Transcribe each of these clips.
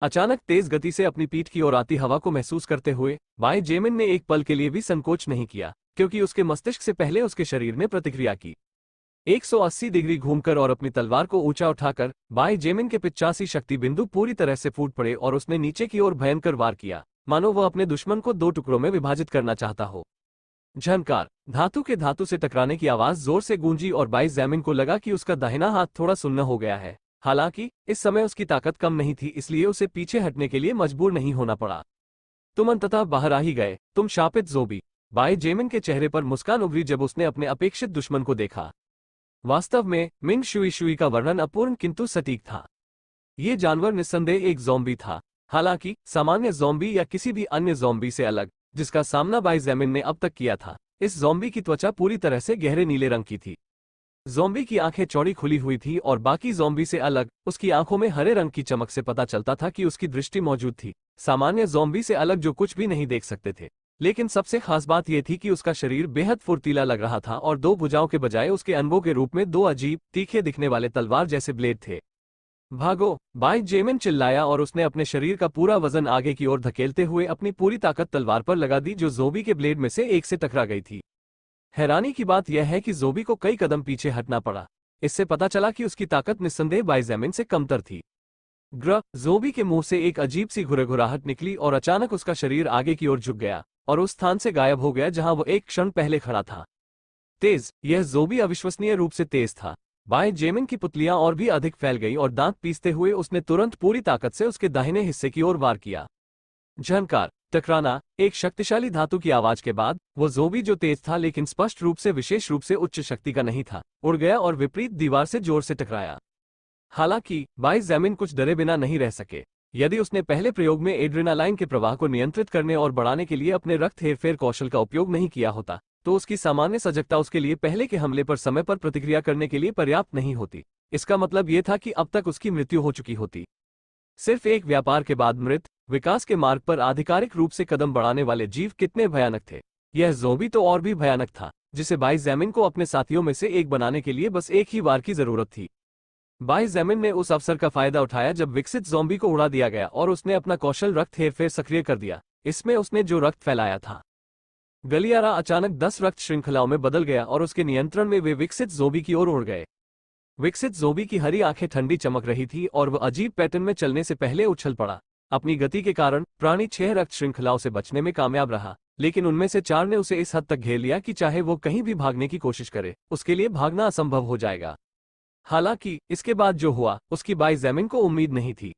अचानक तेज गति से अपनी पीठ की ओर आती हवा को महसूस करते हुए बाई जेमिन ने एक पल के लिए भी संकोच नहीं किया, क्योंकि उसके मस्तिष्क से पहले उसके शरीर ने प्रतिक्रिया की। 180 डिग्री घूमकर और अपनी तलवार को ऊंचा उठाकर बाई जेमिन के 85 शक्ति बिंदु पूरी तरह से फूट पड़े और उसने नीचे की ओर भयंकर वार किया, मानो वह अपने दुश्मन को 2 टुकड़ों में विभाजित करना चाहता हो। झनकार, धातु के धातु से टकराने की आवाज जोर से गूंजी और बाई जेमिन को लगा कि उसका दाहिना हाथ थोड़ा सुन्न हो गया है। हालांकि इस समय उसकी ताकत कम नहीं थी, इसलिए उसे पीछे हटने के लिए मजबूर नहीं होना पड़ा। तुम अंततः बाहर आ ही गए, तुम शापित ज़ोंबी। बाई जेमिन के चेहरे पर मुस्कान उभरी जब उसने अपने अपेक्षित दुश्मन को देखा। वास्तव में मिंग शुई शुई का वर्णन अपूर्ण किंतु सटीक था। ये जानवर निस्संदेह एक ज़ॉम्बी था, हालांकि सामान्य ज़ॉम्बी या किसी भी अन्य ज़ॉम्बी से अलग जिसका सामना बाई जेमिन ने अब तक किया था। इस ज़ॉम्बी की त्वचा पूरी तरह से गहरे नीले रंग की थी। ज़ॉम्बी की आंखें चौड़ी खुली हुई थी और बाकी ज़ॉम्बी से अलग उसकी आंखों में हरे रंग की चमक से पता चलता था कि उसकी दृष्टि मौजूद थी, सामान्य ज़ॉम्बी से अलग जो कुछ भी नहीं देख सकते थे। लेकिन सबसे खास बात यह थी कि उसका शरीर बेहद फुर्तीला लग रहा था और 2 भुजाओं के बजाय उसके अनबों के रूप में 2 अजीब तीखे दिखने वाले तलवार जैसे ब्लेड थे। भागो! बाई जेमिन चिल्लाया और उसने अपने शरीर का पूरा वजन आगे की ओर धकेलते हुए अपनी पूरी ताकत तलवार पर लगा दी, जो ज़ोंबी के ब्लेड में से एक से टकरा गई थी। हैरानी की बात यह है कि ज़ोंबी को कई कदम पीछे हटना पड़ा। इससे पता चला कि उसकी ताकत निस्संदेह बाई जेमिन से कमतर थी। ज़ोंबी के मुंह से एक अजीब सी घुरघुराहट निकली और अचानक उसका शरीर आगे की ओर झुक गया और उस स्थान से गायब हो गया जहां वो एक क्षण पहले खड़ा था। तेज, यह ज़ोंबी अविश्वसनीय रूप से तेज था। बाई जेमिन की पुतलियां और भी अधिक फैल गई और दांत पीसते हुए उसने तुरंत पूरी ताकत से उसके दाहिने हिस्से की ओर वार किया। झनकार, टकराना, एक शक्तिशाली धातु की आवाज के बाद वो ज़ोंबी जो तेज था लेकिन स्पष्ट रूप से विशेष रूप से उच्च शक्ति का नहीं था, उड़ गया और विपरीत दीवार से जोर से टकराया। हालांकि बाई जेमिन कुछ डरे बिना नहीं रह सके। यदि उसने पहले प्रयोग में एड्रेनालाइन के प्रवाह को नियंत्रित करने और बढ़ाने के लिए अपने रक्त हेरफेर कौशल का उपयोग नहीं किया होता, तो उसकी सामान्य सजगता उसके लिए पहले के हमले पर समय पर प्रतिक्रिया करने के लिए पर्याप्त नहीं होती। इसका मतलब यह था कि अब तक उसकी मृत्यु हो चुकी होती। सिर्फ एक व्यापार के बाद मृत, विकास के मार्ग पर आधिकारिक रूप से कदम बढ़ाने वाले जीव कितने भयानक थे। यह ज़ोंबी तो और भी भयानक था, जिसे बाई जेमिन को अपने साथियों में से एक बनाने के लिए बस एक ही वार की जरूरत थी। बाई जेमिन ने उस अवसर का फायदा उठाया जब विकसित ज़ोंबी को उड़ा दिया गया और उसने अपना कौशल रक्त हेरफेर सक्रिय कर दिया। इसमें उसने जो रक्त फैलाया था, गलियारा अचानक 10 रक्त श्रृंखलाओं में बदल गया और उसके नियंत्रण में वे विकसित ज़ोंबी की ओर उड़ गए। विकसित ज़ोंबी की हरी आंखें ठंडी चमक रही थी और वह अजीब पैटर्न में चलने से पहले उछल पड़ा। अपनी गति के कारण प्राणी 6 रक्त श्रृंखलाओं से बचने में कामयाब रहा, लेकिन उनमें से 4 ने उसे इस हद तक घेर लिया कि चाहे वो कहीं भी भागने की कोशिश करे, उसके लिए भागना असंभव हो जाएगा। हालांकि इसके बाद जो हुआ उसकी बाई जेमिन को उम्मीद नहीं थी।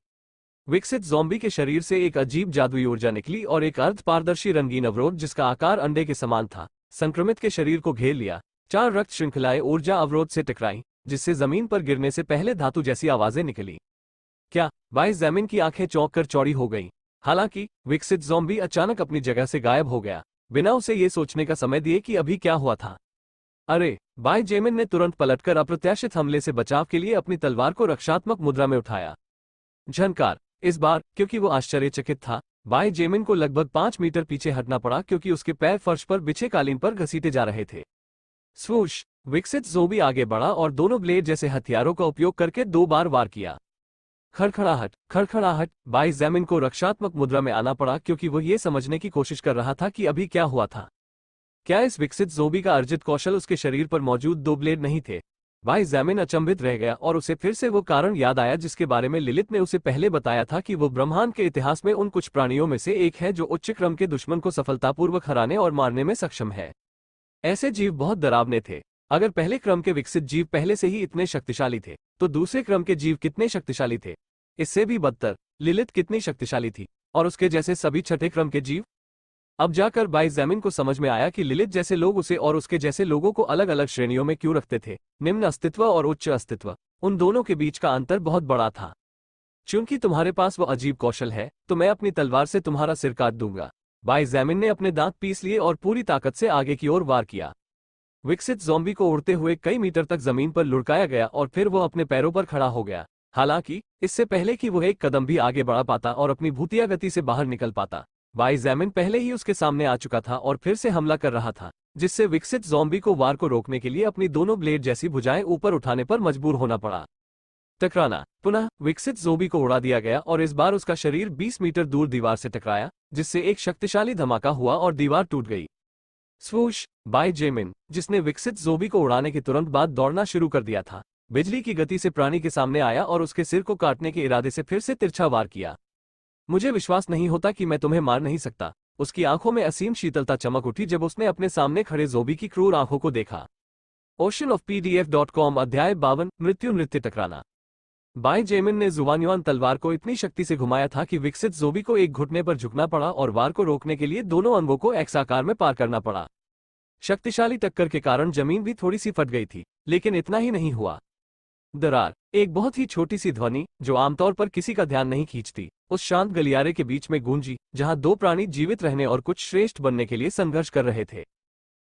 विकसित ज़ॉम्बी के शरीर से एक अजीब जादुई ऊर्जा निकली और एक अर्ध पारदर्शी रंगीन अवरोध जिसका आकार अंडे के समान था, संक्रमित के शरीर को घेर लिया। 4 रक्त श्रृंखलाएं ऊर्जा अवरोध से टकराईं, जिससे जमीन पर गिरने से पहले धातु जैसी आवाजें निकली। क्या? बाई जेमिन की आंखें चौंक कर चौड़ी हो गईं। हालांकि विकसित ज़ॉम्बी अचानक अपनी जगह से गायब हो गया, बिना उसे ये सोचने का समय दिए कि अभी क्या हुआ था। अरे! बाई जेमिन ने तुरंत पलटकर अप्रत्याशित हमले से बचाव के लिए अपनी तलवार को रक्षात्मक मुद्रा में उठाया। झनकार, इस बार क्योंकि वो आश्चर्यचकित था, बाई जेमिन को लगभग 5 मीटर पीछे हटना पड़ा क्योंकि उसके पैर फर्श पर बिछे कालीन पर घसीटे जा रहे थे। स्वूश! विकसित ज़ोंबी आगे बढ़ा और दोनों ब्लेड जैसे हथियारों का उपयोग करके 2 बार वार किया। खड़खड़ाहट, खड़खड़ाहट! बाई जेमिन को रक्षात्मक मुद्रा में आना पड़ा क्योंकि वो ये समझने की कोशिश कर रहा था कि अभी क्या हुआ था। क्या इस विकसित ज़ोंबी का अर्जित कौशल उसके शरीर पर मौजूद 2 ब्लेड नहीं थे? बाई जेमिन अचंभित रह गया और उसे फिर से वो कारण याद आया जिसके बारे में लिलित ने उसे पहले बताया था कि वो ब्रह्मांड के इतिहास में उन कुछ प्राणियों में से एक है जो उच्च क्रम के दुश्मन को सफलतापूर्वक हराने और मारने में सक्षम है। ऐसे जीव बहुत डरावने थे। अगर पहले क्रम के विकसित जीव पहले से ही इतने शक्तिशाली थे, तो दूसरे क्रम के जीव कितने शक्तिशाली थे? इससे भी बदतर, लिलित कितनी शक्तिशाली थी, और उसके जैसे सभी छठे क्रम के जीव? अब जाकर बाई जेमिन को समझ में आया कि लिलित जैसे लोग उसे और उसके जैसे लोगों को अलग अलग श्रेणियों में क्यों रखते थे। निम्न अस्तित्व और उच्च अस्तित्व, उन दोनों के बीच का अंतर बहुत बड़ा था। चूंकि तुम्हारे पास वो अजीब कौशल है, तो मैं अपनी तलवार से तुम्हारा सिर काट दूंगा। बाई जेमिन ने अपने दांत पीस लिए और पूरी ताकत से आगे की ओर वार किया। विकसित ज़ॉम्बी को उड़ते हुए कई मीटर तक जमीन पर लुढ़काया गया और फिर वो अपने पैरों पर खड़ा हो गया। हालांकि इससे पहले कि वो एक कदम भी आगे बढ़ा पाता और अपनी भूतिया गति से बाहर निकल पाता, बाई जेमिन पहले ही उसके सामने आ चुका था और फिर से हमला कर रहा था, जिससे विकसित ज़ॉम्बी को वार को रोकने के लिए अपनी दोनों ब्लेड जैसी भुजाएं ऊपर उठाने पर मजबूर होना पड़ा। टकराना। पुनः विकसित ज़ोंबी को उड़ा दिया गया और इस बार उसका शरीर 20 मीटर दूर दीवार से टकराया, जिससे एक शक्तिशाली धमाका हुआ और दीवार टूट गई। स्वूश बाय जेमिन, जिसने विकसित ज़ोंबी को उड़ाने के तुरंत बाद दौड़ना शुरू कर दिया था, बिजली की गति से प्राणी के सामने आया और उसके सिर को काटने के इरादे से फिर से तिरछा वार किया। मुझे विश्वास नहीं होता कि मैं तुम्हें मार नहीं सकता। उसकी आंखों में असीम शीतलता चमक उठी जब उसने अपने सामने खड़े ज़ोंबी की क्रूर आंखों को देखा। oceanofpdf.com अध्याय 52 मृत्यु नृत्य टकराना। बाय जेमिन ने जुवान्युआन तलवार को इतनी शक्ति से घुमाया था कि विकसित ज़ोंबी को एक घुटने पर झुकना पड़ा और वार को रोकने के लिए दोनों अंगों को एक्स आकार में पार करना पड़ा। शक्तिशाली टक्कर के कारण जमीन भी थोड़ी सी फट गई थी, लेकिन इतना ही नहीं हुआ। दरार, एक बहुत ही छोटी सी ध्वनि जो आमतौर पर किसी का ध्यान नहीं खींचती, उस शांत गलियारे के बीच में गूंजी जहां दो प्राणी जीवित रहने और कुछ श्रेष्ठ बनने के लिए संघर्ष कर रहे थे।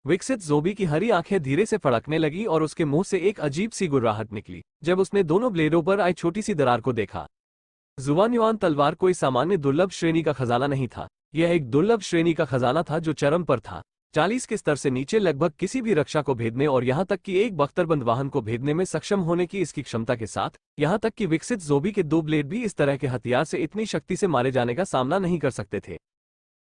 विकसित ज़ोंबी की हरी आंखें धीरे से फड़कने लगी और उसके मुंह से एक अजीब सी गुर्राहट निकली जब उसने दोनों ब्लेडों पर आई छोटी सी दरार को देखा। जुवान्युआन तलवार कोई सामान्य दुर्लभ श्रेणी का खजाना नहीं था, यह एक दुर्लभ श्रेणी का खजाना था जो चरम पर था। 40 के स्तर से नीचे लगभग किसी भी रक्षा को भेदने और यहां तक कि एक बख्तरबंद वाहन को भेदने में सक्षम होने की इसकी क्षमता के साथ, यहां तक कि विकसित ज़ोंबी के 2 ब्लेड भी इस तरह के हथियार से इतनी शक्ति से मारे जाने का सामना नहीं कर सकते थे।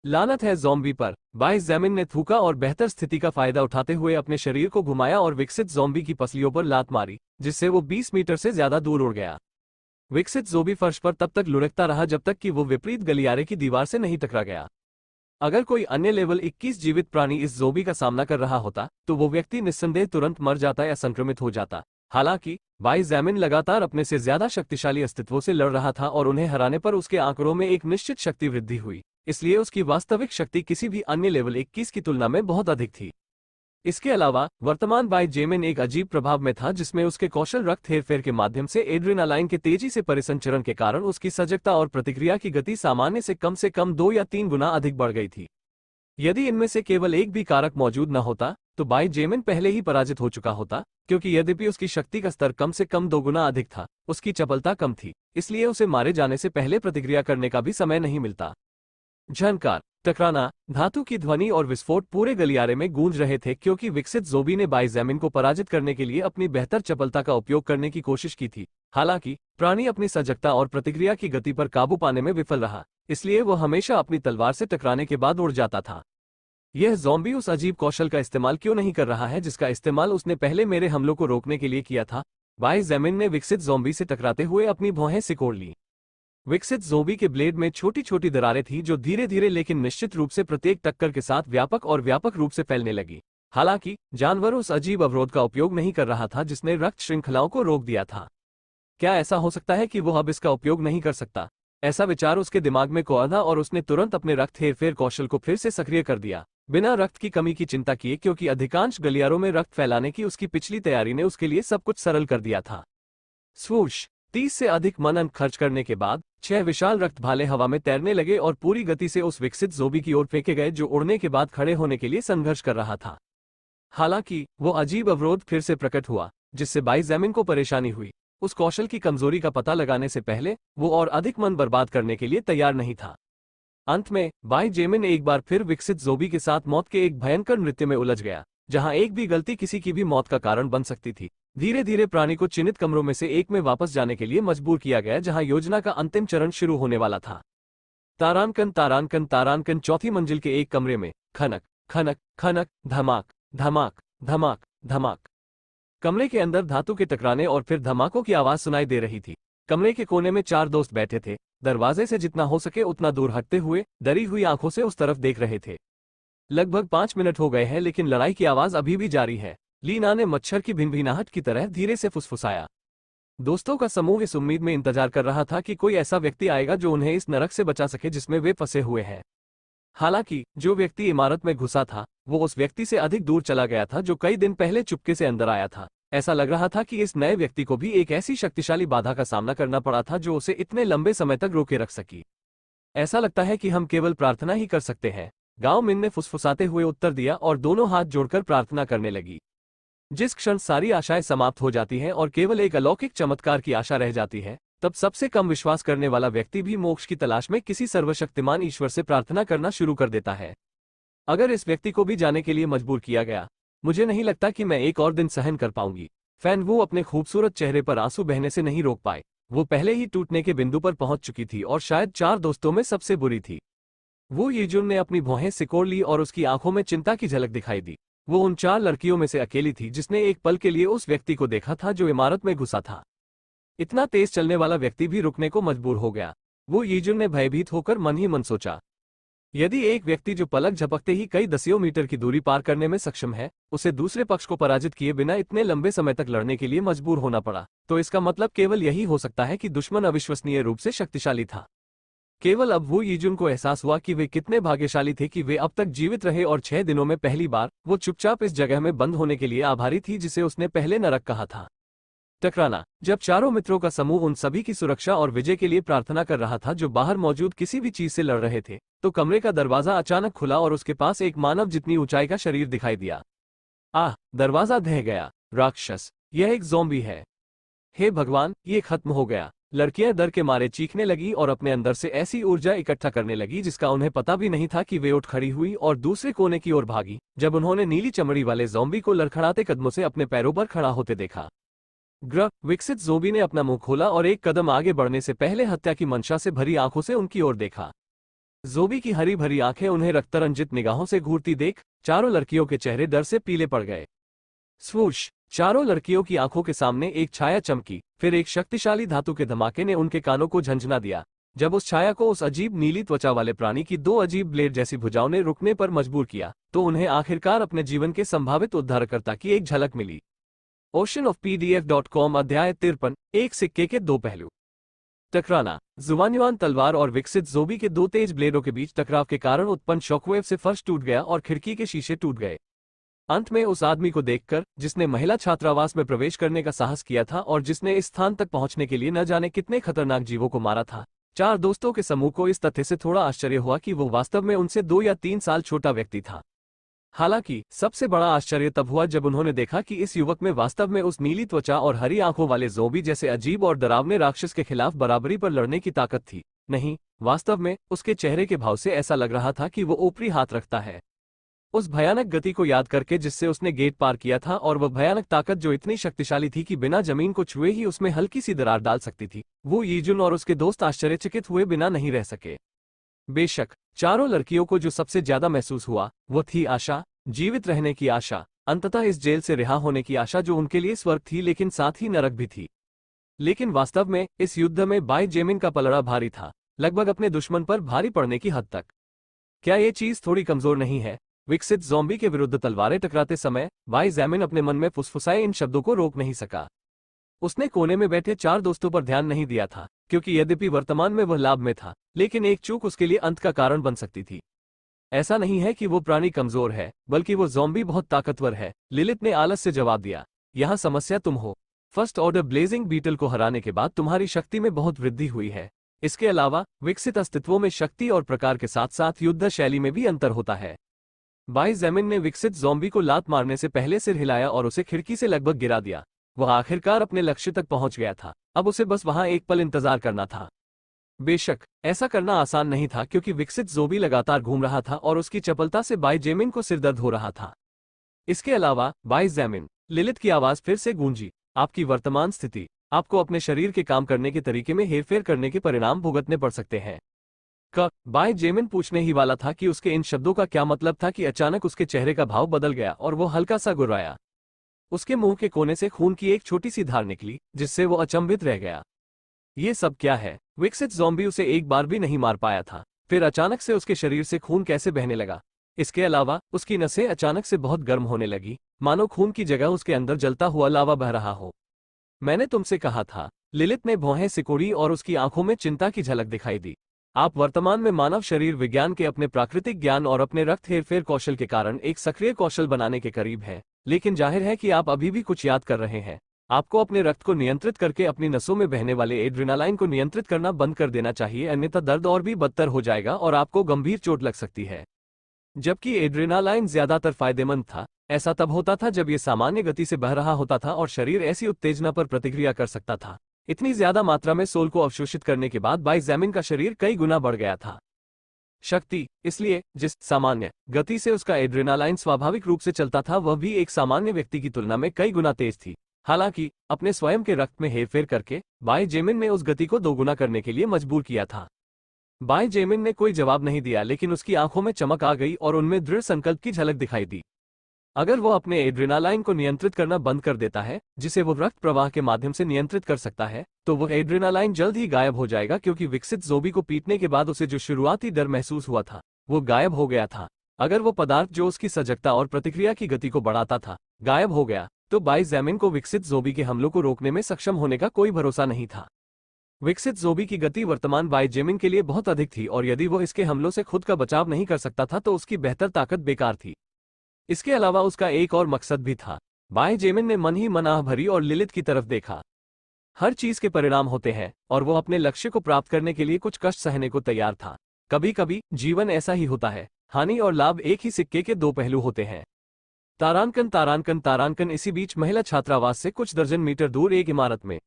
लानत है ज़ॉम्बी पर, बाय जेमिन ने थूका और बेहतर स्थिति का फायदा उठाते हुए अपने शरीर को घुमाया और विकसित ज़ॉम्बी की पसलियों पर लात मारी, जिससे वो 20 मीटर से ज्यादा दूर उड़ गया। विकसित ज़ोंबी फर्श पर तब तक लुढ़कता रहा जब तक कि वो विपरीत गलियारे की दीवार से नहीं टकरा गया। अगर कोई अन्य लेवल 21 जीवित प्राणी इस ज़ोंबी का सामना कर रहा होता, तो वो व्यक्ति निस्संदेह तुरंत मर जाता या संक्रमित हो जाता। हालांकि बाय जेमिन लगातार अपने से ज्यादा शक्तिशाली अस्तित्वों से लड़ रहा था और उन्हें हराने पर उसके आंकड़ों में एक निश्चित शक्ति वृद्धि हुई, इसलिए उसकी वास्तविक शक्ति किसी भी अन्य लेवल 21 की तुलना में बहुत अधिक थी। इसके अलावा वर्तमान बाय जेमिन एक अजीब प्रभाव में था जिसमें उसके कौशल रक्त हेरफेर के माध्यम से एड्रेनालाइन के तेजी से परिसंचरण के कारण उसकी सजगता और प्रतिक्रिया की गति सामान्य से कम 2 या 3 गुना अधिक बढ़ गई थी। यदि इनमें से केवल एक भी कारक मौजूद न होता तो बाय जेमिन पहले ही पराजित हो चुका होता, क्योंकि यद्यपि उसकी शक्ति का स्तर कम से कम 2 गुना अधिक था, उसकी चपलता कम थी, इसलिए उसे मारे जाने से पहले प्रतिक्रिया करने का भी समय नहीं मिलता। झनकार, टकराना, धातु की ध्वनि और विस्फोट पूरे गलियारे में गूंज रहे थे क्योंकि विकसित ज़ोंबी ने बाय जेमिन को पराजित करने के लिए अपनी बेहतर चपलता का उपयोग करने की कोशिश की थी। हालांकि प्राणी अपनी सजगता और प्रतिक्रिया की गति पर काबू पाने में विफल रहा, इसलिए वो हमेशा अपनी तलवार से टकराने के बाद उड़ जाता था। यह ज़ॉम्बी उस अजीब कौशल का इस्तेमाल क्यों नहीं कर रहा है जिसका इस्तेमाल उसने पहले मेरे हमलों को रोकने के लिए किया था? बाय जेमिन ने विकसित ज़ॉम्बी से टकराते हुए अपनी भौहें सिकोड़ ली। विकसित ज़ोंबी के ब्लेड में छोटी छोटी दरारें थीं जो धीरे धीरे लेकिन निश्चित रूप से प्रत्येक टक्कर के साथ व्यापक रूप से फैलने लगी। हालांकि जानवर उस अजीब अवरोध का उपयोग नहीं कर रहा था जिसने रक्त श्रृंखलाओं को रोक दिया था। क्या ऐसा हो सकता है कि वो अब इसका उपयोग नहीं कर सकता? ऐसा विचार उसके दिमाग में कौंधा और उसने तुरंत अपने रक्त हेरफेर कौशल को फिर से सक्रिय कर दिया, बिना रक्त की कमी की चिंता किए, क्योंकि अधिकांश गलियारों में रक्त फैलाने की उसकी पिछली तैयारी ने उसके लिए सब कुछ सरल कर दिया था। स्वूश, 30 से अधिक मन अंक खर्च करने के बाद 6 विशाल रक्त भाले हवा में तैरने लगे और पूरी गति से उस विकसित ज़ोंबी की ओर फेंके गए जो उड़ने के बाद खड़े होने के लिए संघर्ष कर रहा था। हालांकि वो अजीब अवरोध फिर से प्रकट हुआ जिससे बाय जेमिन को परेशानी हुई। उस कौशल की कमजोरी का पता लगाने से पहले वो और अधिक मन बर्बाद करने के लिए तैयार नहीं था। अंत में बाय जेमिन एक बार फिर विकसित ज़ोंबी के साथ मौत के एक भयंकर नृत्य में उलझ गया जहां एक भी गलती किसी की भी मौत का कारण बन सकती थी। धीरे धीरे प्राणी को चिन्हित कमरों में से एक में वापस जाने के लिए मजबूर किया गया जहां योजना का अंतिम चरण शुरू होने वाला था। तारानकन चौथी मंजिल के एक कमरे में खनक खनक खनक, धमाक धमाक धमाक धमाक। कमरे के अंदर धातु के टकराने और फिर धमाकों की आवाज सुनाई दे रही थी। कमरे के कोने में 4 दोस्त बैठे थे, दरवाजे से जितना हो सके उतना दूर हटते हुए डरी हुई आंखों से उस तरफ देख रहे थे। लगभग 5 मिनट हो गए हैं लेकिन लड़ाई की आवाज अभी भी जारी है, लीना ने मच्छर की भिनभिनाहट की तरह धीरे से फुसफुसाया। दोस्तों का समूह इस उम्मीद में इंतजार कर रहा था कि कोई ऐसा व्यक्ति आएगा जो उन्हें इस नरक से बचा सके जिसमें वे फंसे हुए हैं। हालांकि जो व्यक्ति इमारत में घुसा था वो उस व्यक्ति से अधिक दूर चला गया था जो कई दिन पहले चुपके से अंदर आया था। ऐसा लग रहा था कि इस नए व्यक्ति को भी एक ऐसी शक्तिशाली बाधा का सामना करना पड़ा था जो उसे इतने लंबे समय तक रोके रख सकी। ऐसा लगता है कि हम केवल प्रार्थना ही कर सकते हैं, गांव मिन ने फुसफुसाते हुए उत्तर दिया और दोनों हाथ जोड़कर प्रार्थना करने लगी। जिस क्षण सारी आशाएं समाप्त हो जाती हैं और केवल एक अलौकिक चमत्कार की आशा रह जाती है, तब सबसे कम विश्वास करने वाला व्यक्ति भी मोक्ष की तलाश में किसी सर्वशक्तिमान ईश्वर से प्रार्थना करना शुरू कर देता है। अगर इस व्यक्ति को भी जाने के लिए मजबूर किया गया, मुझे नहीं लगता कि मैं एक और दिन सहन कर पाऊंगी। फैन वो अपने खूबसूरत चेहरे पर आंसू बहने से नहीं रोक पाए। वो पहले ही टूटने के बिंदु पर पहुंच चुकी थी और शायद 4 दोस्तों में सबसे बुरी थी। वो यीजुन ने अपनी भौहें सिकोड़ ली और उसकी आंखों में चिंता की झलक दिखाई दी। वो उन 4 लड़कियों में से अकेली थी जिसने एक पल के लिए उस व्यक्ति को देखा था जो इमारत में घुसा था। इतना तेज चलने वाला व्यक्ति भी रुकने को मजबूर हो गया। वो यीजुन ने भयभीत होकर मन ही मन सोचा, यदि एक व्यक्ति जो पलक झपकते ही कई दसियों मीटर की दूरी पार करने में सक्षम है, उसे दूसरे पक्ष को पराजित किए बिना इतने लंबे समय तक लड़ने के लिए मजबूर होना पड़ा, तो इसका मतलब केवल यही हो सकता है कि दुश्मन अविश्वसनीय रूप से शक्तिशाली था। केवल अब वो यीजुन को एहसास हुआ कि वे कितने भाग्यशाली थे कि वे अब तक जीवित रहे और 6 दिनों में पहली बार वो चुपचाप इस जगह में बंद होने के लिए आभारी थी जिसे उसने पहले नरक कहा था। टकराना। जब चारों मित्रों का समूह उन सभी की सुरक्षा और विजय के लिए प्रार्थना कर रहा था जो बाहर मौजूद किसी भी चीज से लड़ रहे थे, तो कमरे का दरवाजा अचानक खुला और उसके पास एक मानव जितनी ऊंचाई का शरीर दिखाई दिया। दरवाजा ढह गया। राक्षस, यह एक ज़ॉम्बी है। हे भगवान, ये खत्म हो गया। लड़कियां डर के मारे चीखने लगी और अपने अंदर से ऐसी ऊर्जा इकट्ठा करने लगी जिसका उन्हें पता भी नहीं था कि वे उठ खड़ी हुई और दूसरे कोने की ओर भागी जब उन्होंने नीली चमड़ी वाले ज़ॉम्बी को लड़खड़ाते कदमों से अपने पैरों पर खड़ा होते देखा। विकसित ज़ॉम्बी ने अपना मुंह खोला और एक कदम आगे बढ़ने से पहले हत्या की मंशा से भरी आंखों से उनकी ओर देखा। ज़ॉम्बी की हरी भरी आंखें उन्हें रक्तरंजित निगाहों से घूरती देख चारों लड़कियों के चेहरे डर से पीले पड़ गए। स्वूश! चारों लड़कियों की आंखों के सामने एक छाया चमकी, फिर एक शक्तिशाली धातु के धमाके ने उनके कानों को झंझना दिया। जब उस छाया को उस अजीब नीली त्वचा वाले प्राणी की 2 अजीब ब्लेड जैसी भुजाओं ने रुकने पर मजबूर किया, तो उन्हें आखिरकार अपने जीवन के संभावित उद्धारकर्ता की एक झलक मिली। oceanofpdf.com अध्याय 53 एक सिक्के के 2 पहलू। टकराना। जुबान्युआन तलवार और विकसित ज़ॉम्बी के 2 तेज ब्लेडों के बीच टकराव के कारण उत्पन्न शॉकवेव से फर्श टूट गया और खिड़की के शीशे टूट गए। अंत में उस आदमी को देखकर जिसने महिला छात्रावास में प्रवेश करने का साहस किया था और जिसने इस स्थान तक पहुंचने के लिए न जाने कितने खतरनाक जीवों को मारा था, 4 दोस्तों के समूह को इस तथ्य से थोड़ा आश्चर्य हुआ कि वो वास्तव में उनसे 2 या 3 साल छोटा व्यक्ति था। हालांकि सबसे बड़ा आश्चर्य तब हुआ जब उन्होंने देखा कि इस युवक में वास्तव में उस नीली त्वचा और हरी आंखों वाले ज़ॉम्बी जैसे अजीब और डरावने राक्षस के खिलाफ बराबरी पर लड़ने की ताकत थी। नहीं, वास्तव में उसके चेहरे के भाव से ऐसा लग रहा था कि वो ऊपरी हाथ रखता है। उस भयानक गति को याद करके जिससे उसने गेट पार किया था और वह भयानक ताकत जो इतनी शक्तिशाली थी कि बिना जमीन को छुए ही उसमें हल्की सी दरार डाल सकती थी, वो यीजुन और उसके दोस्त आश्चर्यचकित हुए बिना नहीं रह सके। बेशक चारों लड़कियों को जो सबसे ज्यादा महसूस हुआ वो थी आशा, जीवित रहने की आशा, अंततः इस जेल से रिहा होने की आशा जो उनके लिए स्वर्ग थी लेकिन साथ ही नरक भी थी। लेकिन वास्तव में इस युद्ध में बाई जेमिन का पलड़ा भारी था, लगभग अपने दुश्मन पर भारी पड़ने की हद तक। क्या ये चीज थोड़ी कमजोर नहीं है? विकसित ज़ॉम्बी के विरुद्ध तलवारें टकराते समय बाई जेमिन अपने मन में फुसफुसाए इन शब्दों को रोक नहीं सका। उसने कोने में बैठे 4 दोस्तों पर ध्यान नहीं दिया था, क्योंकि यद्यपि वर्तमान में वह लाभ में था, लेकिन एक चूक उसके लिए अंत का कारण बन सकती थी। ऐसा नहीं है कि वो प्राणी कमजोर है, बल्कि वो ज़ॉम्बी बहुत ताकतवर है, लिलिथ ने आलस से जवाब दिया। यहाँ समस्या तुम हो। फर्स्ट ऑर्डर ब्लेजिंग बीटल को हराने के बाद तुम्हारी शक्ति में बहुत वृद्धि हुई है। इसके अलावा विकसित अस्तित्वों में शक्ति और प्रकार के साथ साथ युद्ध शैली में भी अंतर होता है। बाई जेमिन ने विकसित ज़ॉम्बी को लात मारने से पहले सिर हिलाया और उसे खिड़की से लगभग गिरा दिया। वह आखिरकार अपने लक्ष्य तक पहुंच गया था, अब उसे बस वहां एक पल इंतजार करना था। बेशक ऐसा करना आसान नहीं था क्योंकि विकसित ज़ॉम्बी लगातार घूम रहा था और उसकी चपलता से बाई जेमिन को सिरदर्द हो रहा था। इसके अलावा बाई जेमिन, लिलिथ की आवाज फिर से गूंजी, आपकी वर्तमान स्थिति आपको अपने शरीर के काम करने के तरीके में हेरफेर करने के परिणाम भुगतने पड़ सकते हैं। बाई जेमिन पूछने ही वाला था कि उसके इन शब्दों का क्या मतलब था कि अचानक उसके चेहरे का भाव बदल गया और वो हल्का सा गुर्राया। उसके मुंह के कोने से खून की एक छोटी सी धार निकली जिससे वो अचंभित रह गया। ये सब क्या है? विकसित ज़ॉम्बी उसे एक बार भी नहीं मार पाया था, फिर अचानक से उसके शरीर से खून कैसे बहने लगा? इसके अलावा उसकी नसें अचानक से बहुत गर्म होने लगी, मानो खून की जगह उसके अंदर जलता हुआ लावा बह रहा हो। मैंने तुमसे कहा था, लिलिथ ने भौहें सिकोड़ी और उसकी आंखों में चिंता की झलक दिखाई दी। आप वर्तमान में मानव शरीर विज्ञान के अपने प्राकृतिक ज्ञान और अपने रक्त हेरफेर कौशल के कारण एक सक्रिय कौशल बनाने के करीब हैं, लेकिन जाहिर है कि आप अभी भी कुछ याद कर रहे हैं। आपको अपने रक्त को नियंत्रित करके अपनी नसों में बहने वाले एड्रेनालाइन को नियंत्रित करना बंद कर देना चाहिए, अन्यथा दर्द और भी बदतर हो जाएगा और आपको गंभीर चोट लग सकती है। जबकि एड्रेनालाइन ज्यादातर फायदेमंद था, ऐसा तब होता था जब ये सामान्य गति से बह रहा होता था और शरीर ऐसी उत्तेजना पर प्रतिक्रिया कर सकता था। इतनी ज्यादा मात्रा में सोल को अवशोषित करने के बाद बाई जेमिन का शरीर कई गुना बढ़ गया था। शक्ति, इसलिए जिस सामान्य गति से उसका एड्रेनालाइन स्वाभाविक रूप से चलता था वह भी एक सामान्य व्यक्ति की तुलना में कई गुना तेज थी। हालांकि अपने स्वयं के रक्त में हेरफेर करके बाई जेमिन ने उस गति को दोगुना करने के लिए मजबूर किया था। बाई जेमिन ने कोई जवाब नहीं दिया, लेकिन उसकी आंखों में चमक आ गई और उनमें दृढ़ संकल्प की झलक दिखाई दी। अगर वो अपने एड्रेनालाइन को नियंत्रित करना बंद कर देता है, जिसे वो रक्त प्रवाह के माध्यम से नियंत्रित कर सकता है, तो वो एड्रेनालाइन जल्द ही गायब हो जाएगा, क्योंकि विकसित ज़ोंबी को पीटने के बाद उसे जो शुरुआती डर महसूस हुआ था वो गायब हो गया था। अगर वो पदार्थ जो उसकी सजगता और प्रतिक्रिया की गति को बढ़ाता था गायब हो गया, तो बाई जेमिन को विकसित ज़ोंबी के हमलों को रोकने में सक्षम होने का कोई भरोसा नहीं था। विकसित ज़ोंबी की गति वर्तमान बाई जेमिन के लिए बहुत अधिक थी, और यदि वो इसके हमलों से खुद का बचाव नहीं कर सकता था तो उसकी बेहतर ताकत बेकार थी। इसके अलावा उसका एक और मकसद भी था। बाई जेमिन ने मन ही मन आह भरी और लिलित की तरफ देखा। हर चीज के परिणाम होते हैं, और वो अपने लक्ष्य को प्राप्त करने के लिए कुछ कष्ट सहने को तैयार था। कभी कभी जीवन ऐसा ही होता है, हानि और लाभ एक ही सिक्के के दो पहलू होते हैं। तारांकन तारांकन तारांकन। इसी बीच महिला छात्रावास से कुछ दर्जन मीटर दूर एक इमारत में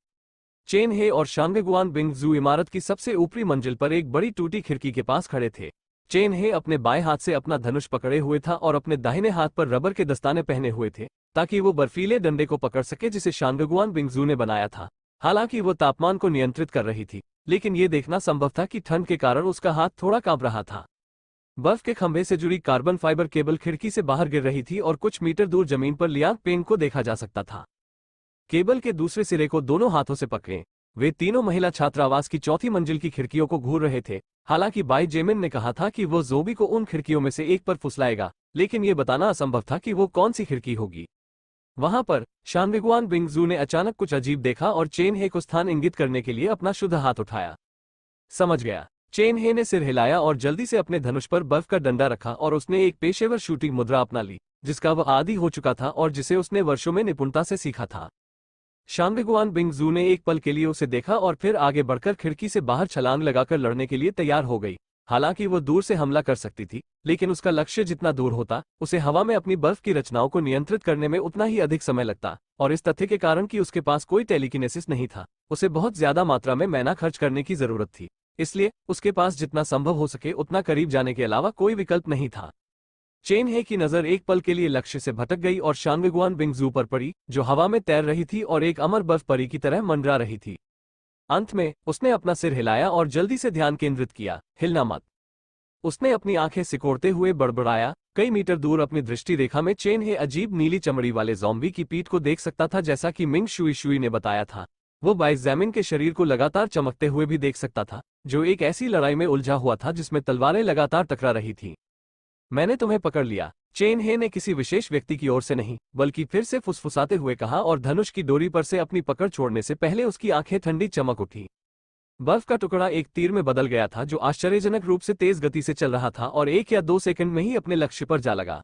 चेन हे और शांगगुआन बिंगजू इमारत की सबसे ऊपरी मंजिल पर एक बड़ी टूटी खिड़की के पास खड़े थे। चेन हे अपने बाएं हाथ से अपना धनुष पकड़े हुए था और अपने दाहिने हाथ पर रबर के दस्ताने पहने हुए थे, ताकि वो बर्फीले डंडे को पकड़ सके जिसे शांगगुआन बिंगजू ने बनाया था। हालांकि वो तापमान को नियंत्रित कर रही थी, लेकिन ये देखना संभव था कि ठंड के कारण उसका हाथ थोड़ा कांप रहा था। बर्फ के खंभे से जुड़ी कार्बन फाइबर केबल खिड़की से बाहर गिर रही थी और कुछ मीटर दूर जमीन पर लियांग पेंग को देखा जा सकता था। केबल के दूसरे सिरे को दोनों हाथों से पकड़े वे तीनों महिला छात्रावास की चौथी मंजिल की खिड़कियों को घूर रहे थे। हालांकि बाई जेमिन ने कहा था कि वो ज़ोंबी को उन खिड़कियों में से एक पर फुसलाएगा, लेकिन ये बताना असंभव था कि वो कौन सी खिड़की होगी। वहां पर शांगगुआन बिंगजू ने अचानक कुछ अजीब देखा और चेन हे को स्थान इंगित करने के लिए अपना शुद्ध हाथ उठाया। समझ गया। चेन हे ने सिर हिलाया और जल्दी से अपने धनुष पर बर्फ का डंडा रखा, और उसने एक पेशेवर शूटिंग मुद्रा अपना ली, जिसका वह आदी हो चुका था और जिसे उसने वर्षों में निपुणता से सीखा था। शांगगुआन बिंगजू ने एक पल के लिए उसे देखा और फिर आगे बढ़कर खिड़की से बाहर छलांग लगाकर लड़ने के लिए तैयार हो गई। हालांकि वो दूर से हमला कर सकती थी, लेकिन उसका लक्ष्य जितना दूर होता, उसे हवा में अपनी बर्फ की रचनाओं को नियंत्रित करने में उतना ही अधिक समय लगता, और इस तथ्य के कारण कि उसके पास कोई टेलीकिनेसिस नहीं था, उसे बहुत ज्यादा मात्रा में मैना खर्च करने की जरूरत थी। इसलिए उसके पास जितना संभव हो सके उतना करीब जाने के अलावा कोई विकल्प नहीं था। चेन हे की नजर एक पल के लिए लक्ष्य से भटक गई और शांगगुआन बिंगजू पर पड़ी, जो हवा में तैर रही थी और एक अमर बर्फ परी की तरह मंडरा रही थी। अंत में उसने अपना सिर हिलाया और जल्दी से ध्यान केंद्रित किया। हिलना मत। उसने अपनी आंखें सिकोड़ते हुए बड़बड़ाया। कई मीटर दूर अपनी दृष्टि रेखा में चेन हे अजीब नीली चमड़ी वाले ज़ॉम्बी की पीठ को देख सकता था, जैसा कि मिंग शुई शुई ने बताया था। वो बाई जेमिन के शरीर को लगातार चमकते हुए भी देख सकता था, जो एक ऐसी लड़ाई में उलझा हुआ था जिसमें तलवारें लगातार टकरा रही थीं। मैंने तुम्हें पकड़ लिया, चेन हे ने किसी विशेष व्यक्ति की ओर से नहीं बल्कि फिर से फुसफुसाते हुए कहा, और धनुष की डोरी पर से अपनी पकड़ छोड़ने से पहले उसकी आंखें ठंडी चमक उठी। बर्फ का टुकड़ा एक तीर में बदल गया था, जो आश्चर्यजनक रूप से तेज गति से चल रहा था और 1 या 2 सेकंड में ही अपने लक्ष्य पर जा लगा।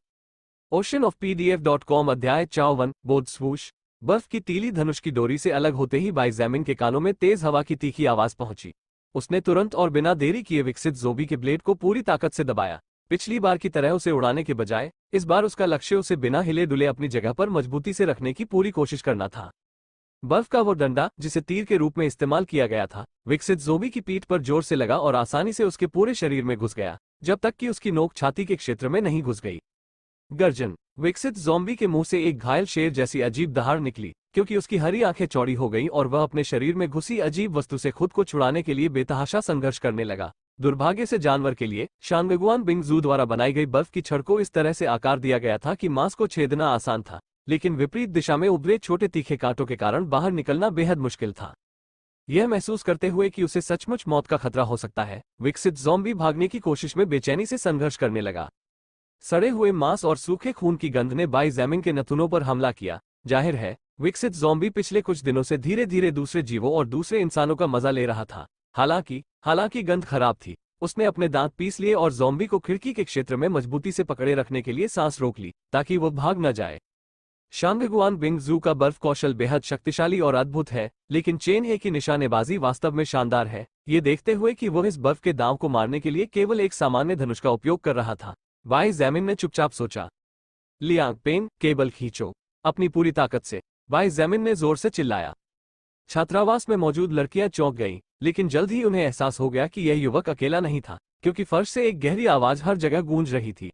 oceanofpdf.com अध्याय 54 बोध स्वूश। बर्फ की तीली धनुष की डोरी से अलग होते ही बाई जेमिन के कानों में तेज हवा की तीखी आवाज पहुंची। उसने तुरंत और बिना देरी किए विकसित ज़ोंबी के ब्लेड को पूरी ताकत से दबाया। पिछली बार की तरह उसे उड़ाने के बजाय इस बार उसका लक्ष्य उसे बिना हिले डुले अपनी जगह पर मजबूती से रखने की पूरी कोशिश करना था। बर्फ का वो डंडा जिसे तीर के रूप में इस्तेमाल किया गया था, विकसित ज़ोंबी की पीठ पर जोर से लगा और आसानी से उसके पूरे शरीर में घुस गया, जब तक कि उसकी नोक छाती के क्षेत्र में नहीं घुस गई। गर्जन। विकसित ज़ोंबी के मुंह से एक घायल शेर जैसी अजीब दहाड़ निकली, क्योंकि उसकी हरी आंखें चौड़ी हो गईं और वह अपने शरीर में घुसी अजीब वस्तु से खुद को छुड़ाने के लिए बेतहाशा संघर्ष करने लगा। दुर्भाग्य से जानवर के लिए शांगगुआन बिंगजू द्वारा बनाई गई बर्फ की छड़ को इस तरह से आकार दिया गया था कि मांस को छेदना आसान था, लेकिन विपरीत दिशा में उभरे छोटे तीखे कांटों के कारण बाहर निकलना बेहद मुश्किल था। यह महसूस करते हुए कि उसे सचमुच मौत का खतरा हो सकता है, विकसित ज़ॉम्बी भागने की कोशिश में बेचैनी से संघर्ष करने लगा। सड़े हुए मांस और सूखे खून की गंध ने बाई जेमिन के नथुनों पर हमला किया। जाहिर है, विकसित ज़ॉम्बी पिछले कुछ दिनों से धीरे धीरे दूसरे जीवों और दूसरे इंसानों का मजा ले रहा था। हालांकि गंध खराब थी। उसने अपने दांत पीस लिए और ज़ॉम्बी को खिड़की के क्षेत्र में मजबूती से पकड़े रखने के लिए सांस रोक ली, ताकि वो भाग न जाए। शांगगुआन बिंगजू का बर्फ कौशल बेहद शक्तिशाली और अद्भुत है, लेकिन चेन हे की निशानेबाजी वास्तव में शानदार है। ये देखते हुए कि वह इस बर्फ के दांव को मारने के लिए केवल एक सामान्य धनुष का उपयोग कर रहा था, बाई जेमिन ने चुपचाप सोचा। लियांग पेन, केबल खींचो अपनी पूरी ताकत से, बाई जेमिन ने जोर से चिल्लाया। छात्रावास में मौजूद लड़कियां चौंक गईं, लेकिन जल्द ही उन्हें एहसास हो गया कि यह युवक अकेला नहीं था, क्योंकि फर्श से एक गहरी आवाज हर जगह गूंज रही थी।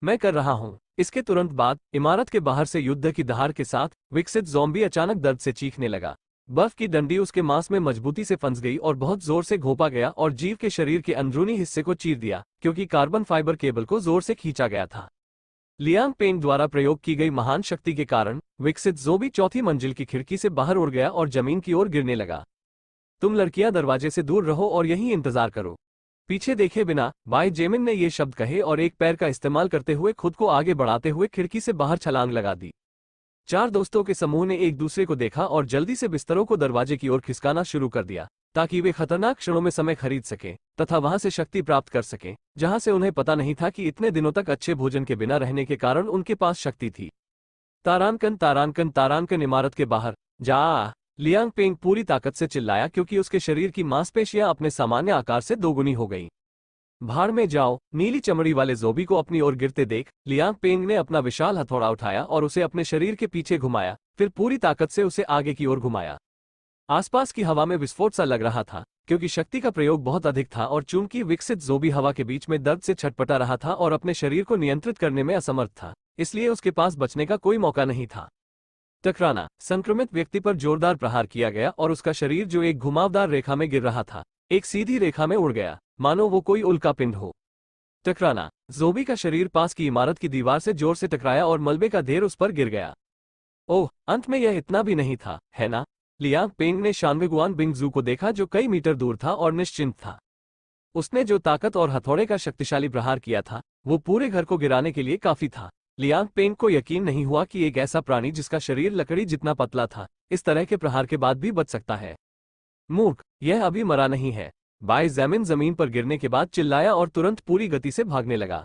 मैं कर रहा हूं। इसके तुरंत बाद इमारत के बाहर से युद्ध की दहाड़ के साथ विकसित ज़ॉम्बी अचानक दर्द से चीखने लगा। बर्फ की डंडी उसके मांस में मजबूती से फंस गई और बहुत जोर से घोंपा गया और जीव के शरीर के अंदरूनी हिस्से को चीर दिया, क्योंकि कार्बन फाइबर केबल को जोर से खींचा गया था। लियांग पेंग द्वारा प्रयोग की गई महान शक्ति के कारण विकसित ज़ॉम्बी चौथी मंजिल की खिड़की से बाहर उड़ गया और जमीन की ओर गिरने लगा। तुम लड़कियां दरवाजे से दूर रहो और यहीं इंतजार करो। पीछे देखे बिना बाई जेमिन ने ये शब्द कहे और एक पैर का इस्तेमाल करते हुए खुद को आगे बढ़ाते हुए खिड़की से बाहर छलांग लगा दी। चार दोस्तों के समूह ने एक दूसरे को देखा और जल्दी से बिस्तरों को दरवाजे की ओर खिसकाना शुरू कर दिया, ताकि वे खतरनाक क्षणों में समय खरीद सकें तथा वहां से शक्ति प्राप्त कर सकें, जहां से उन्हें पता नहीं था कि इतने दिनों तक अच्छे भोजन के बिना रहने के कारण उनके पास शक्ति थी। तारानकन तारानकन तारानकन इमारत के बाहर जा, लियांग पेंग पूरी ताकत से चिल्लाया, क्योंकि उसके शरीर की मांसपेशियां अपने सामान्य आकार से दोगुनी हो गईं। भाड़ में जाओ। नीली चमड़ी वाले ज़ॉम्बी को अपनी ओर गिरते देख लियांग पेंग ने अपना विशाल हथौड़ा उठाया और उसे अपने शरीर के पीछे घुमाया, फिर पूरी ताकत से उसे आगे की ओर घुमाया। आसपास की हवा में विस्फोट सा लग रहा था, क्योंकि शक्ति का प्रयोग बहुत अधिक था और चूंकि विकसित ज़ॉम्बी हवा के बीच में दर्द से छटपटा रहा था और अपने शरीर को नियंत्रित करने में असमर्थ था, इसलिए उसके पास बचने का कोई मौका नहीं था। टकराना। संक्रमित व्यक्ति पर जोरदार प्रहार किया गया और उसका शरीर, जो एक घुमावदार रेखा में गिर रहा था, एक सीधी रेखा में उड़ गया, मानो वो कोई उल्का पिंड हो। टकराना। ज़ॉम्बी का शरीर पास की इमारत की दीवार से जोर से टकराया और मलबे का ढेर उस पर गिर गया। ओह, अंत में यह इतना भी नहीं था, है ना? लियांग पेंग ने शानवेगुआन बिंगजू को देखा, जो कई मीटर दूर था और निश्चिंत था। उसने जो ताकत और हथौड़े का शक्तिशाली प्रहार किया था, वो पूरे घर को गिराने के लिए काफी था। लियांग पेंग को यकीन नहीं हुआ कि एक ऐसा प्राणी जिसका शरीर लकड़ी जितना पतला था, इस तरह के प्रहार के बाद भी बच सकता है। मूर्ख, यह अभी मरा नहीं है। बाई जेमिन जमीन पर गिरने के बाद चिल्लाया और तुरंत पूरी गति से भागने लगा।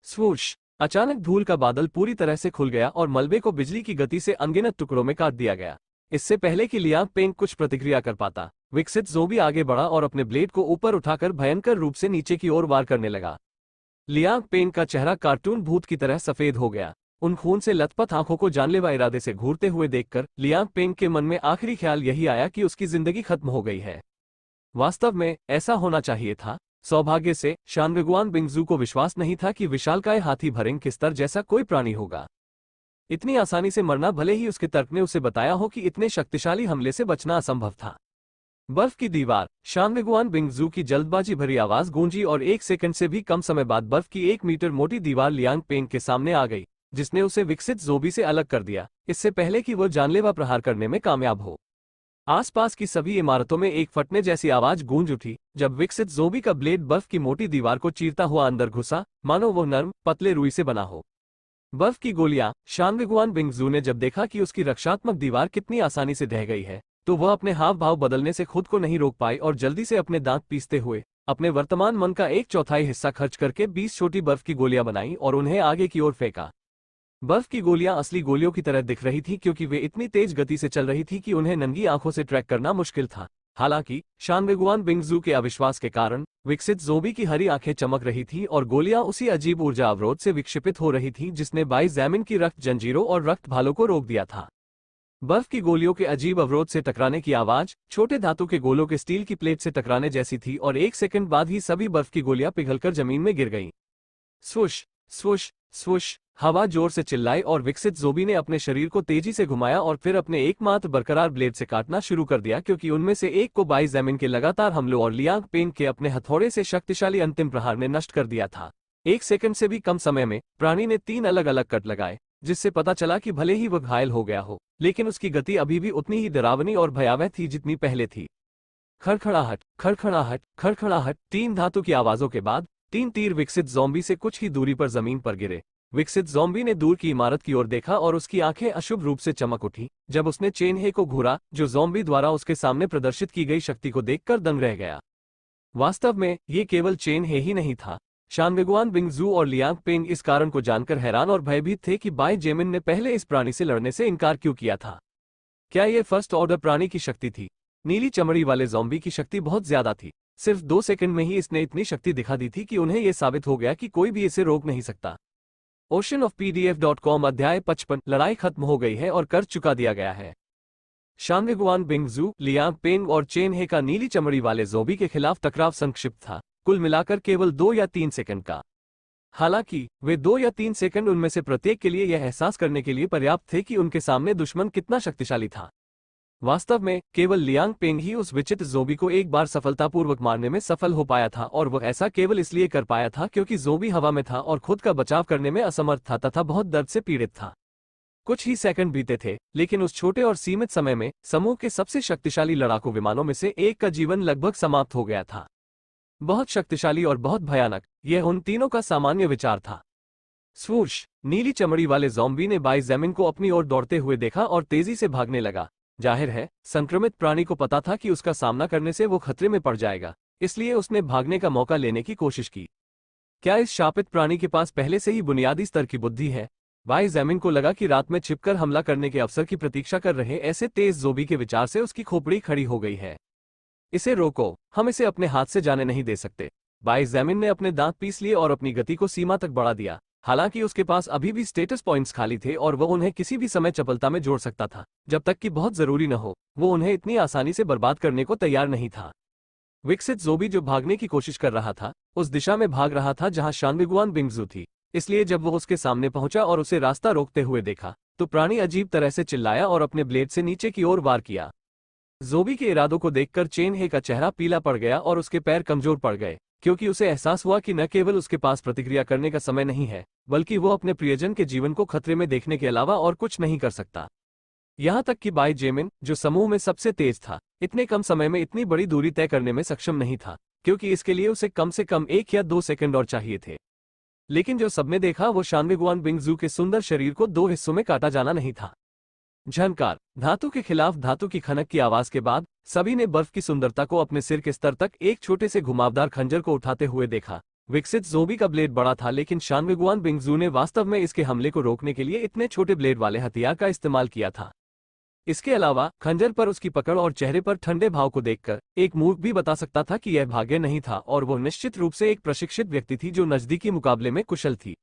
स्वूश! अचानक धूल का बादल पूरी तरह से खुल गया और मलबे को बिजली की गति से अनगिनत टुकड़ों में काट दिया गया। इससे पहले कि लियांग पेंग कुछ प्रतिक्रिया कर पाता, विकसित ज़ॉम्बी आगे बढ़ा और अपने ब्लेड को ऊपर उठाकर भयंकर रूप से नीचे की ओर वार करने लगा। लियांग पेंग का चेहरा कार्टून भूत की तरह सफेद हो गया। उन खून से लथपथ आंखों को जानलेवा इरादे से घूरते हुए देखकर लियांग पेंग के मन में आखिरी ख्याल यही आया कि उसकी जिंदगी खत्म हो गई है। वास्तव में ऐसा होना चाहिए था। सौभाग्य से शानवेगुआन बिंगजू को विश्वास नहीं था कि विशालकाय हाथी भरिंग किस्तर जैसा कोई प्राणी होगा। इतनी आसानी से मरना, भले ही उसके तर्क ने उसे बताया हो कि इतने शक्तिशाली हमले से बचना असंभव था। बर्फ की दीवार। शानवेगुआन बिंगजू की जल्दबाजी भरी आवाज गूंजी और 1 सेकंड से भी कम समय बाद बर्फ की 1 मीटर मोटी दीवार लियांग पेंग के सामने आ गई, जिसने उसे विकसित ज़ॉम्बी से अलग कर दिया, इससे पहले कि वह जानलेवा प्रहार करने में कामयाब हो। आसपास की सभी इमारतों में एक फटने जैसी आवाज गूंज उठी जब विकसित ज़ॉम्बी का ब्लेड बर्फ की मोटी दीवार को चीरता हुआ अंदर घुसा, मानो वो नर्म पतले रुई से बना हो। बर्फ की गोलियां। शानवेगुआन बिंगजू ने जब देखा कि उसकी रक्षात्मक दीवार कितनी आसानी से ढह गई है, तो वह अपने हाव भाव बदलने से खुद को नहीं रोक पाई और जल्दी से अपने दांत पीसते हुए अपने वर्तमान मन का 1/4 हिस्सा खर्च करके 20 छोटी बर्फ की गोलियां बनाई और उन्हें आगे की ओर फेंका। बर्फ की गोलियां असली गोलियों की तरह दिख रही थी, क्योंकि वे इतनी तेज गति से चल रही थी कि उन्हें नंगी आंखों से ट्रैक करना मुश्किल था। हालांकि शानवेगुआन बिंगजू के अविश्वास के कारण विकसित ज़ॉम्बी की हरी आंखें चमक रही थीं और गोलियां उसी अजीब ऊर्जा अवरोध से विक्षेपित हो रही थीं जिसने बाई ज़ैमिन की रक्त जंजीरों और रक्त भालों को रोक दिया था। बर्फ की गोलियों के अजीब अवरोध से टकराने की आवाज छोटे धातु के गोलों के स्टील की प्लेट से टकराने जैसी थी और 1 सेकंड बाद ही सभी बर्फ की गोलियां पिघलकर जमीन में गिर गईं। स्वुश स्वुश स्वुश! हवा जोर से चिल्लाई और विकसित ज़ॉम्बी ने अपने शरीर को तेजी से घुमाया और फिर अपने एकमात्र बरकरार ब्लेड से काटना शुरू कर दिया, क्योंकि उनमें से एक को बाई ज़ैमिन के लगातार हमलों और लियांग पेंग के अपने हथौड़े से शक्तिशाली अंतिम प्रहार ने नष्ट कर दिया था। 1 सेकंड से भी कम समय में प्राणी ने 3 अलग अलग कट लगाए, जिससे पता चला कि भले ही वह घायल हो गया हो, लेकिन उसकी गति अभी भी उतनी ही डरावनी और भयावह थी जितनी पहले थी। खड़खड़ाहट खड़खड़ाहट खड़खड़ाहट! 3 धातु की आवाजों के बाद 3 तीर विकसित ज़ॉम्बी से कुछ ही दूरी पर जमीन पर गिरे। विकसित ज़ॉम्बी ने दूर की इमारत की ओर देखा और उसकी आंखें अशुभ रूप से चमक उठी जब उसने चेनहे को घूरा, जो ज़ॉम्बी द्वारा उसके सामने प्रदर्शित की गई शक्ति को देखकर दंग रह गया। वास्तव में ये केवल चेनहे ही नहीं था। शानवेगुआन बिंगजू और लियांग पेंग इस कारण को जानकर हैरान और भयभीत थे कि बाई जेमिन ने पहले इस प्राणी से लड़ने से इनकार क्यों किया था। क्या ये फर्स्ट ऑर्डर प्राणी की शक्ति थी? नीली चमड़ी वाले ज़ॉम्बी की शक्ति बहुत ज्यादा थी। सिर्फ 2 सेकंड में ही इसने इतनी शक्ति दिखा दी थी कि उन्हें यह साबित हो गया कि कोई भी इसे रोक नहीं सकता। oceanofpdf.com अध्याय 55। लड़ाई खत्म हो गई है और कर चुका दिया गया है। शानवेगुआन बिंगजू, लियांग पेंग और चेनहे का नीली चमड़ी वाले ज़ॉम्बी के खिलाफ टकराव संक्षिप्त था, कुल मिलाकर केवल 2 या 3 सेकंड का। हालांकि वे 2 या 3 सेकंड उनमें से प्रत्येक के लिए यह एहसास करने के लिए पर्याप्त थे कि उनके सामने दुश्मन कितना शक्तिशाली था। वास्तव में केवल लियांग पेंग ही उस विचित्र ज़ोंबी को एक बार सफलतापूर्वक मारने में सफल हो पाया था, और वह ऐसा केवल इसलिए कर पाया था क्योंकि ज़ोंबी हवा में था और खुद का बचाव करने में असमर्थ था तथा बहुत दर्द से पीड़ित था। कुछ ही सेकंड बीते थे, लेकिन उस छोटे और सीमित समय में समूह के सबसे शक्तिशाली लड़ाकू विमानों में से एक का जीवन लगभग समाप्त हो गया था। बहुत शक्तिशाली और बहुत भयानक, यह उन तीनों का सामान्य विचार था। स्वूश! नीली चमड़ी वाले ज़ॉम्बी ने बाई ज़ेमिन को अपनी ओर दौड़ते हुए देखा और तेजी से भागने लगा। जाहिर है, संक्रमित प्राणी को पता था कि उसका सामना करने से वो खतरे में पड़ जाएगा, इसलिए उसने भागने का मौका लेने की कोशिश की। क्या इस शापित प्राणी के पास पहले से ही बुनियादी स्तर की बुद्धि है? बाई ज़ेमिन को लगा कि रात में छिपकर हमला करने के अवसर की प्रतीक्षा कर रहे ऐसे तेज ज़ोंबी के विचार से उसकी खोपड़ी खड़ी हो गई है। इसे रोको, हम इसे अपने हाथ से जाने नहीं दे सकते। बाई ज़ेमिन ने अपने दांत पीस लिए और अपनी गति को सीमा तक बढ़ा दिया। हालांकि उसके पास अभी भी स्टेटस पॉइंट्स खाली थे और वह उन्हें किसी भी समय चपलता में जोड़ सकता था, जब तक कि बहुत जरूरी न हो। वो उन्हें इतनी आसानी से बर्बाद करने को तैयार नहीं था। विकसित ज़ोंबी जो भागने की कोशिश कर रहा था, उस दिशा में भाग रहा था जहां शानविगुआन बिंगजू थी। इसलिए जब वो उसके सामने पहुंचा और उसे रास्ता रोकते हुए देखा, तो प्राणी अजीब तरह से चिल्लाया और अपने ब्लेड से नीचे की ओर वार किया। ज़ोंबी के इरादों को देखकर चेन हे का चेहरा पीला पड़ गया और उसके पैर कमजोर पड़ गए, क्योंकि उसे एहसास हुआ कि न केवल उसके पास प्रतिक्रिया करने का समय नहीं है, बल्कि वो अपने प्रियजन के जीवन को खतरे में देखने के अलावा और कुछ नहीं कर सकता। यहां तक कि बाई ज़ेमिन, जो समूह में सबसे तेज था, इतने कम समय में इतनी बड़ी दूरी तय करने में सक्षम नहीं था, क्योंकि इसके लिए उसे कम से कम 1 या 2 सेकंड और चाहिए थे। लेकिन जो सबने देखा वो शानविगुआन बिंगजू के सुंदर शरीर को 2 हिस्सों में काटा जाना नहीं था। झनकार! धातु के खिलाफ धातु की खनक की आवाज के बाद सभी ने बर्फ की सुंदरता को अपने सिर के स्तर तक एक छोटे से घुमावदार खंजर को उठाते हुए देखा। विकसित ज़ोंबी का ब्लेड बड़ा था, लेकिन शानविगुआन बिंगजू ने वास्तव में इसके हमले को रोकने के लिए इतने छोटे ब्लेड वाले हथियार का इस्तेमाल किया था। इसके अलावा खंजर पर उसकी पकड़ और चेहरे पर ठंडे भाव को देखकर एक मूर्ख भी बता सकता था कि यह भाग्य नहीं था, और वो निश्चित रूप से एक प्रशिक्षित व्यक्ति थी जो नजदीकी मुकाबले में कुशल थी।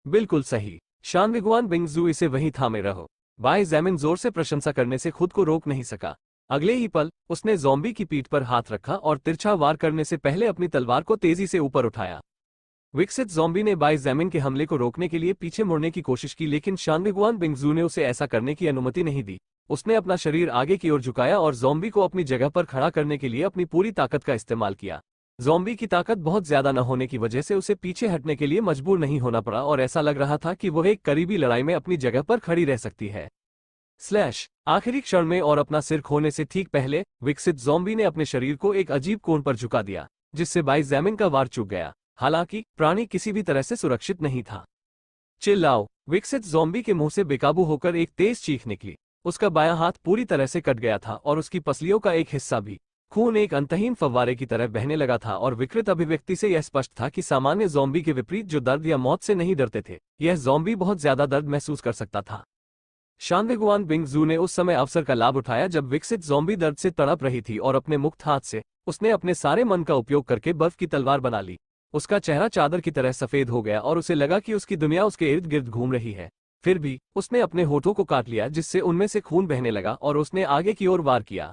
बिल्कुल सही, शानविगुआन बिंगजू, इसे वहीं थामे रहो। बाई ज़ेमिन जोर से प्रशंसा करने से खुद को रोक नहीं सका। अगले ही पल उसने ज़ॉम्बी की पीठ पर हाथ रखा और तिरछा वार करने से पहले अपनी तलवार को तेजी से ऊपर उठाया। विकसित ज़ॉम्बी ने बाई ज़ेमिन के हमले को रोकने के लिए पीछे मुड़ने की कोशिश की, लेकिन शानविगुआन बिंगजू ने उसे ऐसा करने की अनुमति नहीं दी। उसने अपना शरीर आगे की ओर झुकाया और ज़ॉम्बी को अपनी जगह पर खड़ा करने के लिए अपनी पूरी ताकत का इस्तेमाल किया। ज़ॉम्बी की ताकत बहुत ज्यादा न होने की वजह से उसे पीछे हटने के लिए मजबूर नहीं होना पड़ा, और ऐसा लग रहा था कि वह एक करीबी लड़ाई में अपनी जगह पर खड़ी रह सकती है। स्लैश! आखिरी क्षण में और अपना सिर खोने से ठीक पहले विकसित ज़ॉम्बी ने अपने शरीर को एक अजीब कोण पर झुका दिया, जिससे बाई ज़ेमिन का वार चूक गया। हालांकि प्राणी किसी भी तरह से सुरक्षित नहीं था। चिल्लाओ! विकसित ज़ॉम्बी के मुंह से बेकाबू होकर एक तेज चीख निकली। उसका बायां हाथ पूरी तरह से कट गया था और उसकी पसलियों का एक हिस्सा भी। खून एक अंतहीन फव्वारे की तरह बहने लगा था, और विकृत अभिव्यक्ति से यह स्पष्ट था कि सामान्य ज़ॉम्बी के विपरीत जो दर्द या मौत से नहीं डरते थे, यह ज़ॉम्बी बहुत ज्यादा दर्द महसूस कर सकता था। शानविगुआन बिंगजू ने उस समय अवसर का लाभ उठाया जब विकसित ज़ॉम्बी दर्द से तड़प रही थी, और अपने मुक्त हाथ से उसने अपने सारे मन का उपयोग करके बर्फ की तलवार बना ली। उसका चेहरा चादर की तरह सफेद हो गया और उसे लगा कि उसकी दुनिया उसके इर्द गिर्द घूम रही है। फिर भी उसने अपने होठों को काट लिया, जिससे उनमें से खून बहने लगा, और उसने आगे की ओर वार किया।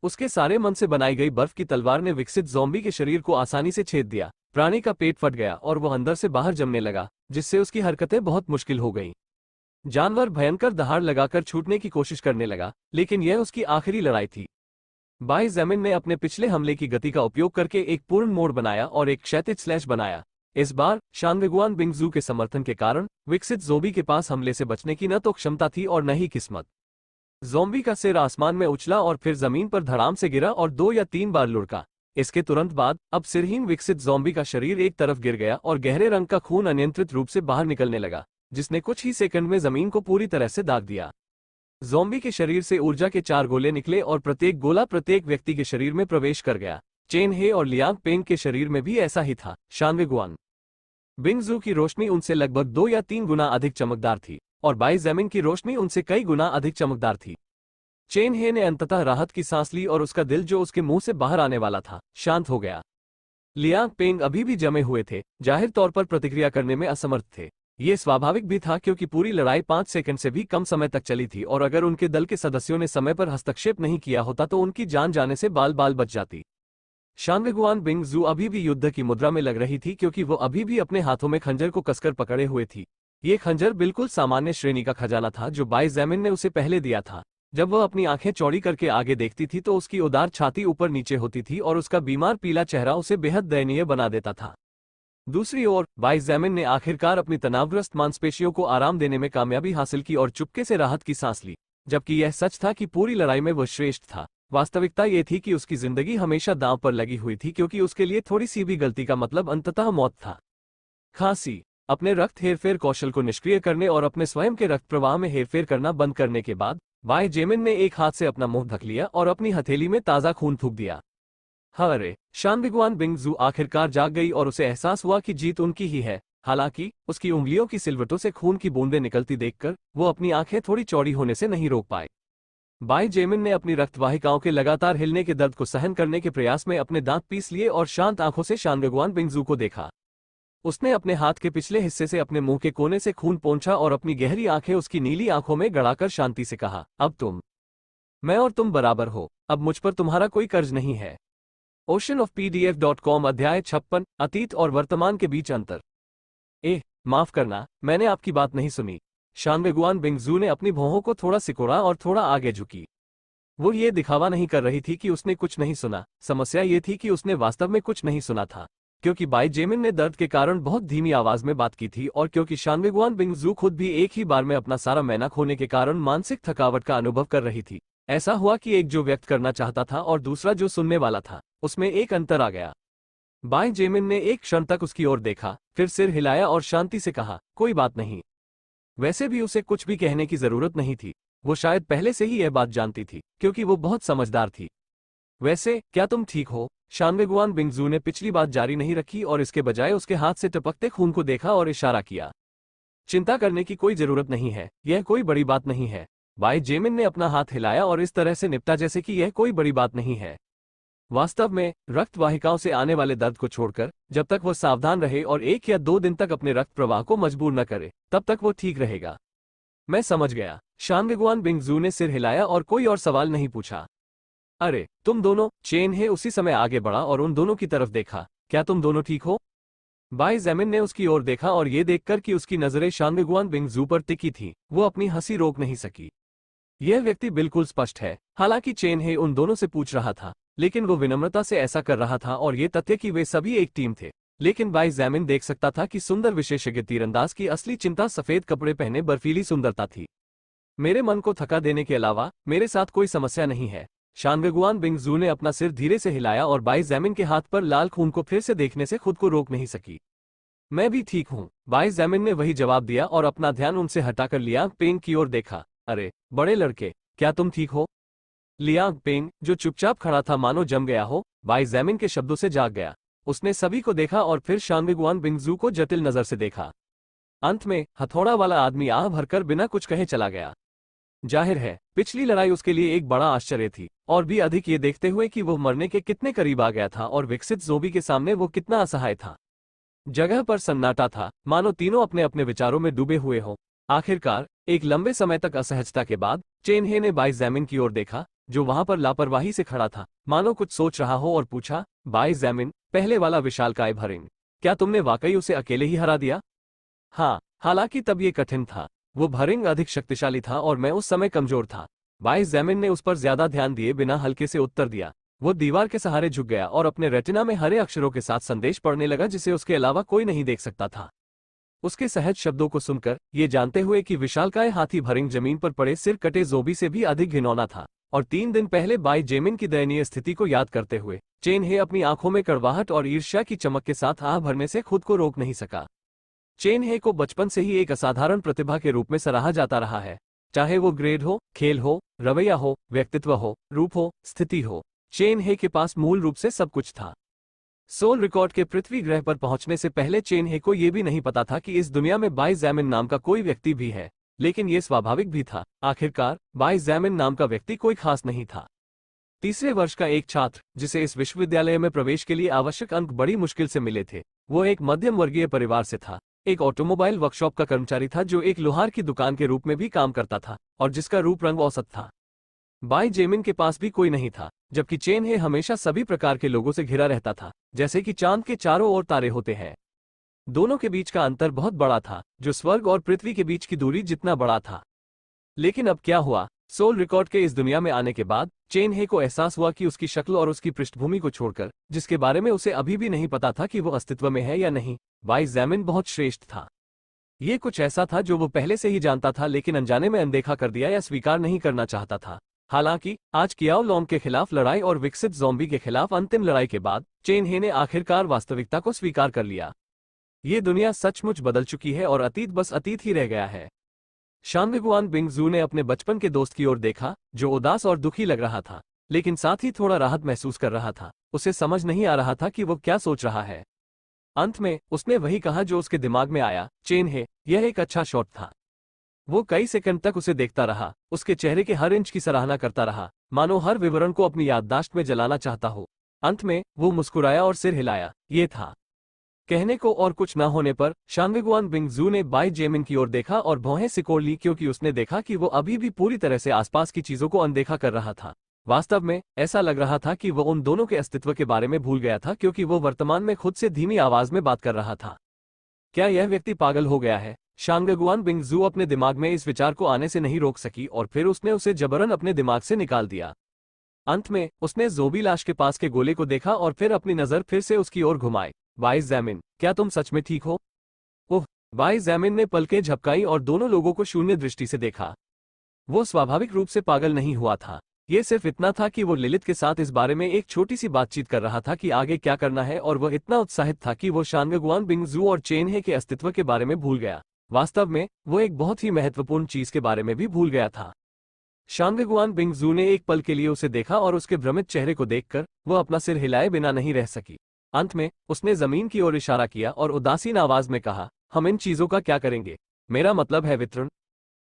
उसके सारे मन से बनाई गई बर्फ की तलवार ने विकसित ज़ॉम्बी के शरीर को आसानी से छेद दिया। प्राणी का पेट फट गया और वह अंदर से बाहर जमने लगा, जिससे उसकी हरकतें बहुत मुश्किल हो गईं। जानवर भयंकर दहाड़ लगाकर छूटने की कोशिश करने लगा, लेकिन यह उसकी आखिरी लड़ाई थी। बाई ज़ेमिन ने अपने पिछले हमले की गति का उपयोग करके एक पूर्ण मोड़ बनाया और एक क्षैतिज स्लैश बनाया। इस बार शानविगुआन बिंगजू के समर्थन के कारण विकसित ज़ॉम्बी के पास हमले से बचने की न तो क्षमता थी और न ही किस्मत। ज़ॉम्बी का सिर आसमान में उछला और फिर जमीन पर धड़ाम से गिरा और 2 या 3 बार लुढ़का। इसके तुरंत बाद अब सिरहीन विकसित ज़ॉम्बी का शरीर एक तरफ गिर गया और गहरे रंग का खून अनियंत्रित रूप से बाहर निकलने लगा, जिसने कुछ ही सेकंड में जमीन को पूरी तरह से दाग दिया। ज़ॉम्बी के शरीर से ऊर्जा के 4 गोले निकले और प्रत्येक गोला प्रत्येक व्यक्ति के शरीर में प्रवेश कर गया। चेन हे और लियांग पेंग के शरीर में भी ऐसा ही था। शानविगुआन बिंगजू की रोशनी उनसे लगभग 2 या 3 गुना अधिक चमकदार थी, और बाई ज़ेमिन की रोशनी उनसे कई गुना अधिक चमकदार थी। चेन हे ने अंततः राहत की सांस ली और उसका दिल, जो उसके मुंह से बाहर आने वाला था, शांत हो गया। लियांग पेंग अभी भी जमे हुए थे, जाहिर तौर पर प्रतिक्रिया करने में असमर्थ थे। ये स्वाभाविक भी था, क्योंकि पूरी लड़ाई 5 सेकंड से भी कम समय तक चली थी, और अगर उनके दल के सदस्यों ने समय पर हस्तक्षेप नहीं किया होता तो उनकी जान जाने से बाल बाल बच जाती। शानवेगुआन बिंग जू अभी भी युद्ध की मुद्रा में लग रही थी क्योंकि वो अभी भी अपने हाथों में खंजर को कसकर पकड़े हुए थी। ये खंजर बिल्कुल सामान्य श्रेणी का खजाना था जो बाई जैमिन ने उसे पहले दिया था। जब वह अपनी आंखें चौड़ी करके आगे देखती थी तो उसकी उदार छाती ऊपर नीचे होती थी और उसका बीमार पीला चेहरा उसे बेहद दयनीय बना देता था। दूसरी ओर बाई जैमिन ने आखिरकार अपनी तनावग्रस्त मांसपेशियों को आराम देने में कामयाबी हासिल की और चुपके से राहत की सांस ली। जबकि यह सच था कि पूरी लड़ाई में वह श्रेष्ठ था, वास्तविकता ये थी कि उसकी जिंदगी हमेशा दांव पर लगी हुई थी क्योंकि उसके लिए थोड़ी सी भी गलती का मतलब अंततः मौत था। खांसी। अपने रक्त हेरफेर कौशल को निष्क्रिय करने और अपने स्वयं के रक्त प्रवाह में हेरफेर करना बंद करने के बाद बाई जेमिन ने एक हाथ से अपना मुंह ढक लिया और अपनी हथेली में ताज़ा खून थूक दिया। अरे, शानवेगुआन बिंग जू आखिरकार जाग गई और उसे एहसास हुआ कि जीत उनकी ही है। हालांकि उसकी उंगलियों की सिलवटों से खून की बूंदें निकलती देखकर वो अपनी आंखें थोड़ी चौड़ी होने से नहीं रोक पाए। बाई जेमिन ने अपनी रक्तवाहिकाओं के लगातार हिलने के दर्द को सहन करने के प्रयास में अपने दांत पीस लिए और शांत आंखों से शानवेगुआन बिंग जू को देखा। उसने अपने हाथ के पिछले हिस्से से अपने मुंह के कोने से खून पोंछा और अपनी गहरी आंखें उसकी नीली आंखों में गड़ाकर शांति से कहा, अब मैं और तुम बराबर हो, अब मुझ पर तुम्हारा कोई कर्ज नहीं है। oceanofpdf.com अध्याय 56 अतीत और वर्तमान के बीच अंतर। माफ करना, मैंने आपकी बात नहीं सुनी। शानवेगुआन बिंग जू ने अपनी भौहों को थोड़ा सिकोड़ा और थोड़ा आगे झुकी। वो ये दिखावा नहीं कर रही थी कि उसने कुछ नहीं सुना, समस्या ये थी कि उसने वास्तव में कुछ नहीं सुना था। क्योंकि बाई जेमिन ने दर्द के कारण बहुत धीमी आवाज में बात की थी और क्योंकि शानवेगुआन बिंग जू खुद भी एक ही बार में अपना सारा मैना खोने के कारण मानसिक थकावट का अनुभव कर रही थी, ऐसा हुआ कि एक जो व्यक्त करना चाहता था और दूसरा जो सुनने वाला था, उसमें एक अंतर आ गया। बाई जेमिन ने एक क्षण तक उसकी ओर देखा, फिर सिर हिलाया और शांति से कहा, कोई बात नहीं। वैसे भी उसे कुछ भी कहने की जरूरत नहीं थी, वो शायद पहले से ही यह बात जानती थी क्योंकि वो बहुत समझदार थी। वैसे क्या तुम ठीक हो? शानवेगुआन बिंग जू ने पिछली बात जारी नहीं रखी और इसके बजाय उसके हाथ से टपकते खून को देखा और इशारा किया। चिंता करने की कोई जरूरत नहीं है, यह कोई बड़ी बात नहीं है। बाई जेमिन ने अपना हाथ हिलाया और इस तरह से निपटा जैसे कि यह कोई बड़ी बात नहीं है। वास्तव में रक्त वाहिकाओं से आने वाले दर्द को छोड़कर जब तक वह सावधान रहे और 1 या 2 दिन तक अपने रक्त प्रवाह को मजबूर न करे, तब तक वो ठीक रहेगा। मैं समझ गया। शानवेगुआन बिंग जू ने सिर हिलाया और कोई और सवाल नहीं पूछा। अरे, तुम दोनों, चेन हे उसी समय आगे बढ़ा और उन दोनों की तरफ देखा, क्या तुम दोनों ठीक हो? बाई जेमिन ने उसकी ओर देखा और ये देखकर कि उसकी नजरें शानवेगुआन बिंग जू पर टिकी थीं, वो अपनी हंसी रोक नहीं सकी। यह व्यक्ति बिल्कुल स्पष्ट है। हालांकि चेन हे उन दोनों से पूछ रहा था, लेकिन वो विनम्रता से ऐसा कर रहा था और ये तथ्य कि वे सभी एक टीम थे। लेकिन बाई जेमिन देख सकता था कि सुंदर विशेषज्ञ तीरंदाज की असली चिंता सफेद कपड़े पहने बर्फीली सुंदरता थी। मेरे मन को थका देने के अलावा मेरे साथ कोई समस्या नहीं है। शानवेगुआन बिंग जू ने अपना सिर धीरे से हिलाया और बाई जेमिन के हाथ पर लाल खून को फिर से देखने से खुद को रोक नहीं सकी। मैं भी ठीक हूँ, बाई जेमिन ने वही जवाब दिया और अपना ध्यान उनसे हटाकर लियांग पेंग की ओर देखा। अरे, बड़े लड़के, क्या तुम ठीक हो? लियांग पेंग, जो चुपचाप खड़ा था मानो जम गया हो, बाई जेमिन के शब्दों से जाग गया। उसने सभी को देखा और फिर शानवेगुआन बिंग जू को जटिल नजर से देखा। अंत में हथौड़ा वाला आदमी आह भरकर बिना कुछ कहे चला गया। जाहिर है, पिछली लड़ाई उसके लिए एक बड़ा आश्चर्य थी, और भी अधिक ये देखते हुए कि वो मरने के कितने करीब आ गया था और विकसित ज़ोंबी के सामने वो कितना असहाय था। जगह पर सन्नाटा था, मानो तीनों अपने अपने विचारों में डूबे हुए हों। आखिरकार एक लंबे समय तक असहजता के बाद चेन हे ने बाई जेमिन की ओर देखा, जो वहां पर लापरवाही से खड़ा था, मानो कुछ सोच रहा हो, और पूछा, बाई जेमिन, पहले वाला विशालकाय भरिंग, क्या तुमने वाकई उसे अकेले ही हरा दिया? हाँ, हालांकि तब ये कठिन था। वो भरिंग अधिक शक्तिशाली था और मैं उस समय कमजोर था। बाई जेमिन ने उस पर ज्यादा ध्यान दिए बिना हल्के से उत्तर दिया। वो दीवार के सहारे झुक गया और अपने रेटिना में हरे अक्षरों के साथ संदेश पढ़ने लगा जिसे उसके अलावा कोई नहीं देख सकता था। उसके सहज शब्दों को सुनकर, ये जानते हुए कि विशालकाय हाथी भरिंग जमीन पर पड़े सिर कटे ज़ोंबी से भी अधिक घिनौना था, और 3 दिन पहले बाई जेमिन की दयनीय स्थिति को याद करते हुए चेन हे अपनी आंखों में कड़वाहट और ईर्ष्या की चमक के साथ आह भरने से खुद को रोक नहीं सका। चेन हे को बचपन से ही एक असाधारण प्रतिभा के रूप में सराहा जाता रहा है। चाहे वो ग्रेड हो, खेल हो, रवैया हो, व्यक्तित्व हो, रूप हो, स्थिति हो, चेन हे के पास मूल रूप से सब कुछ था। सोल रिकॉर्ड के पृथ्वी ग्रह पर पहुंचने से पहले चेन हे को यह भी नहीं पता था कि इस दुनिया में बाई जेमिन नाम का कोई व्यक्ति भी है, लेकिन यह स्वाभाविक भी था। आखिरकार बाई जेमिन नाम का व्यक्ति कोई खास नहीं था। तीसरे वर्ष का एक छात्र, जिसे इस विश्वविद्यालय में प्रवेश के लिए आवश्यक अंक बड़ी मुश्किल से मिले थे, वो एक मध्यम वर्गीय परिवार से था। एक ऑटोमोबाइल वर्कशॉप का कर्मचारी था जो एक लोहार की दुकान के रूप में भी काम करता था और जिसका रूप रंग औसत था। बाई जेमिन के पास भी कोई नहीं था, जबकि चेन हे हमेशा सभी प्रकार के लोगों से घिरा रहता था, जैसे कि चांद के चारों ओर तारे होते हैं। दोनों के बीच का अंतर बहुत बड़ा था, जो स्वर्ग और पृथ्वी के बीच की दूरी जितना बड़ा था। लेकिन अब क्या हुआ? सोल रिकॉर्ड के इस दुनिया में आने के बाद चेन हे को एहसास हुआ कि उसकी शक्ल और उसकी पृष्ठभूमि को छोड़कर, जिसके बारे में उसे अभी भी नहीं पता था कि वो अस्तित्व में है या नहीं, बाई जेमिन बहुत श्रेष्ठ था। ये कुछ ऐसा था जो वो पहले से ही जानता था, लेकिन अनजाने में अनदेखा कर दिया या स्वीकार नहीं करना चाहता था। हालांकि आज कियाओ लोंग के खिलाफ लड़ाई और विकसित ज़ॉम्बी के खिलाफ अंतिम लड़ाई के बाद चेन हे ने आखिरकार वास्तविकता को स्वीकार कर लिया। ये दुनिया सचमुच बदल चुकी है और अतीत बस अतीत ही रह गया है। शानविगुआन बिंगजू ने अपने बचपन के दोस्त की ओर देखा, जो उदास और दुखी लग रहा था, लेकिन साथ ही थोड़ा राहत महसूस कर रहा था। उसे समझ नहीं आ रहा था कि वो क्या सोच रहा है। अंत में उसने वही कहा जो उसके दिमाग में आया, चेन हे, यह एक अच्छा शॉट था। वो कई सेकंड तक उसे देखता रहा, उसके चेहरे के हर इंच की सराहना करता रहा, मानो हर विवरण को अपनी याददाश्त में जलाना चाहता हो। अंत में वो मुस्कुराया और सिर हिलाया। ये था। कहने को और कुछ न होने पर शानविगुआन बिंगजू ने बाई जेमिन की ओर देखा और भौहें सिकोड़ ली, क्योंकि उसने देखा कि वो अभी भी पूरी तरह से आसपास की चीजों को अनदेखा कर रहा था। वास्तव में ऐसा लग रहा था कि वो उन दोनों के अस्तित्व के बारे में भूल गया था, क्योंकि वो वर्तमान में खुद से धीमी आवाज में बात कर रहा था। क्या यह व्यक्ति पागल हो गया है? शानविगुआन बिंगजू अपने दिमाग में इस विचार को आने से नहीं रोक सकी और फिर उसने उसे जबरन अपने दिमाग से निकाल दिया। अंत में उसने ज़ोंबी लाश के पास के गोले को देखा और फिर अपनी नजर फिर से उसकी ओर घुमाई। बाई जेमिन, क्या तुम सच में ठीक हो? ओह! बाई जेमिन ने पलकें झपकाई और दोनों लोगों को शून्य दृष्टि से देखा। वो स्वाभाविक रूप से पागल नहीं हुआ था। ये सिर्फ इतना था कि वो लिलित के साथ इस बारे में एक छोटी सी बातचीत कर रहा था कि आगे क्या करना है, और वह इतना उत्साहित था कि वो शानविगुआन बिंगजू और चेन हे के अस्तित्व के बारे में भूल गया। वास्तव में वो एक बहुत ही महत्वपूर्ण चीज के बारे में भी भूल गया था। शानविगुआन बिंगजू ने एक पल के लिए उसे देखा और उसके भ्रमित चेहरे को देखकर वो अपना सिर हिलाए बिना नहीं रह सकी। अंत में उसने जमीन की ओर इशारा किया और उदासीन आवाज में कहा, हम इन चीजों का क्या करेंगे? मेरा मतलब है वितरण।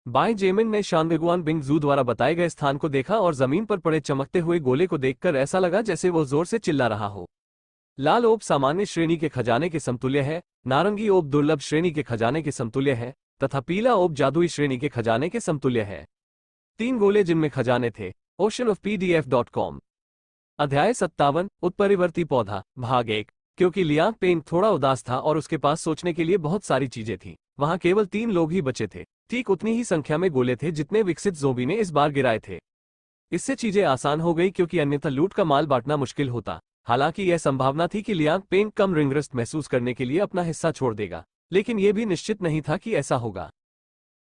बाई जेमिन ने शानविगुआन बिंगजू द्वारा बताए गए स्थान को देखा और जमीन पर पड़े चमकते हुए गोले को देखकर ऐसा लगा जैसे वो जोर से चिल्ला रहा हो। लाल ओब सामान्य श्रेणी के खजाने के समतुल्य है, नारंगी ओब दुर्लभ श्रेणी के खजाने के समतुल्य है, तथा पीला ओब जादुई श्रेणी के खजाने के समतुल्य है। 3 गोले जिनमें खजाने थे। oceanofpdf.com। अध्याय 57, उत्परिवर्ती पौधा, भाग 1। क्योंकि लियांग पेंग थोड़ा उदास था और उसके पास सोचने के लिए बहुत सारी चीजें थी, वहां केवल 3 लोग ही बचे थे। ठीक उतनी ही संख्या में गोले थे जितने विकसित ज़ोंबी ने इस बार गिराए थे। इससे चीजें आसान हो गई, क्योंकि अन्यथा लूट का माल बांटना मुश्किल होता। हालांकि यह संभावना थी कि लियांग पेंग कम रिंगग्रस्त महसूस करने के लिए अपना हिस्सा छोड़ देगा, लेकिन यह भी निश्चित नहीं था कि ऐसा होगा।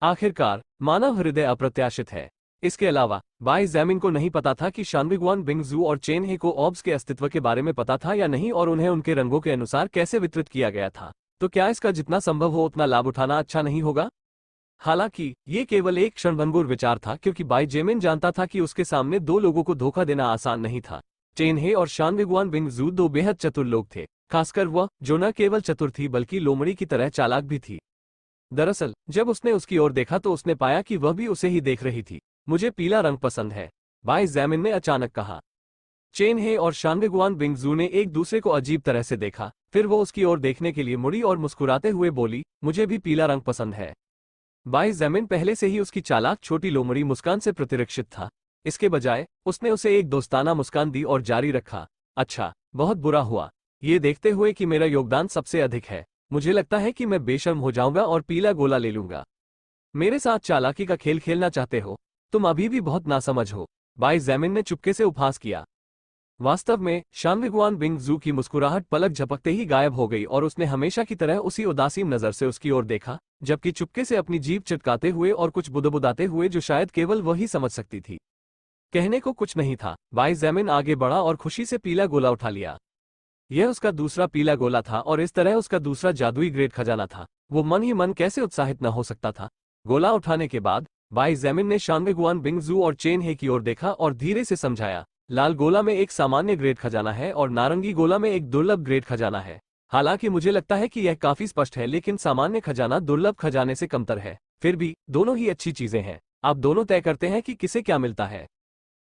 आखिरकार मानव हृदय अप्रत्याशित है। इसके अलावा बाई जेमिन को नहीं पता था कि शानविगुआन बिंगजू और चेन हे को ऑब्स के अस्तित्व के बारे में पता था या नहीं, और उन्हें उनके रंगों के अनुसार कैसे वितरित किया गया था। तो क्या इसका जितना संभव हो उतना लाभ उठाना अच्छा नहीं होगा? हालांकि ये केवल एक क्षणभंगुर विचार था, क्योंकि बाई जेमिन जानता था कि उसके सामने 2 लोगों को धोखा देना आसान नहीं था। चेन हे और शानविगुआन बिंगजू 2 बेहद चतुर लोग थे, खासकर वह जो न केवल चतुर थी बल्कि लोमड़ी की तरह चालाक भी थी। दरअसल जब उसने उसकी ओर देखा तो उसने पाया कि वह भी उसे ही देख रही थी। मुझे पीला रंग पसंद है, बाई जेमिन ने अचानक कहा। चेन हे और शानविगुआन बिंगजू ने एक दूसरे को अजीब तरह से देखा, फिर वो उसकी ओर देखने के लिए मुड़ी और मुस्कुराते हुए बोली, मुझे भी पीला रंग पसंद है। बाई जेमिन पहले से ही उसकी चालाक छोटी लोमड़ी मुस्कान से प्रतिरक्षित था। इसके बजाय उसने उसे एक दोस्ताना मुस्कान दी और जारी रखा, अच्छा, बहुत बुरा हुआ ये देखते हुए कि मेरा योगदान सबसे अधिक है। मुझे लगता है कि मैं बेशर्म हो जाऊंगा और पीला गोला ले लूंगा। मेरे साथ चालाकी का खेल खेलना चाहते हो? तुम अभी भी बहुत नासमझ हो, बाई जेमिन ने चुपके से उपहास किया। वास्तव में शानविगुआन बिंगजू की मुस्कुराहट पलक झपकते ही गायब हो गई और उसने हमेशा की तरह उसी उदासीन नजर से उसकी ओर देखा, जबकि चुपके से अपनी जीभ चटकाते हुए और कुछ बुदबुदाते हुए जो शायद केवल वही समझ सकती थी। कहने को कुछ नहीं था। बाई जेमिन आगे बढ़ा और खुशी से पीला गोला उठा लिया। यह उसका दूसरा पीला गोला था और इस तरह उसका दूसरा जादुई ग्रेड खजाना था। वो मन ही मन कैसे उत्साहित न हो सकता था। गोला उठाने के बाद बाई जेमिन ने शानविगुआन बिंगजू और चेन हे की ओर देखा और धीरे से समझाया, लाल गोला में एक सामान्य ग्रेड खजाना है और नारंगी गोला में एक दुर्लभ ग्रेड खजाना है। हालांकि मुझे लगता है कि यह काफी स्पष्ट है, लेकिन सामान्य खजाना दुर्लभ खजाने से कमतर है। फिर भी दोनों ही अच्छी चीजें हैं। आप दोनों तय करते हैं कि किसे क्या मिलता है।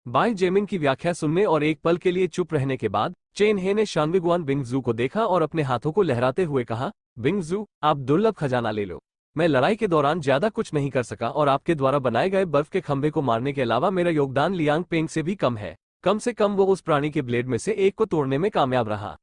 बाई जेमिन की व्याख्या सुनने और एक पल के लिए चुप रहने के बाद चेन हे ने शानविगुआन बिंगजू को देखा और अपने हाथों को लहराते हुए कहा, बिंगजू, आप दुर्लभ खजाना ले लो। मैं लड़ाई के दौरान ज्यादा कुछ नहीं कर सका और आपके द्वारा बनाए गए बर्फ के खंभे को मारने के अलावा मेरा योगदान लियांग पेंग से भी कम है। कम से कम वो उस प्राणी के ब्लेड में से एक को तोड़ने में कामयाब रहा।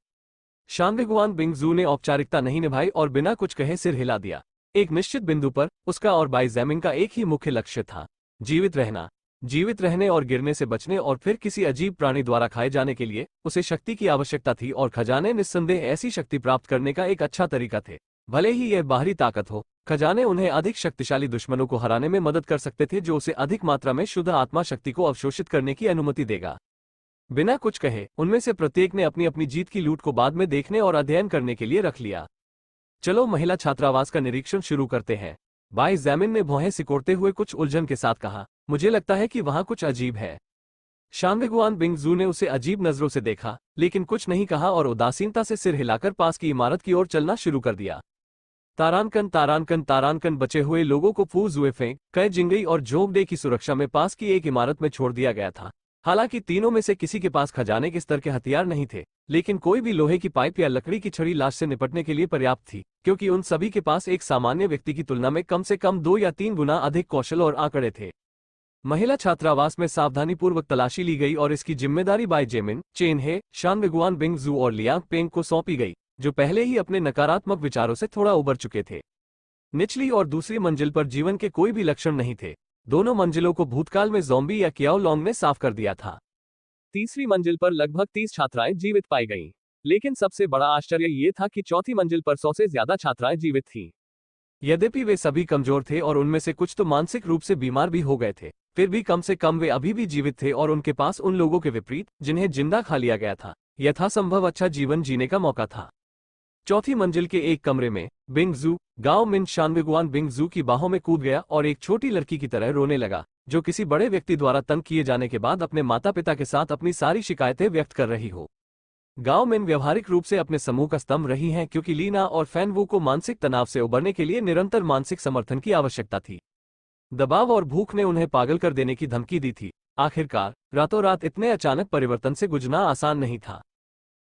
शांगगुआन बिंगजू ने औपचारिकता नहीं निभाई और बिना कुछ कहे सिर हिला दिया। एक निश्चित बिंदु पर उसका और बाई ज़ेमिंग का एक ही मुख्य लक्ष्य था, जीवित रहना। जीवित रहने और गिरने से बचने और फिर किसी अजीब प्राणी द्वारा खाए जाने के लिए उसे शक्ति की आवश्यकता थी और खजाने निस्संदेह ऐसी शक्ति प्राप्त करने का एक अच्छा तरीका थे। भले ही यह बाहरी ताकत हो, खजाने उन्हें अधिक शक्तिशाली दुश्मनों को हराने में मदद कर सकते थे जो उसे अधिक मात्रा में शुद्ध आत्मा शक्ति को अवशोषित करने की अनुमति देगा। बिना कुछ कहे उनमें से प्रत्येक ने अपनी अपनी जीत की लूट को बाद में देखने और अध्ययन करने के लिए रख लिया। चलो महिला छात्रावास का निरीक्षण शुरू करते हैं, बाई ज़ेमिन ने भौहें सिकोड़ते हुए कुछ उलझन के साथ कहा। मुझे लगता है कि वहां कुछ अजीब है। शांगगुआन बिंगजू ने उसे अजीब नजरों से देखा, लेकिन कुछ नहीं कहा और उदासीनता से सिर हिलाकर पास की इमारत की ओर चलना शुरू कर दिया। तारानकन तारानकन तारानकन बचे हुए लोगों को फू जुए फेंक कई जिंगई और जोगडे की सुरक्षा में पास की एक इमारत में छोड़ दिया गया था। हालांकि तीनों में से किसी के पास खजाने के स्तर के हथियार नहीं थे, लेकिन कोई भी लोहे की पाइप या लकड़ी की छड़ी लाश से निपटने के लिए पर्याप्त थी, क्योंकि उन सभी के पास एक सामान्य व्यक्ति की तुलना में कम से कम 2 या 3 गुना अधिक कौशल और आंकड़े थे। महिला छात्रावास में सावधानीपूर्वक तलाशी ली गई और इसकी जिम्मेदारी Bai Zemin, Chen He, Shangguan Bingju और लियांग पेंग को सौंपी गई, जो पहले ही अपने नकारात्मक विचारों से थोड़ा उबर चुके थे। निचली और दूसरी मंजिल पर जीवन के कोई भी लक्षण नहीं थे। दोनों मंजिलों को भूतकाल में ज़ॉम्बी या क्याओ लॉन्ग ने साफ कर दिया था। तीसरी मंजिल पर लगभग 30 छात्राएं जीवित पाई गईं, लेकिन सबसे बड़ा आश्चर्य ये था कि चौथी मंजिल पर 100 से ज्यादा छात्राएं जीवित थीं। यद्यपि वे सभी कमजोर थे और उनमें से कुछ तो मानसिक रूप से बीमार भी हो गए थे, फिर भी कम से कम वे अभी भी जीवित थे और उनके पास उन लोगों के विपरीत जिन्हें जिंदा खा लिया गया था यथासंभव अच्छा जीवन जीने का मौका था। चौथी मंजिल के एक कमरे में बिंगजू, गाओ मिन शांगगुआन बिंगजू की बाहों में कूद गया और एक छोटी लड़की की तरह रोने लगा, जो किसी बड़े व्यक्ति द्वारा तंग किए जाने के बाद अपने माता पिता के साथ अपनी सारी शिकायतें व्यक्त कर रही हो। गाओ मिन व्यावहारिक रूप से अपने समूह का स्तंभ रही हैं क्योंकि लीना और फैनवू को मानसिक तनाव से उबरने के लिए निरंतर मानसिक समर्थन की आवश्यकता थी। दबाव और भूख ने उन्हें पागल कर देने की धमकी दी थी। आखिरकार रातों रात इतने अचानक परिवर्तन से गुजरना आसान नहीं था।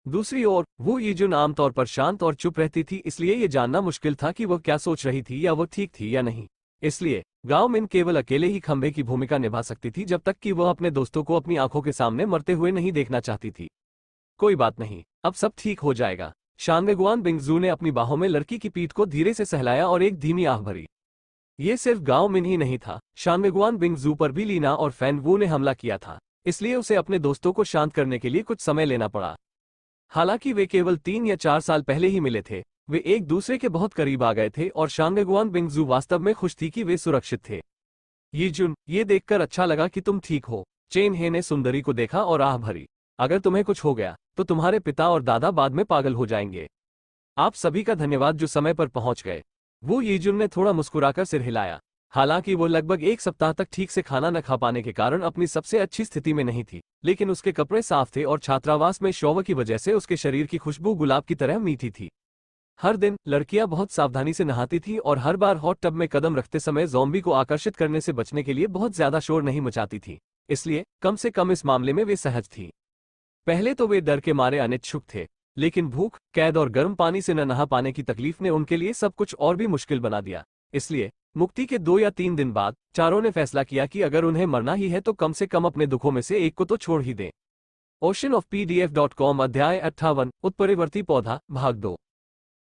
दूसरी ओर वू यीजुन आमतौर पर शांत और चुप रहती थी, इसलिए ये जानना मुश्किल था कि वह क्या सोच रही थी या वह ठीक थी या नहीं। इसलिए गाओ मिन केवल अकेले ही खंभे की भूमिका निभा सकती थी जब तक कि वह अपने दोस्तों को अपनी आंखों के सामने मरते हुए नहीं देखना चाहती थी। कोई बात नहीं, अब सब ठीक हो जाएगा। शांगगुआन बिंगजू ने अपनी बाहों में लड़की की पीठ को धीरे से सहलाया और एक धीमी आह भरी। ये सिर्फ गाओ मिन ही नहीं था, शांगगुआन बिंगजू पर भी लीना और फैनवू ने हमला किया था, इसलिए उसे अपने दोस्तों को शांत करने के लिए कुछ समय लेना पड़ा। हालांकि वे केवल 3 या 4 साल पहले ही मिले थे, वे एक दूसरे के बहुत करीब आ गए थे और शांगगुआन बिंगजू वास्तव में खुश थी कि वे सुरक्षित थे। यीजुन, ये देखकर अच्छा लगा कि तुम ठीक हो। चेन हे ने सुंदरी को देखा और आह भरी। अगर तुम्हें कुछ हो गया तो तुम्हारे पिता और दादा बाद में पागल हो जाएंगे। आप सभी का धन्यवाद जो समय पर पहुंच गए। वो यीजुन ने थोड़ा मुस्कुराकर सिर हिलाया। हालांकि वो लगभग 1 सप्ताह तक ठीक से खाना न खा पाने के कारण अपनी सबसे अच्छी स्थिति में नहीं थी, लेकिन उसके कपड़े साफ थे और छात्रावास में शौव की वजह से उसके शरीर की खुशबू गुलाब की तरह मीठी थी। हर दिन लड़कियां बहुत सावधानी से नहाती थीं और हर बार हॉट टब में कदम रखते समय ज़ॉम्बी को आकर्षित करने से बचने के लिए बहुत ज्यादा शोर नहीं मचाती थीं, इसलिए कम से कम इस मामले में वे सहज थीं। पहले तो वे डर के मारे अनिच्छुक थे, लेकिन भूख, कैद और गर्म पानी से न नहा पाने की तकलीफ ने उनके लिए सब कुछ और भी मुश्किल बना दिया। इसलिए मुक्ति के 2 या 3 दिन बाद चारों ने फैसला किया कि अगर उन्हें मरना ही है तो कम से कम अपने दुखों में से एक को तो छोड़ ही दें। oceanofpdf.com अध्याय 58 उत्परिवर्ती पौधा भाग 2।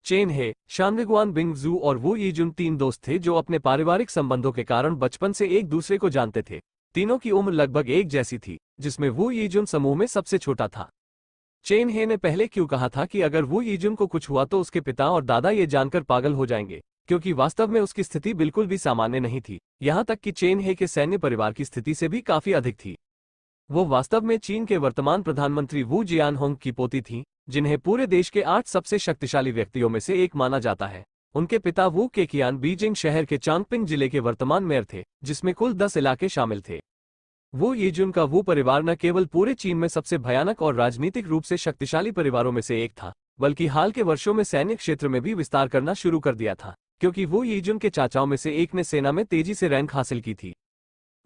चेन हे, शांगगुआन बिंगजू और वू यीजुन 3 दोस्त थे जो अपने पारिवारिक संबंधों के कारण बचपन से एक दूसरे को जानते थे। तीनों की उम्र लगभग एक जैसी थी, जिसमें वू यीजुन समूह में सबसे छोटा था। चेन हे ने पहले क्यों कहा था कि अगर वू यीजुन को कुछ हुआ तो उसके पिता और दादा ये जानकर पागल हो जाएंगे, क्योंकि वास्तव में उसकी स्थिति बिल्कुल भी सामान्य नहीं थी, यहाँ तक कि चेन हे के सैन्य परिवार की स्थिति से भी काफी अधिक थी। वो वास्तव में चीन के वर्तमान प्रधानमंत्री वू जियानहोंग की पोती थीं, जिन्हें पूरे देश के 8 सबसे शक्तिशाली व्यक्तियों में से एक माना जाता है। उनके पिता वू केकियान बीजिंग शहर के चांगपिंग जिले के वर्तमान मेयर थे, जिसमें कुल 10 इलाके शामिल थे। वू यीजुन का वू परिवार न केवल पूरे चीन में सबसे भयानक और राजनीतिक रूप से शक्तिशाली परिवारों में से एक था, बल्कि हाल के वर्षों में सैन्य क्षेत्र में भी विस्तार करना शुरू कर दिया था, क्योंकि वू यीजुन के चाचाओं में से एक ने सेना में तेजी से रैंक हासिल की थी।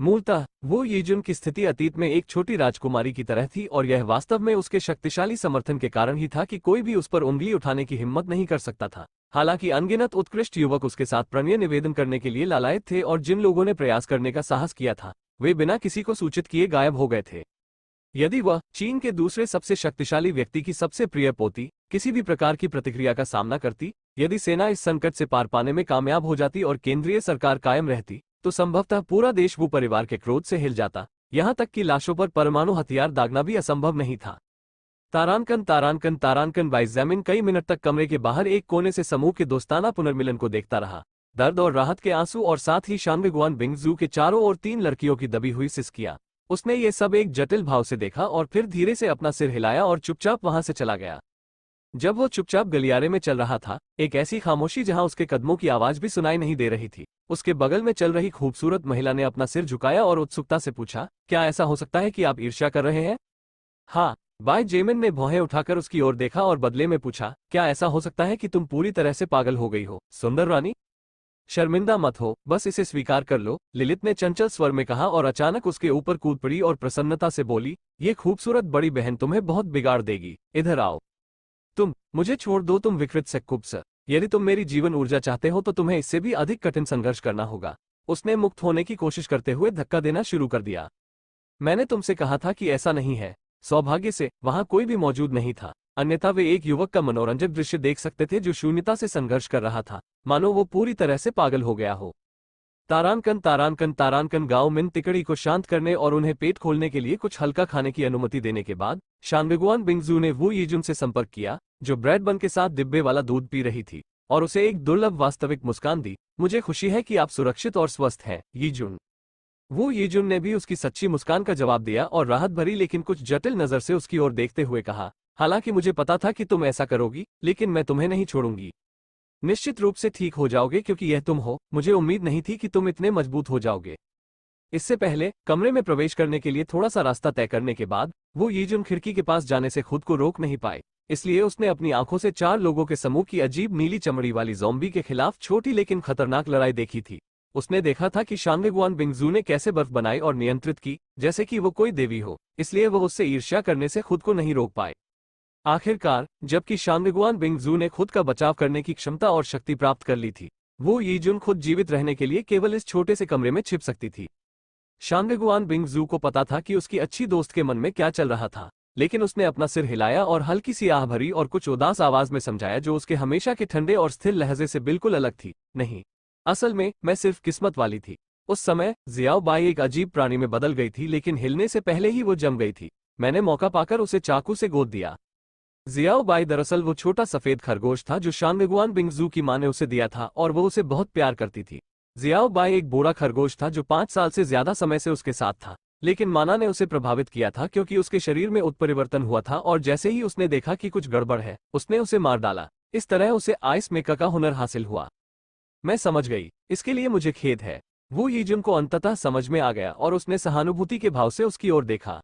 मूलतः वू यीजुन की स्थिति अतीत में एक छोटी राजकुमारी की तरह थी और यह वास्तव में उसके शक्तिशाली समर्थन के कारण ही था कि कोई भी उस पर उंगली उठाने की हिम्मत नहीं कर सकता था। हालांकि अनगिनत उत्कृष्ट युवक उसके साथ प्रणय निवेदन करने के लिए लालायित थे और जिन लोगों ने प्रयास करने का साहस किया था वे बिना किसी को सूचित किए गायब हो गए थे। यदि वह चीन के दूसरे सबसे शक्तिशाली व्यक्ति की सबसे प्रिय पोती किसी भी प्रकार की प्रतिक्रिया का सामना करती, यदि सेना इस संकट से पार पाने में कामयाब हो जाती और केंद्रीय सरकार कायम रहती, तो संभवतः पूरा देश वू परिवार के क्रोध से हिल जाता, यहां तक कि लाशों पर परमाणु हथियार दागना भी असंभव नहीं था। तारानकन तारानकन तारानकन बाइज़ैमिन कई मिनट तक कमरे के बाहर एक कोने से समूह के दोस्ताना पुनर्मिलन को देखता रहा। दर्द और राहत के आंसू और साथ ही शानवेगुआन बिंगजू के चारों ओर 3 लड़कियों की दबी हुई सिसकियां। उसने ये सब एक जटिल भाव से देखा और फिर धीरे से अपना सिर हिलाया और चुपचाप वहां से चला गया। जब वो चुपचाप गलियारे में चल रहा था, एक ऐसी खामोशी जहां उसके कदमों की आवाज भी सुनाई नहीं दे रही थी। उसके बगल में चल रही खूबसूरत महिला ने अपना सिर झुकाया और उत्सुकता से पूछा, क्या ऐसा हो सकता है कि आप ईर्ष्या कर रहे हैं? हाँ। बाय जेमिन ने भौहें उठाकर उसकी ओर देखा और बदले में पूछा, क्या ऐसा हो सकता है कि तुम पूरी तरह से पागल हो गई हो, सुंदर रानी? शर्मिंदा मत हो, बस इसे स्वीकार कर लो, लिलित ने चंचल स्वर में कहा और अचानक उसके ऊपर कूद पड़ी और प्रसन्नता से बोली, ये खूबसूरत बड़ी बहन तुम्हें बहुत बिगाड़ देगी, इधर आओ। मुझे छोड़ दो, तुम विकृत सेक्कुब्स। यदि तुम मेरी जीवन ऊर्जा चाहते हो तो तुम्हें इससे भी अधिक कठिन संघर्ष करना होगा। उसने मुक्त होने की कोशिश करते हुए धक्का देना शुरू कर दिया। मैंने तुमसे कहा था कि ऐसा नहीं है। सौभाग्य से वहां कोई भी मौजूद नहीं था, अन्यथा वे एक युवक का मनोरंजक दृश्य देख सकते थे जो शून्यता से संघर्ष कर रहा था, मानो वो पूरी तरह से पागल हो गया हो। तारानकन तारानकन तारानकन गांव मिन तिकड़ी को शांत करने और उन्हें पेट खोलने के लिए कुछ हल्का खाने की अनुमति देने के बाद शानवेगुआन बिंगजू ने वू यीजुन से संपर्क किया, जो ब्रेड बन के साथ डिब्बे वाला दूध पी रही थी, और उसे एक दुर्लभ वास्तविक मुस्कान दी। मुझे खुशी है कि आप सुरक्षित और स्वस्थ हैं, यीजुन। वू यीजुन ने भी उसकी सच्ची मुस्कान का जवाब दिया और राहत भरी लेकिन कुछ जटिल नजर से उसकी ओर देखते हुए कहा, हालांकि मुझे पता था कि तुम ऐसा करोगी, लेकिन मैं तुम्हें नहीं छोड़ूंगी। निश्चित रूप से ठीक हो जाओगे क्योंकि यह तुम हो। मुझे उम्मीद नहीं थी कि तुम इतने मजबूत हो जाओगे। इससे पहले कमरे में प्रवेश करने के लिए थोड़ा सा रास्ता तय करने के बाद वो यीजुन खिड़की के पास जाने से खुद को रोक नहीं पाए, इसलिए उसने अपनी आंखों से 4 लोगों के समूह की अजीब नीली चमड़ी वाली ज़ॉम्बी के खिलाफ छोटी लेकिन खतरनाक लड़ाई देखी थी। उसने देखा था कि शानवेगुआन बिंगजू ने कैसे बर्फ बनाई और नियंत्रित की जैसे कि वो कोई देवी हो, इसलिए वह उससे ईर्ष्या करने से खुद को नहीं रोक पाए। आखिरकार जबकि शानवेगुआन बिंगजू ने खुद का बचाव करने की क्षमता और शक्ति प्राप्त कर ली थी, वो यीजुन खुद जीवित रहने के लिए केवल इस छोटे से कमरे में छिप सकती थी। शानवेगुआन बिंगजू को पता था कि उसकी अच्छी दोस्त के मन में क्या चल रहा था, लेकिन उसने अपना सिर हिलाया और हल्की सी आह भरी और कुछ उदास आवाज में समझाया जो उसके हमेशा के ठंडे और स्थिर लहजे से बिल्कुल अलग थी, नहीं, असल में मैं सिर्फ किस्मत वाली थी। उस समय जियाओ बाई एक अजीब प्राणी में बदल गई थी, लेकिन हिलने से पहले ही वो जम गई थी। मैंने मौका पाकर उसे चाकू से गोद दिया। जियाओ बाई दरअसल वो छोटा सफेद खरगोश था जो शानवेगुआन बिंगजू की मां ने उसे दिया था और वो उसे बहुत प्यार करती थी। जियाओ बाई एक बूढ़ा खरगोश था जो 5 साल से ज्यादा समय से उसके साथ था, लेकिन माना ने उसे प्रभावित किया था क्योंकि उसके शरीर में उत्परिवर्तन हुआ था और जैसे ही उसने देखा कि कुछ गड़बड़ है, उसने उसे मार डाला। इस तरह उसे आइस मेकर का हुनर हासिल हुआ। मैं समझ गई, इसके लिए मुझे खेद है। वो यीजुन को अंततः समझ में आ गया और उसने सहानुभूति के भाव से उसकी ओर देखा।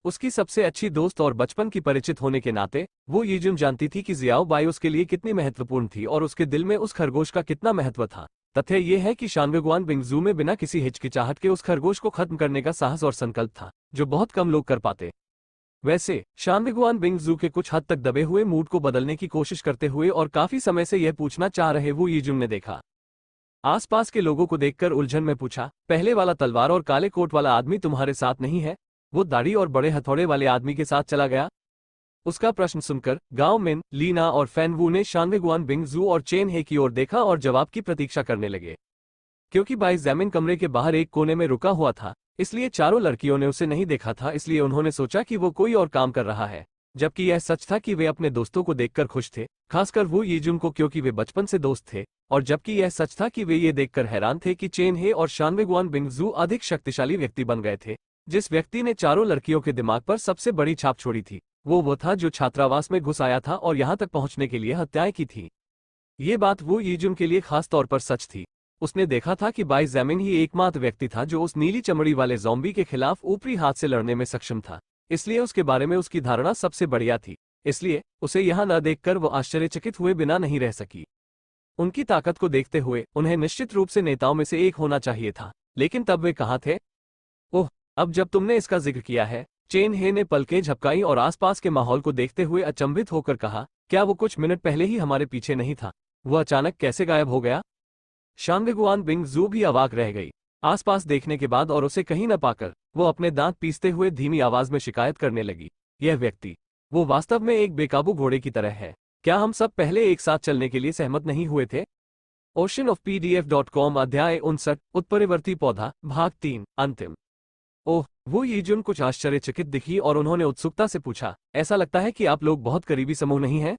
उसकी सबसे अच्छी दोस्त और बचपन की परिचित होने के नाते वो यीजुन जानती थी कि जियाओ बाई उसके लिए कितनी महत्वपूर्ण थी और उसके दिल में उस खरगोश का कितना महत्व था। तथ्य ये है कि शानवेगुआन बिंगजू में बिना किसी हिचकिचाहट के उस खरगोश को खत्म करने का साहस और संकल्प था, जो बहुत कम लोग कर पाते। वैसे शानवेगुआन बिंगजू के कुछ हद तक दबे हुए मूड को बदलने की कोशिश करते हुए और काफी समय से यह पूछना चाह रहे वो यीजुन ने देखा। आसपास के लोगों को देखकर उलझन में पूछा, पहले वाला तलवार और काले कोट वाला आदमी तुम्हारे साथ नहीं है? वो दाढ़ी और बड़े हथौड़े वाले आदमी के साथ चला गया? उसका प्रश्न सुनकर गांव मिन, लीना और फैनवू ने शानवेगुआन बिंगजू और चेन हे की ओर देखा और जवाब की प्रतीक्षा करने लगे। क्योंकि बाइज़ैमिन कमरे के बाहर एक कोने में रुका हुआ था, इसलिए चारों लड़कियों ने उसे नहीं देखा था, इसलिए उन्होंने सोचा कि वो कोई और काम कर रहा है, जबकि यह सच था कि वे अपने दोस्तों को देखकर खुश थे, खासकर वो यीजुन को क्योंकि वे बचपन से दोस्त थे, और जबकि यह सच था कि वे ये देखकर हैरान थे कि चेन हे और शानवेगुआन बिंगजू अधिक शक्तिशाली व्यक्ति बन गए थे। जिस व्यक्ति ने चारों लड़कियों के दिमाग पर सबसे बड़ी छाप छोड़ी थी, वो था जो छात्रावास में घुस आया था और यहां तक पहुंचने के लिए हत्याएं की थी। ये बात वो यीजुन के लिए खास तौर पर सच थी। उसने देखा था कि बाइज़ैमिन ही एकमात्र व्यक्ति था जो उस नीली चमड़ी वाले ज़ॉम्बी के खिलाफ ऊपरी हाथ से लड़ने में सक्षम था, इसलिए उसके बारे में उसकी धारणा सबसे बढ़िया थी। इसलिए उसे यहां न देखकर वो आश्चर्यचकित हुए बिना नहीं रह सकी। उनकी ताकत को देखते हुए उन्हें निश्चित रूप से नेताओं में से एक होना चाहिए था, लेकिन तब वे कहाँ थे? ओह, अब जब तुमने इसका जिक्र किया है, चेन हे ने पलकें झपकाई और आसपास के माहौल को देखते हुए अचंभित होकर कहा, क्या वो कुछ मिनट पहले ही हमारे पीछे नहीं था? वह अचानक कैसे गायब हो गया? शांगगुआन बिंगजू भी अवाक रह गई। आसपास देखने के बाद और उसे कहीं न पाकर वो अपने दांत पीसते हुए धीमी आवाज में शिकायत करने लगी। यह व्यक्ति, वो वास्तव में एक बेकाबू घोड़े की तरह है। क्या हम सब पहले एक साथ चलने के लिए सहमत नहीं हुए थे? oceanofpdf.com अध्याय 59 उत्परिवर्ती पौधा भाग 3 अंतिम। ओह, वो यीजुन कुछ आश्चर्यचकित दिखी और उन्होंने उत्सुकता से पूछा, ऐसा लगता है कि आप लोग बहुत करीबी समूह नहीं हैं?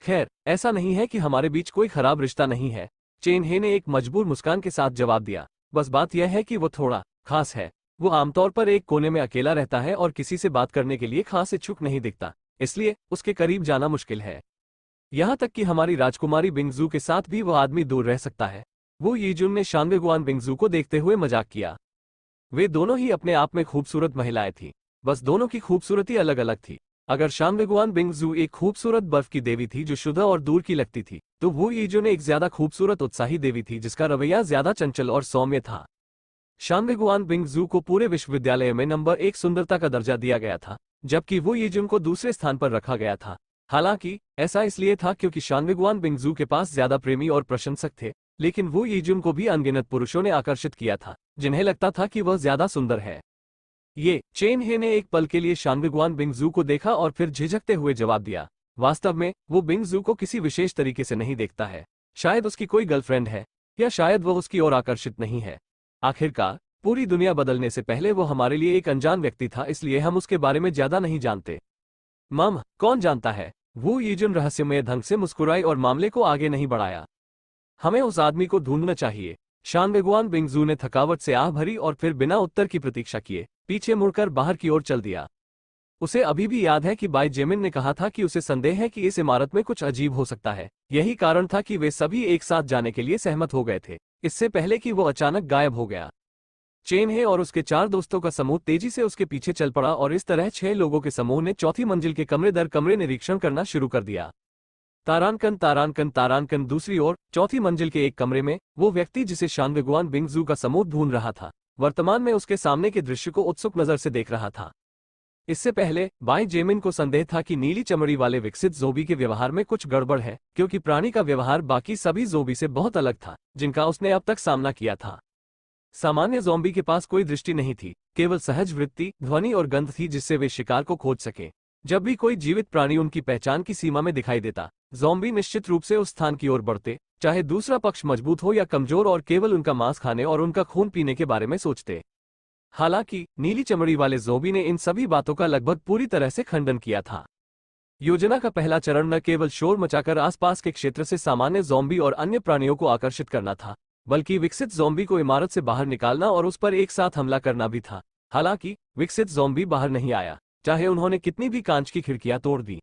खैर, ऐसा नहीं है कि हमारे बीच कोई खराब रिश्ता नहीं है, चेन हे ने एक मजबूर मुस्कान के साथ जवाब दिया। बस बात यह है कि वो थोड़ा खास है। वो आमतौर पर एक कोने में अकेला रहता है और किसी से बात करने के लिए खास इच्छुक नहीं दिखता, इसलिए उसके करीब जाना मुश्किल है। यहाँ तक कि हमारी राजकुमारी बिंगजू के साथ भी वो आदमी दूर रह सकता है। वो यीजुन ने शांगगुआन बिंगजू को देखते हुए मजाक किया। वे दोनों ही अपने आप में खूबसूरत महिलाएं थीं, बस दोनों की खूबसूरती अलग अलग थी। अगर शांगगुआन बिंगजू एक खूबसूरत बर्फ की देवी थी जो शुद्ध और दूर की लगती थी, तो वो यीजुन एक ज्यादा खूबसूरत उत्साही देवी थी जिसका रवैया ज्यादा चंचल और सौम्य था। शांगगुआन बिंगजू को पूरे विश्वविद्यालय में नंबर 1 सुंदरता का दर्जा दिया गया था, जबकि वो यीजुन को दूसरे स्थान पर रखा गया था। हालांकि ऐसा इसलिए था क्योंकि शांगगुआन बिंगजू के पास ज्यादा प्रेमी और प्रशंसक थे, लेकिन वो यीजुन को भी अनगिनत पुरुषों ने आकर्षित किया था जिन्हें लगता था कि वह ज्यादा सुंदर है। ये चेन हे ने एक पल के लिए शांगगुआन बिंगजू को देखा और फिर झिझकते हुए जवाब दिया। वास्तव में वो बिंगजू को किसी विशेष तरीके से नहीं देखता है। शायद उसकी कोई गर्लफ्रेंड है, या शायद वह उसकी ओर आकर्षित नहीं है। आखिरकार पूरी दुनिया बदलने से पहले वो हमारे लिए एक अनजान व्यक्ति था, इसलिए हम उसके बारे में ज्यादा नहीं जानते। मम, कौन जानता है? वो यीजुन रहस्यमय ढंग से मुस्कुराई और मामले को आगे नहीं बढ़ाया। हमें उस आदमी को ढूंढना चाहिए। शांगगुआन बिंगजू ने थकावट से आह भरी और फिर बिना उत्तर की प्रतीक्षा किए पीछे मुड़कर बाहर की ओर चल दिया। उसे अभी भी याद है कि बाई जेमिन ने कहा था कि उसे संदेह है कि इस इमारत में कुछ अजीब हो सकता है। यही कारण था कि वे सभी एक साथ जाने के लिए सहमत हो गए थे, इससे पहले कि वो अचानक गायब हो गया। चेन हे और उसके 4 दोस्तों का समूह तेजी से उसके पीछे चल पड़ा और इस तरह 6 लोगों के समूह ने चौथी मंजिल के कमरे दर कमरे निरीक्षण करना शुरू कर दिया। तारानकन तारानकन तारानकन। दूसरी ओर चौथी मंजिल के एक कमरे में वो व्यक्ति जिसे शांगगुआन बिंगजू का समूह ढूंढ रहा था, वर्तमान में उसके सामने के दृश्य को उत्सुक नजर से देख रहा था। इससे पहले बाई जेमिन को संदेह था कि नीली चमड़ी वाले विकसित ज़ोंबी के व्यवहार में कुछ गड़बड़ है, क्योंकि प्राणी का व्यवहार बाकी सभी ज़ोंबी से बहुत अलग था जिनका उसने अब तक सामना किया था। सामान्य ज़ोंबी के पास कोई दृष्टि नहीं थी, केवल सहज वृत्ति, ध्वनि और गंध थी जिससे वे शिकार को खोज सके। जब भी कोई जीवित प्राणी उनकी पहचान की सीमा में दिखाई देता, ज़ोंबी निश्चित रूप से उस स्थान की ओर बढ़ते, चाहे दूसरा पक्ष मजबूत हो या कमजोर, और केवल उनका मांस खाने और उनका खून पीने के बारे में सोचते। हालांकि नीली चमड़ी वाले ज़ोंबी ने इन सभी बातों का लगभग पूरी तरह से खंडन किया था। योजना का पहला चरण न केवल शोर मचाकर आसपास के क्षेत्र से सामान्य ज़ोंबी और अन्य प्राणियों को आकर्षित करना था, बल्कि विकसित ज़ोंबी को इमारत से बाहर निकालना और उस पर एक साथ हमला करना भी था। हालांकि विकसित ज़ोंबी बाहर नहीं आया, चाहे उन्होंने कितनी भी कांच की खिड़कियां तोड़ दी।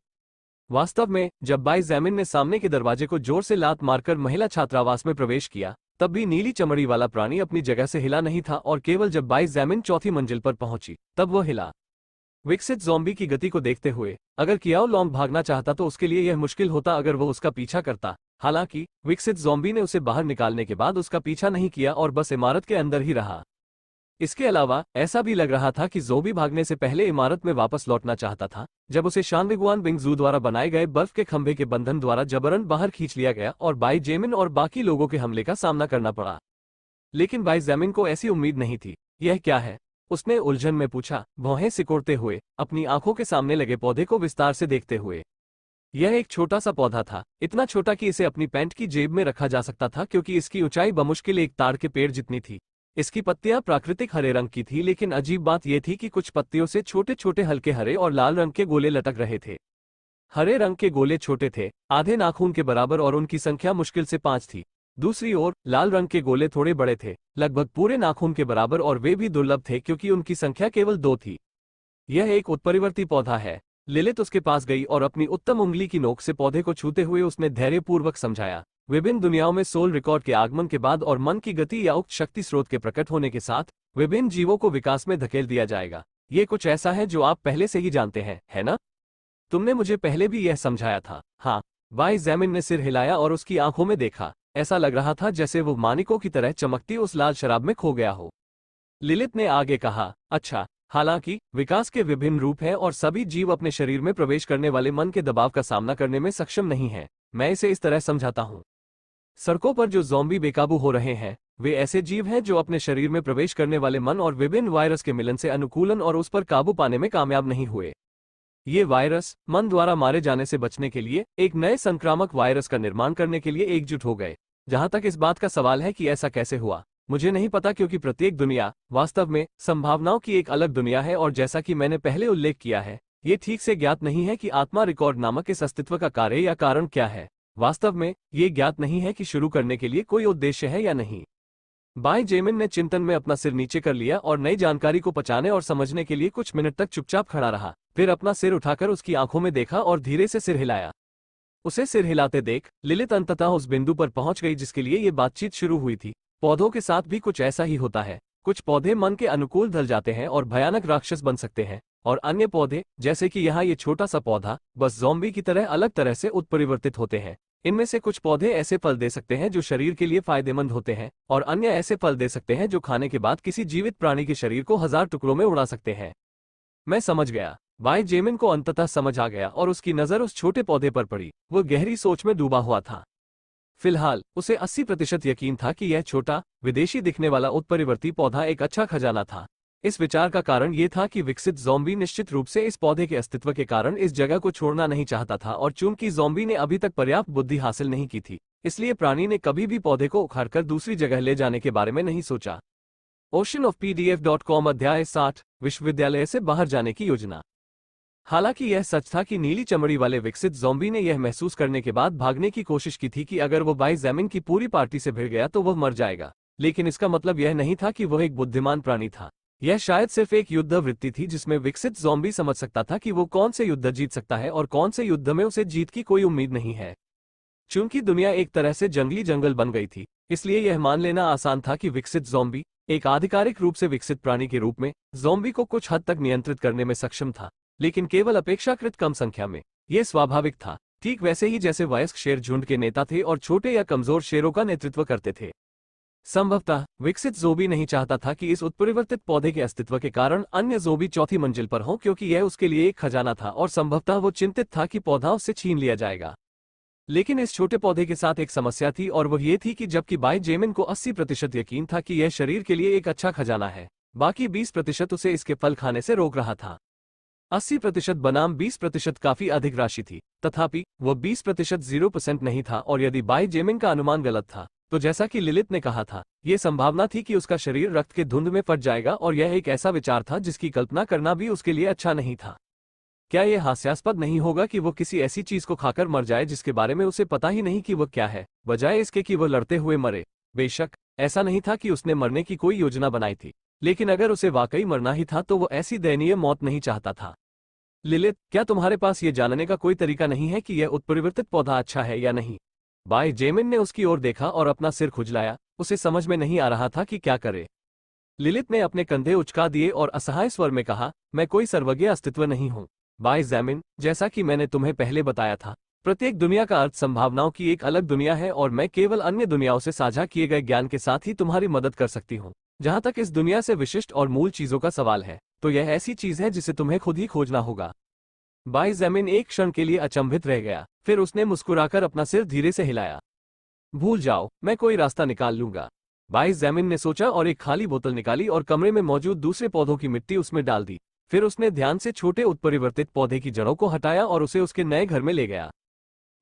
वास्तव में जब बाई जेमिन ने सामने के दरवाजे को जोर से लात मारकर महिला छात्रावास में प्रवेश किया, तब भी नीली चमड़ी वाला प्राणी अपनी जगह से हिला नहीं था, और केवल जब बाई जेमिन चौथी मंजिल पर पहुंची तब वह हिला। विकसित ज़ोंबी की गति को देखते हुए अगर कियाओ लॉन्ग भागना चाहता तो उसके लिए यह मुश्किल होता अगर वो उसका पीछा करता। हालांकि विकसित ज़ोंबी ने उसे बाहर निकालने के बाद उसका पीछा नहीं किया और बस इमारत के अंदर ही रहा। इसके अलावा ऐसा भी लग रहा था कि ज़ोंबी भागने से पहले इमारत में वापस लौटना चाहता था, जब उसे शांगगुआन बिंगजू द्वारा बनाए गए बर्फ के खंभे के बंधन द्वारा जबरन बाहर खींच लिया गया और बाई जेमिन और बाकी लोगों के हमले का सामना करना पड़ा। लेकिन बाई जेमिन को ऐसी उम्मीद नहीं थी। यह क्या है? उसने उलझन में पूछा, भौहें सिकोड़ते हुए, अपनी आंखों के सामने लगे पौधे को विस्तार से देखते हुए। यह एक छोटा सा पौधा था, इतना छोटा कि इसे अपनी पैंट की जेब में रखा जा सकता था, क्योंकि इसकी ऊंचाई बमुश्किल एक ताड़ के पेड़ जितनी थी। इसकी पत्तियां प्राकृतिक हरे रंग की थी, लेकिन अजीब बात यह थी कि कुछ पत्तियों से छोटे छोटे हल्के हरे और लाल रंग के गोले लटक रहे थे। हरे रंग के गोले छोटे थे, आधे नाखून के बराबर, और उनकी संख्या मुश्किल से 5 थी। दूसरी ओर लाल रंग के गोले थोड़े बड़े थे, लगभग पूरे नाखून के बराबर, और वे भी दुर्लभ थे क्योंकि उनकी संख्या केवल 2 थी। यह एक उत्परिवर्ती पौधा है। लिलित उसके पास गई और अपनी उत्तम उंगली की नोक से पौधे को छूते हुए उसने धैर्यपूर्वक समझाया, विभिन्न दुनियाओं में सोल रिकॉर्ड के आगमन के बाद और मन की गति या उक्त शक्ति स्रोत के प्रकट होने के साथ विभिन्न जीवों को विकास में धकेल दिया जाएगा। ये कुछ ऐसा है जो आप पहले से ही जानते हैं, है ना? तुमने मुझे पहले भी यह समझाया था। हाँ। बाई जेमिन ने सिर हिलाया और उसकी आंखों में देखा। ऐसा लग रहा था जैसे वो मानिकों की तरह चमकती उस लाल शराब में खो गया हो। लिलित ने आगे कहा, अच्छा, हालांकि विकास के विभिन्न रूप हैं और सभी जीव अपने शरीर में प्रवेश करने वाले मन के दबाव का सामना करने में सक्षम नहीं हैं। मैं इसे इस तरह समझाता हूँ। सड़कों पर जो ज़ॉम्बी बेकाबू हो रहे हैं वे ऐसे जीव हैं जो अपने शरीर में प्रवेश करने वाले मन और विभिन्न वायरस के मिलन से अनुकूलन और उस पर काबू पाने में कामयाब नहीं हुए। ये वायरस मन द्वारा मारे जाने से बचने के लिए एक नए संक्रामक वायरस का निर्माण करने के लिए एकजुट हो गए। जहां तक इस बात का सवाल है कि ऐसा कैसे हुआ, मुझे नहीं पता, क्योंकि प्रत्येक दुनिया वास्तव में संभावनाओं की एक अलग दुनिया है और जैसा कि मैंने पहले उल्लेख किया है, ये ठीक से ज्ञात नहीं है कि आत्मा रिकॉर्ड नामक इस अस्तित्व का कार्य या कारण क्या है। वास्तव में ये ज्ञात नहीं है कि शुरू करने के लिए कोई उद्देश्य है या नहीं। बाय जेमिन ने चिंतन में अपना सिर नीचे कर लिया और नई जानकारी को पचाने और समझने के लिए कुछ मिनट तक चुपचाप खड़ा रहा। फिर अपना सिर उठाकर उसकी आंखों में देखा और धीरे से सिर हिलाया। उसे सिर हिलाते देख लिलित अंततः उस बिंदु पर पहुंच गई जिसके लिए ये बातचीत शुरू हुई थी। पौधों के साथ भी कुछ ऐसा ही होता है। कुछ पौधे मन के अनुकूल ढल जाते हैं और भयानक राक्षस बन सकते हैं, और अन्य पौधे, जैसे कि यहाँ ये छोटा सा पौधा, बस ज़ॉम्बी की तरह अलग तरह से उत्परिवर्तित होते हैं। इनमें से कुछ पौधे ऐसे फल दे सकते हैं जो शरीर के लिए फायदेमंद होते हैं, और अन्य ऐसे फल दे सकते हैं जो खाने के बाद किसी जीवित प्राणी के शरीर को 1000 टुकड़ों में उड़ा सकते हैं। मैं समझ गया। बाय जेमिन को अंततः समझ आ गया और उसकी नज़र उस छोटे पौधे पर पड़ी। वो गहरी सोच में डूबा हुआ था। फिलहाल उसे 80% यकीन था कि यह छोटा, विदेशी दिखने वाला उत्परिवर्ती पौधा एक अच्छा खजाना था। इस विचार का कारण ये था कि विकसित ज़ॉम्बी निश्चित रूप से इस पौधे के अस्तित्व के कारण इस जगह को छोड़ना नहीं चाहता था, और चूंकि ज़ॉम्बी ने अभी तक पर्याप्त बुद्धि हासिल नहीं की थी, इसलिए प्राणी ने कभी भी पौधे को उखाड़कर दूसरी जगह ले जाने के बारे में नहीं सोचा। oceanofpdf.com अध्याय 60 विश्वविद्यालय से बाहर जाने की योजना। हालांकि यह सच था कि नीली चमड़ी वाले विकसित ज़ॉम्बी ने यह महसूस करने के बाद भागने की कोशिश की थी कि अगर वो बाय जेमिन की पूरी पार्टी से भिड़ गया तो वह मर जाएगा, लेकिन इसका मतलब यह नहीं था कि वह एक बुद्धिमान प्राणी था। यह शायद सिर्फ एक युद्ध वृत्ति थी जिसमें विकसित ज़ॉम्बी समझ सकता था कि वो कौन से युद्ध जीत सकता है और कौन से युद्ध में उसे जीत की कोई उम्मीद नहीं है। चूंकि दुनिया एक तरह से जंगली जंगल बन गई थी, इसलिए यह मान लेना आसान था कि विकसित ज़ॉम्बी एक आधिकारिक रूप से विकसित प्राणी के रूप में ज़ॉम्बी को कुछ हद तक नियंत्रित करने में सक्षम था, लेकिन केवल अपेक्षाकृत कम संख्या में। यह स्वाभाविक था, ठीक वैसे ही जैसे वयस्क शेर झुंड के नेता थे और छोटे या कमजोर शेरों का नेतृत्व करते थे। संभवतः विकसित ज़ॉम्बी नहीं चाहता था कि इस उत्परिवर्तित पौधे के अस्तित्व के कारण अन्य ज़ॉम्बी चौथी मंजिल पर हों, क्योंकि यह उसके लिए एक खजाना था और संभवतः वो चिंतित था कि पौधा उससे छीन लिया जाएगा। लेकिन इस छोटे पौधे के साथ एक समस्या थी, और वह ये थी कि जबकि बाय जेमिन को 80% यकीन था कि यह शरीर के लिए एक अच्छा खजाना है, बाकी 20% उसे इसके फल खाने से रोक रहा था। 80% बनाम 20% काफी अधिक राशि थी, तथापि वह 20% 0% नहीं था, और यदि बाय जेमिन का अनुमान गलत था, तो जैसा कि लिलित ने कहा था, यह संभावना थी कि उसका शरीर रक्त के धुंध में फट जाएगा, और यह एक ऐसा विचार था जिसकी कल्पना करना भी उसके लिए अच्छा नहीं था। क्या यह हास्यास्पद नहीं होगा कि वो किसी ऐसी चीज को खाकर मर जाए जिसके बारे में उसे पता ही नहीं कि वह क्या है, बजाय इसके कि वह लड़ते हुए मरे। बेशक ऐसा नहीं था कि उसने मरने की कोई योजना बनाई थी, लेकिन अगर उसे वाकई मरना ही था तो वो ऐसी दयनीय मौत नहीं चाहता था। लिलित, क्या तुम्हारे पास ये जानने का कोई तरीका नहीं है कि यह उत्परिवर्तित पौधा अच्छा है या नहीं? बाय जेमिन ने उसकी ओर देखा और अपना सिर खुजलाया। उसे समझ में नहीं आ रहा था कि क्या करे। लिलित ने अपने कंधे उचका दिए और असहाय स्वर में कहा, मैं कोई सर्वज्ञ अस्तित्व नहीं हूँ बाय जेमिन। जैसा कि मैंने तुम्हें पहले बताया था, प्रत्येक दुनिया का अर्थ संभावनाओं की एक अलग दुनिया है, और मैं केवल अन्य दुनियाओं से साझा किए गए ज्ञान के साथ ही तुम्हारी मदद कर सकती हूँ। जहां तक इस दुनिया से विशिष्ट और मूल चीजों का सवाल है, तो यह ऐसी चीज है जिसे तुम्हें खुद ही खोजना होगा। बाय जेमिन एक क्षण के लिए अचंभित रह गया, फिर उसने मुस्कुराकर अपना सिर धीरे से हिलाया। भूल जाओ, मैं कोई रास्ता निकाल लूंगा। बाय जेमिन ने सोचा और एक खाली बोतल निकाली और कमरे में मौजूद दूसरे पौधों की मिट्टी उसमें डाल दी। फिर उसने ध्यान से छोटे उत्परिवर्तित पौधे की जड़ों को हटाया और उसे उसके नए घर में ले गया।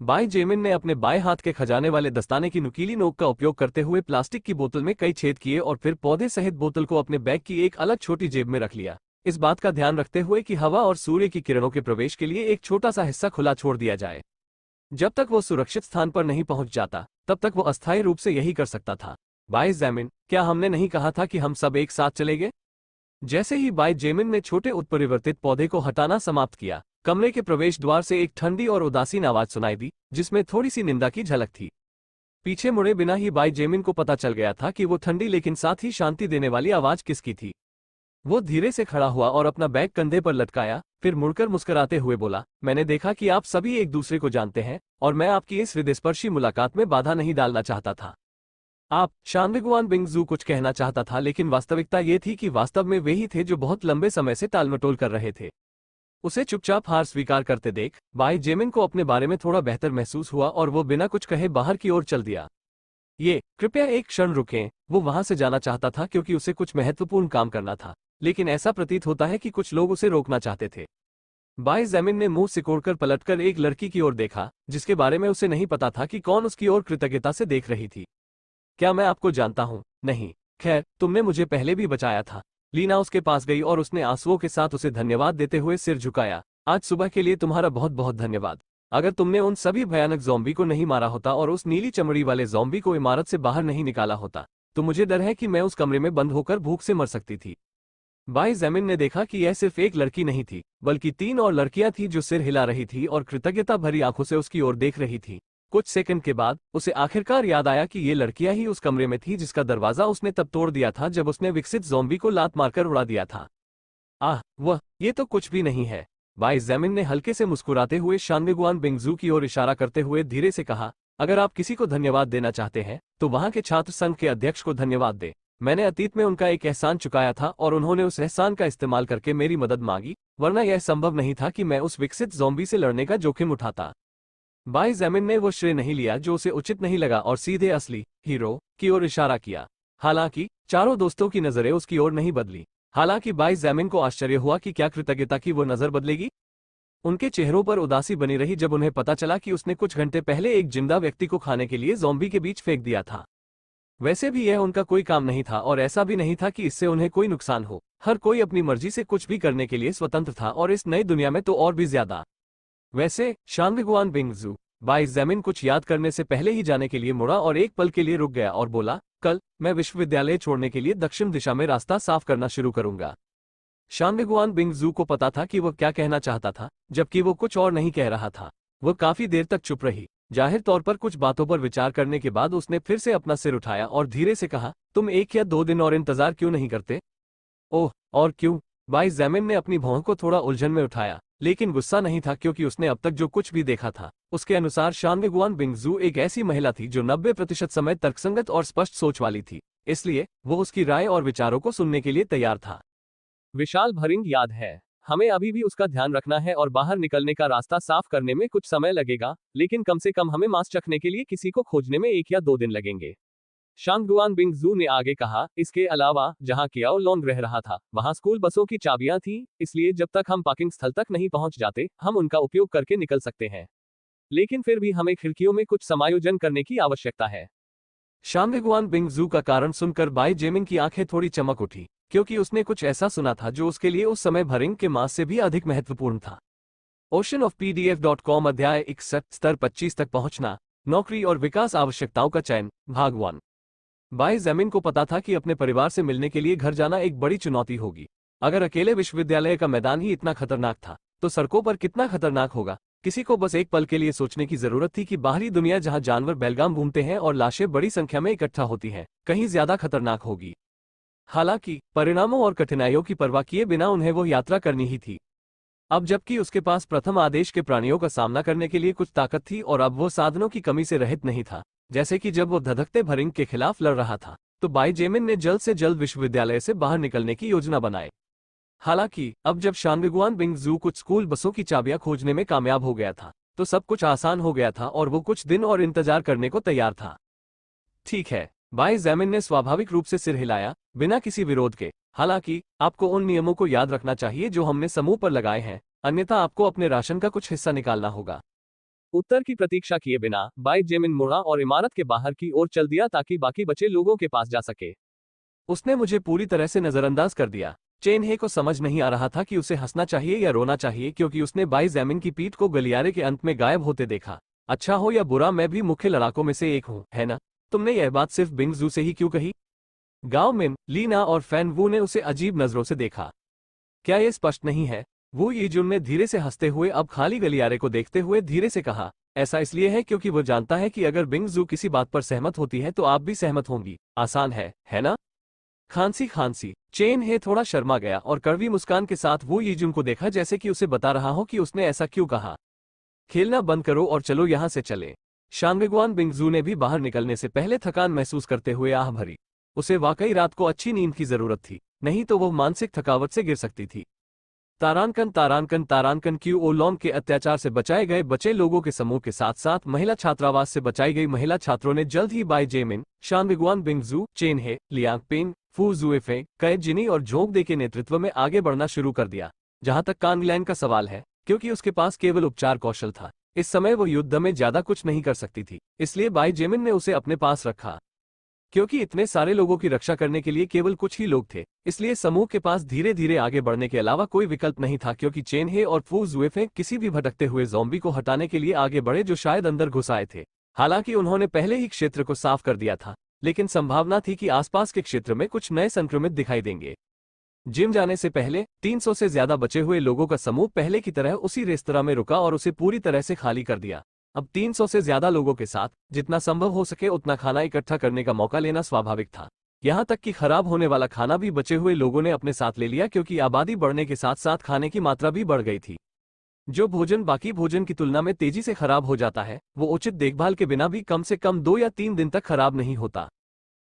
बाय जेमिन ने अपने बाएं हाथ के खजाने वाले दस्ताने की नुकीली नोक का उपयोग करते हुए प्लास्टिक की बोतल में कई छेद किए और फिर पौधे सहित बोतल को अपने बैग की एक अलग छोटी जेब में रख लिया, इस बात का ध्यान रखते हुए कि हवा और सूर्य की किरणों के प्रवेश के लिए एक छोटा सा हिस्सा खुला छोड़ दिया जाए। जब तक वो सुरक्षित स्थान पर नहीं पहुंच जाता, तब तक वो अस्थायी रूप से यही कर सकता था। बाय जेमिन, क्या हमने नहीं कहा था कि हम सब एक साथ चलेंगे? जैसे ही बाय जेमिन ने छोटे उत्परिवर्तित पौधे को हटाना समाप्त किया, कमरे के प्रवेश द्वार से एक ठंडी और उदासीन आवाज सुनाई दी, जिसमें थोड़ी सी निंदा की झलक थी। पीछे मुड़े बिना ही बाय जेमिन को पता चल गया था कि वो ठंडी लेकिन साथ ही शांति देने वाली आवाज किसकी थी। वो धीरे से खड़ा हुआ और अपना बैग कंधे पर लटकाया, फिर मुड़कर मुस्कुराते हुए बोला, मैंने देखा कि आप सभी एक दूसरे को जानते हैं, और मैं आपकी इस हृदयस्पर्शी मुलाकात में बाधा नहीं डालना चाहता था। आप शानविगुआन बिंगजू कुछ कहना चाहता था, लेकिन वास्तविकता ये थी कि वास्तव में वे ही थे जो बहुत लंबे समय से टालमटोल कर रहे थे। उसे चुपचाप हार स्वीकार करते देख बाय जेमिन को अपने बारे में थोड़ा बेहतर महसूस हुआ और वो बिना कुछ कहे बाहर की ओर चल दिया। ये कृपया एक क्षण रुकें। वो वहां से जाना चाहता था क्योंकि उसे कुछ महत्वपूर्ण काम करना था, लेकिन ऐसा प्रतीत होता है कि कुछ लोग उसे रोकना चाहते थे। बाई जैमिन ने मुंह सिकोड़कर पलटकर एक लड़की की ओर देखा, जिसके बारे में उसे नहीं पता था कि कौन उसकी ओर कृतज्ञता से देख रही थी। क्या मैं आपको जानता हूं? नहीं। खैर, तुमने मुझे पहले भी बचाया था। लीना उसके पास गई और उसने आंसुओं के साथ उसे धन्यवाद देते हुए सिर झुकाया। आज सुबह के लिए तुम्हारा बहुत बहुत धन्यवाद। अगर तुमने उन सभी भयानक ज़ॉम्बी को नहीं मारा होता और उस नीली चमड़ी वाले ज़ॉम्बी को इमारत से बाहर नहीं निकाला होता, तो मुझे डर है कि मैं उस कमरे में बंद होकर भूख से मर सकती थी। बाई जैमिन ने देखा कि यह सिर्फ एक लड़की नहीं थी, बल्कि 3 और लड़कियां थी जो सिर हिला रही थी और कृतज्ञता भरी आंखों से उसकी ओर देख रही थी। कुछ सेकंड के बाद उसे आखिरकार याद आया कि ये लड़कियां ही उस कमरे में थी जिसका दरवाजा उसने तब तोड़ दिया था जब उसने विकसित ज़ॉम्बी को लात मारकर उड़ा दिया था। ये तो कुछ भी नहीं है। बाई जैमिन ने हल्के से मुस्कुराते हुए शानवेगुआन बिंगजू की ओर इशारा करते हुए धीरे से कहा, अगर आप किसी को धन्यवाद देना चाहते हैं तो वहां के छात्र संघ के अध्यक्ष को धन्यवाद दे। मैंने अतीत में उनका एक एहसान चुकाया था और उन्होंने उस एहसान का इस्तेमाल करके मेरी मदद मांगी, वरना यह संभव नहीं था कि मैं उस विकसित ज़ॉम्बी से लड़ने का जोखिम उठाता। बाई जैमिन ने वो श्रेय नहीं लिया जो उसे उचित नहीं लगा और सीधे असली हीरो की ओर इशारा किया। हालांकि चारों दोस्तों की नजरें उसकी ओर नहीं बदली। हालांकि बाई जैमिन को आश्चर्य हुआ कि क्या कृतज्ञता की वो नजर बदलेगी। उनके चेहरों पर उदासी बनी रही जब उन्हें पता चला कि उसने कुछ घंटे पहले एक जिंदा व्यक्ति को खाने के लिए ज़ॉम्बी के बीच फेंक दिया था। वैसे भी यह उनका कोई काम नहीं था और ऐसा भी नहीं था कि इससे उन्हें कोई नुकसान हो। हर कोई अपनी मर्जी से कुछ भी करने के लिए स्वतंत्र था और इस नई दुनिया में तो और भी ज्यादा। वैसे शानवेगुआन बिंगजू बाई जैमिन कुछ याद करने से पहले ही जाने के लिए मुड़ा और एक पल के लिए रुक गया और बोला, कल मैं विश्वविद्यालय छोड़ने के लिए दक्षिण दिशा में रास्ता साफ करना शुरू करूंगा। शानवेगुआन बिंगजू को पता था कि वह क्या कहना चाहता था, जबकि वो कुछ और नहीं कह रहा था। वह काफी देर तक चुप रही। जाहिर तौर पर कुछ बातों पर विचार करने के बाद उसने फिर से अपना सिर उठाया और धीरे से कहा, तुम 1 या 2 दिन और इंतजार क्यों नहीं करते? ओह, और क्यों? बाई जैमिन ने अपनी भौं को थोड़ा उलझन में उठाया, लेकिन गुस्सा नहीं था क्योंकि उसने अब तक जो कुछ भी देखा था उसके अनुसार शानवेगुआन बिंगजू एक ऐसी महिला थी जो 90% समय तर्कसंगत और स्पष्ट सोच वाली थी, इसलिए वो उसकी राय और विचारों को सुनने के लिए तैयार था। विशाल भरिंग याद है। हमें अभी भी उसका ध्यान रखना है और बाहर निकलने का रास्ता साफ करने में कुछ समय लगेगा, लेकिन कम से कम हमें मांस चखने के लिए किसी को खोजने में 1 या 2 दिन लगेंगे। शांगुआन बिंगजू ने आगे कहा, इसके अलावा जहां कियाओ लोंग रह रहा था वहां स्कूल बसों की चाबियां थी, इसलिए जब तक हम पार्किंग स्थल तक नहीं पहुंच जाते हम उनका उपयोग करके निकल सकते हैं, लेकिन फिर भी हमें खिड़कियों में कुछ समायोजन करने की आवश्यकता है। शांगुआन बिंगजू का कारण सुनकर बाई जेमिन की आंखें थोड़ी चमक उठी, क्योंकि उसने कुछ ऐसा सुना था जो उसके लिए उस समय भरिंग के मांस से भी अधिक महत्वपूर्ण था। oceanofpdf.com अध्याय 61 स्तर 25 तक पहुंचना, नौकरी और विकास आवश्यकताओं का चयन, भाग 1। बाई जैमिन को पता था कि अपने परिवार से मिलने के लिए घर जाना एक बड़ी चुनौती होगी। अगर अकेले विश्वविद्यालय का मैदान ही इतना खतरनाक था, तो सड़कों पर कितना खतरनाक होगा। किसी को बस एक पल के लिए सोचने की जरूरत थी कि बाहरी दुनिया जहां जानवर बेलगाम घूमते हैं और लाशें बड़ी संख्या में इकट्ठा होती हैं, कहीं ज्यादा खतरनाक होगी। हालांकि परिणामों और कठिनाइयों की परवाह किए बिना उन्हें वो यात्रा करनी ही थी। अब जबकि उसके पास प्रथम आदेश के प्राणियों का सामना करने के लिए कुछ ताकत थी और अब वो साधनों की कमी से रहित नहीं था, जैसे कि जब वो धधकते भरिंग के खिलाफ लड़ रहा था, तो बाई जेमिन ने जल्द से जल्द विश्वविद्यालय से बाहर निकलने की योजना बनाई। हालांकि अब जब शानगुआन बिंगजू कुछ स्कूल बसों की चाबियां खोजने में कामयाब हो गया था, तो सब कुछ आसान हो गया था और वो कुछ दिन और इंतजार करने को तैयार था। ठीक है, बाई जैमिन ने स्वाभाविक रूप से सिर हिलाया, बिना किसी विरोध के। हालांकि आपको उन नियमों को याद रखना चाहिए जो हमने समूह पर लगाए हैं, अन्यथा आपको अपने राशन का कुछ हिस्सा निकालना होगा। उत्तर की प्रतीक्षा किए बिना बाई जेमिन मुड़ा और इमारत के बाहर की ओर चल दिया ताकि बाकी बचे लोगों के पास जा सके। उसने मुझे पूरी तरह से नजरअंदाज कर दिया। चेन हे को समझ नहीं आ रहा था कि उसे हंसना चाहिए या रोना चाहिए, क्योंकि उसने बाई जैमिन की पीठ को गलियारे के अंत में गायब होते देखा। अच्छा हो या बुरा, मैं भी मुख्य लड़ाकों में से एक हूँ, है ना? तुमने यह बात सिर्फ बिंगजू से ही क्यों कही? गांव में लीना और फैन वू ने उसे अजीब नजरों से देखा। क्या यह स्पष्ट नहीं है? वो यीजुन ने धीरे से हंसते हुए अब खाली गलियारे को देखते हुए धीरे से कहा, ऐसा इसलिए है क्योंकि वो जानता है कि अगर बिंगजू किसी बात पर सहमत होती है तो आप भी सहमत होंगी। आसान है ना? खांसी खांसी। चेन हे थोड़ा शर्मा गया और कड़वी मुस्कान के साथ वो यीजुन को देखा, जैसे कि उसे बता रहा हो कि उसने ऐसा क्यों कहा। खेलना बंद करो और चलो यहाँ से चले। शांगुआन बिंगजू ने भी बाहर निकलने से पहले थकान महसूस करते हुए आह भरी। उसे वाकई रात को अच्छी नींद की जरूरत थी, नहीं तो वो मानसिक थकावट से गिर सकती थी। तारानकन तारानकन तारानकन क्यू ओलोंग के अत्याचार से बचाए गए बचे लोगों के समूह के साथ साथ महिला छात्रावास से बचाई गई महिला छात्रों ने जल्द ही बाई जेमिन, शानविगुआन बिंगजू, चेन हे, लियांग पेंग, फू जुएफे, कै जिनी और जोंग दे के नेतृत्व में आगे बढ़ना शुरू कर दिया। जहां तक कांगलैन का सवाल है, क्योंकि उसके पास केवल उपचार कौशल था, इस समय वो युद्ध में ज्यादा कुछ नहीं कर सकती थी, इसलिए बाई जेमिन ने उसे अपने पास रखा। क्योंकि इतने सारे लोगों की रक्षा करने के लिए केवल कुछ ही लोग थे, इसलिए समूह के पास धीरे धीरे आगे बढ़ने के अलावा कोई विकल्प नहीं था, क्योंकि चेन हे और फू जुएफे किसी भी भटकते हुए ज़ॉम्बी को हटाने के लिए आगे बढ़े जो शायद अंदर घुस आए थे। हालांकि उन्होंने पहले ही क्षेत्र को साफ कर दिया था, लेकिन संभावना थी कि आसपास के क्षेत्र में कुछ नए संक्रमित दिखाई देंगे। जिम जाने से पहले 300 से ज्यादा बचे हुए लोगों का समूह पहले की तरह उसी रेस्तरां में रुका और उसे पूरी तरह से खाली कर दिया। अब 300 से ज्यादा लोगों के साथ जितना संभव हो सके उतना खाना इकट्ठा करने का मौका लेना स्वाभाविक था। यहां तक कि खराब होने वाला खाना भी बचे हुए लोगों ने अपने साथ ले लिया, क्योंकि आबादी बढ़ने के साथ साथ खाने की मात्रा भी बढ़ गई थी। जो भोजन बाकी भोजन की तुलना में तेजी से खराब हो जाता है, वो उचित देखभाल के बिना भी कम से कम 2 या 3 दिन तक खराब नहीं होता।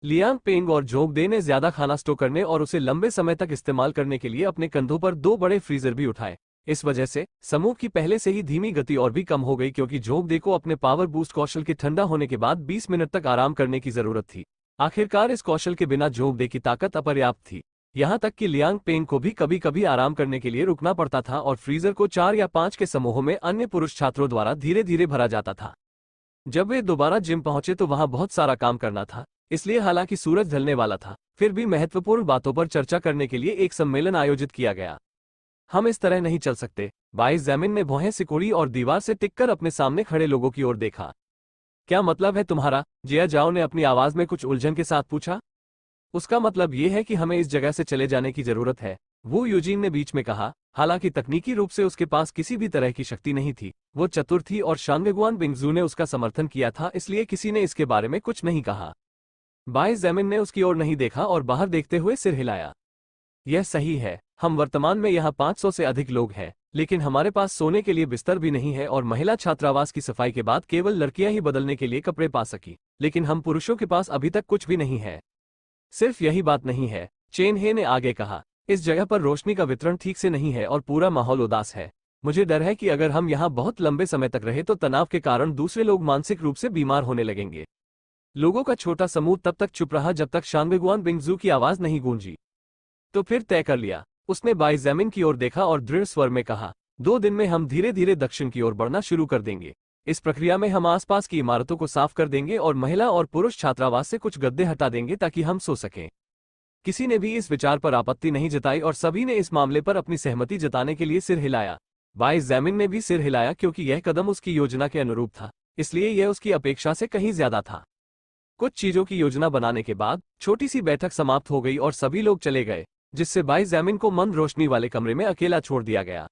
लियांग पेंग और जोंग दे ने ज्यादा खाना स्टोर करने और उसे लंबे समय तक इस्तेमाल करने के लिए अपने कंधों पर 2 बड़े फ्रीजर भी उठाए। इस वजह से समूह की पहले से ही धीमी गति और भी कम हो गई, क्योंकि जोंग दे को अपने पावर बूस्ट कौशल के ठंडा होने के बाद 20 मिनट तक आराम करने की जरूरत थी। आखिरकार इस कौशल के बिना जोंग दे की ताकत अपर्याप्त थी। यहां तक कि लियांग पेंग को भी कभी कभी आराम करने के लिए रुकना पड़ता था और फ्रीजर को 4 या 5 के समूहों में अन्य पुरुष छात्रों द्वारा धीरे धीरे भरा जाता था। जब वे दोबारा जिम पहुंचे तो वहां बहुत सारा काम करना था, इसलिए हालांकि सूरज ढलने वाला था, फिर भी महत्वपूर्ण बातों पर चर्चा करने के लिए एक सम्मेलन आयोजित किया गया। हम इस तरह नहीं चल सकते, बाई जेमिन ने भौहें सिकोड़ी और दीवार से टिककर अपने सामने खड़े लोगों की ओर देखा। क्या मतलब है तुम्हारा? जिया जाओ ने अपनी आवाज में कुछ उलझन के साथ पूछा। उसका मतलब ये है कि हमें इस जगह से चले जाने की जरूरत है, वो यूजीन ने बीच में कहा। हालांकि तकनीकी रूप से उसके पास किसी भी तरह की शक्ति नहीं थी, वो चतुर थी और शानवेगुआन बिंगजू ने उसका समर्थन किया था, इसलिए किसी ने इसके बारे में कुछ नहीं कहा। बाई जेमिन ने उसकी ओर नहीं देखा और बाहर देखते हुए सिर हिलाया। यह सही है, हम वर्तमान में यहाँ 500 से अधिक लोग हैं, लेकिन हमारे पास सोने के लिए बिस्तर भी नहीं है और महिला छात्रावास की सफाई के बाद केवल लड़कियां ही बदलने के लिए कपड़े पा सकी, लेकिन हम पुरुषों के पास अभी तक कुछ भी नहीं है। सिर्फ यही बात नहीं है, चेन हे ने आगे कहा, इस जगह पर रोशनी का वितरण ठीक से नहीं है और पूरा माहौल उदास है। मुझे डर है कि अगर हम यहाँ बहुत लंबे समय तक रहे तो तनाव के कारण दूसरे लोग मानसिक रूप से बीमार होने लगेंगे। लोगों का छोटा समूह तब तक चुप रहा जब तक शानवेगुआन बिंगजू की आवाज नहीं गूंजी। तो फिर तय कर लिया। उसने बाई जेमिन की ओर देखा और दृढ़ स्वर में कहा, 2 दिन में हम धीरे धीरे दक्षिण की ओर बढ़ना शुरू कर देंगे। इस प्रक्रिया में हम आसपास की इमारतों को साफ कर देंगे और महिला और पुरुष छात्रावास से कुछ गद्दे हटा देंगे ताकि हम सो सकें। किसी ने भी इस विचार पर आपत्ति नहीं जताई और सभी ने इस मामले पर अपनी सहमति जताने के लिए सिर हिलाया। बाई जेमिन ने भी सिर हिलाया, क्योंकि यह कदम उसकी योजना के अनुरूप था, इसलिए यह उसकी अपेक्षा से कहीं ज्यादा था। कुछ चीजों की योजना बनाने के बाद छोटी सी बैठक समाप्त हो गई और सभी लोग चले गए, जिससे बाई जेमिन को मंद रोशनी वाले कमरे में अकेला छोड़ दिया गया।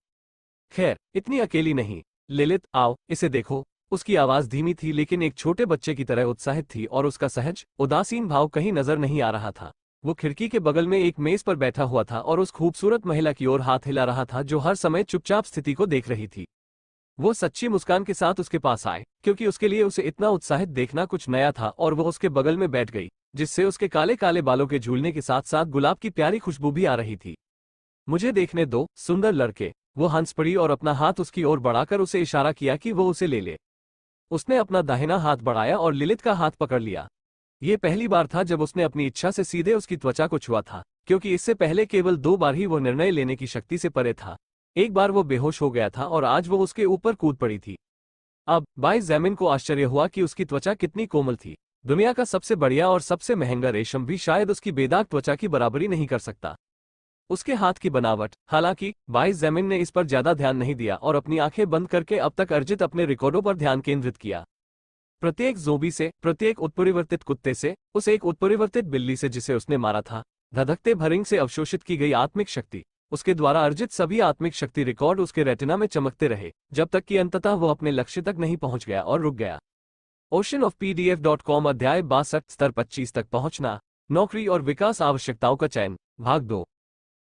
खैर, इतनी अकेली नहीं। लिलित, आओ, इसे देखो। उसकी आवाज धीमी थी लेकिन एक छोटे बच्चे की तरह उत्साहित थी और उसका सहज, उदासीन भाव कहीं नजर नहीं आ रहा था। वो खिड़की के बगल में एक मेज पर बैठा हुआ था और उस खूबसूरत महिला की ओर हाथ हिला रहा था जो हर समय चुपचाप स्थिति को देख रही थी। वो सच्ची मुस्कान के साथ उसके पास आए, क्योंकि उसके लिए उसे इतना उत्साहित देखना कुछ नया था, और वो उसके बगल में बैठ गई, जिससे उसके काले काले बालों के झूलने के साथ साथ गुलाब की प्यारी खुशबू भी आ रही थी। मुझे देखने दो, सुंदर लड़के। वो हंस पड़ी और अपना हाथ उसकी ओर बढ़ाकर उसे इशारा किया कि वो उसे ले ले। उसने अपना दाहिना हाथ बढ़ाया और लिलित का हाथ पकड़ लिया। ये पहली बार था जब उसने अपनी इच्छा से सीधे उसकी त्वचा को छुआ था, क्योंकि इससे पहले केवल 2 बार ही वो निर्णय लेने की शक्ति से परे था। एक बार वो बेहोश हो गया था और आज वो उसके ऊपर कूद पड़ी थी। अब बाई जेमिन को आश्चर्य हुआ कि उसकी त्वचा कितनी कोमल थी। दुनिया का सबसे बढ़िया और सबसे महंगा रेशम भी शायद उसकी बेदाग त्वचा की बराबरी नहीं कर सकता। उसके हाथ की बनावट। हालांकि बाई जेमिन ने इस पर ज्यादा ध्यान नहीं दिया और अपनी आंखें बंद करके अब तक अर्जित अपने रिकॉर्डों पर ध्यान केंद्रित किया। प्रत्येक ज़ोंबी से, प्रत्येक उत्परिवर्तित कुत्ते से, उस एक उत्परिवर्तित बिल्ली से जिसे उसने मारा था, धधकते भरिंग से अवशोषित की गई आत्मिक शक्ति, उसके द्वारा अर्जित सभी आत्मिक शक्ति रिकॉर्ड उसके रेटिना में चमकते रहे, जब तक कि अंततः वो अपने लक्ष्य तक नहीं पहुंच गया और रुक गया। oceanofpdf.com अध्याय 62 स्तर 25 तक पहुंचना, नौकरी और विकास आवश्यकताओं का चयन, भाग 2।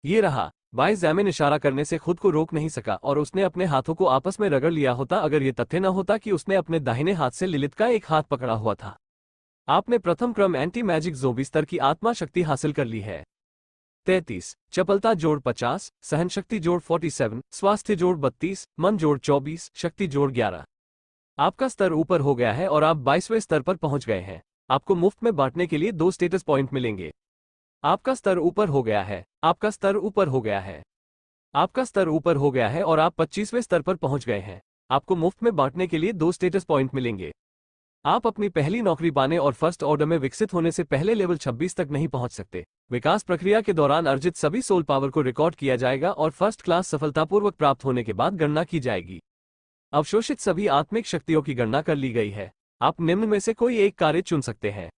ये रहा। बाई जेमिन इशारा करने से खुद को रोक नहीं सका और उसने अपने हाथों को आपस में रगड़ लिया होता अगर ये तथ्य न होता कि उसने अपने दाहिने हाथ से लिलित का एक हाथ पकड़ा हुआ था। आपने प्रथम क्रम एंटी मैजिक ज़ोंबी स्तर की आत्मा शक्ति हासिल कर ली है। 33, चपलता जोड़ 50, सहनशक्ति जोड़ 47, स्वास्थ्य जोड़ 32, मन जोड़ 24, शक्ति जोड़ 11। आपका स्तर ऊपर हो गया है और आप 22वें स्तर पर पहुंच गए हैं। आपको मुफ्त में बांटने के लिए 2 स्टेटस पॉइंट मिलेंगे। आपका स्तर ऊपर हो गया है, आपका स्तर ऊपर हो गया है, आपका स्तर ऊपर हो गया है और आप 25वें स्तर पर पहुंच गए हैं। आपको मुफ्त में बांटने के लिए 2 स्टेटस पॉइंट मिलेंगे। आप अपनी पहली नौकरी पाने और फर्स्ट ऑर्डर में विकसित होने से पहले लेवल 26 तक नहीं पहुंच सकते। विकास प्रक्रिया के दौरान अर्जित सभी सोल पावर को रिकॉर्ड किया जाएगा और फर्स्ट क्लास सफलतापूर्वक प्राप्त होने के बाद गणना की जाएगी। अवशोषित सभी आत्मिक शक्तियों की गणना कर ली गई है। आप निम्न में से कोई एक कार्य चुन सकते हैं।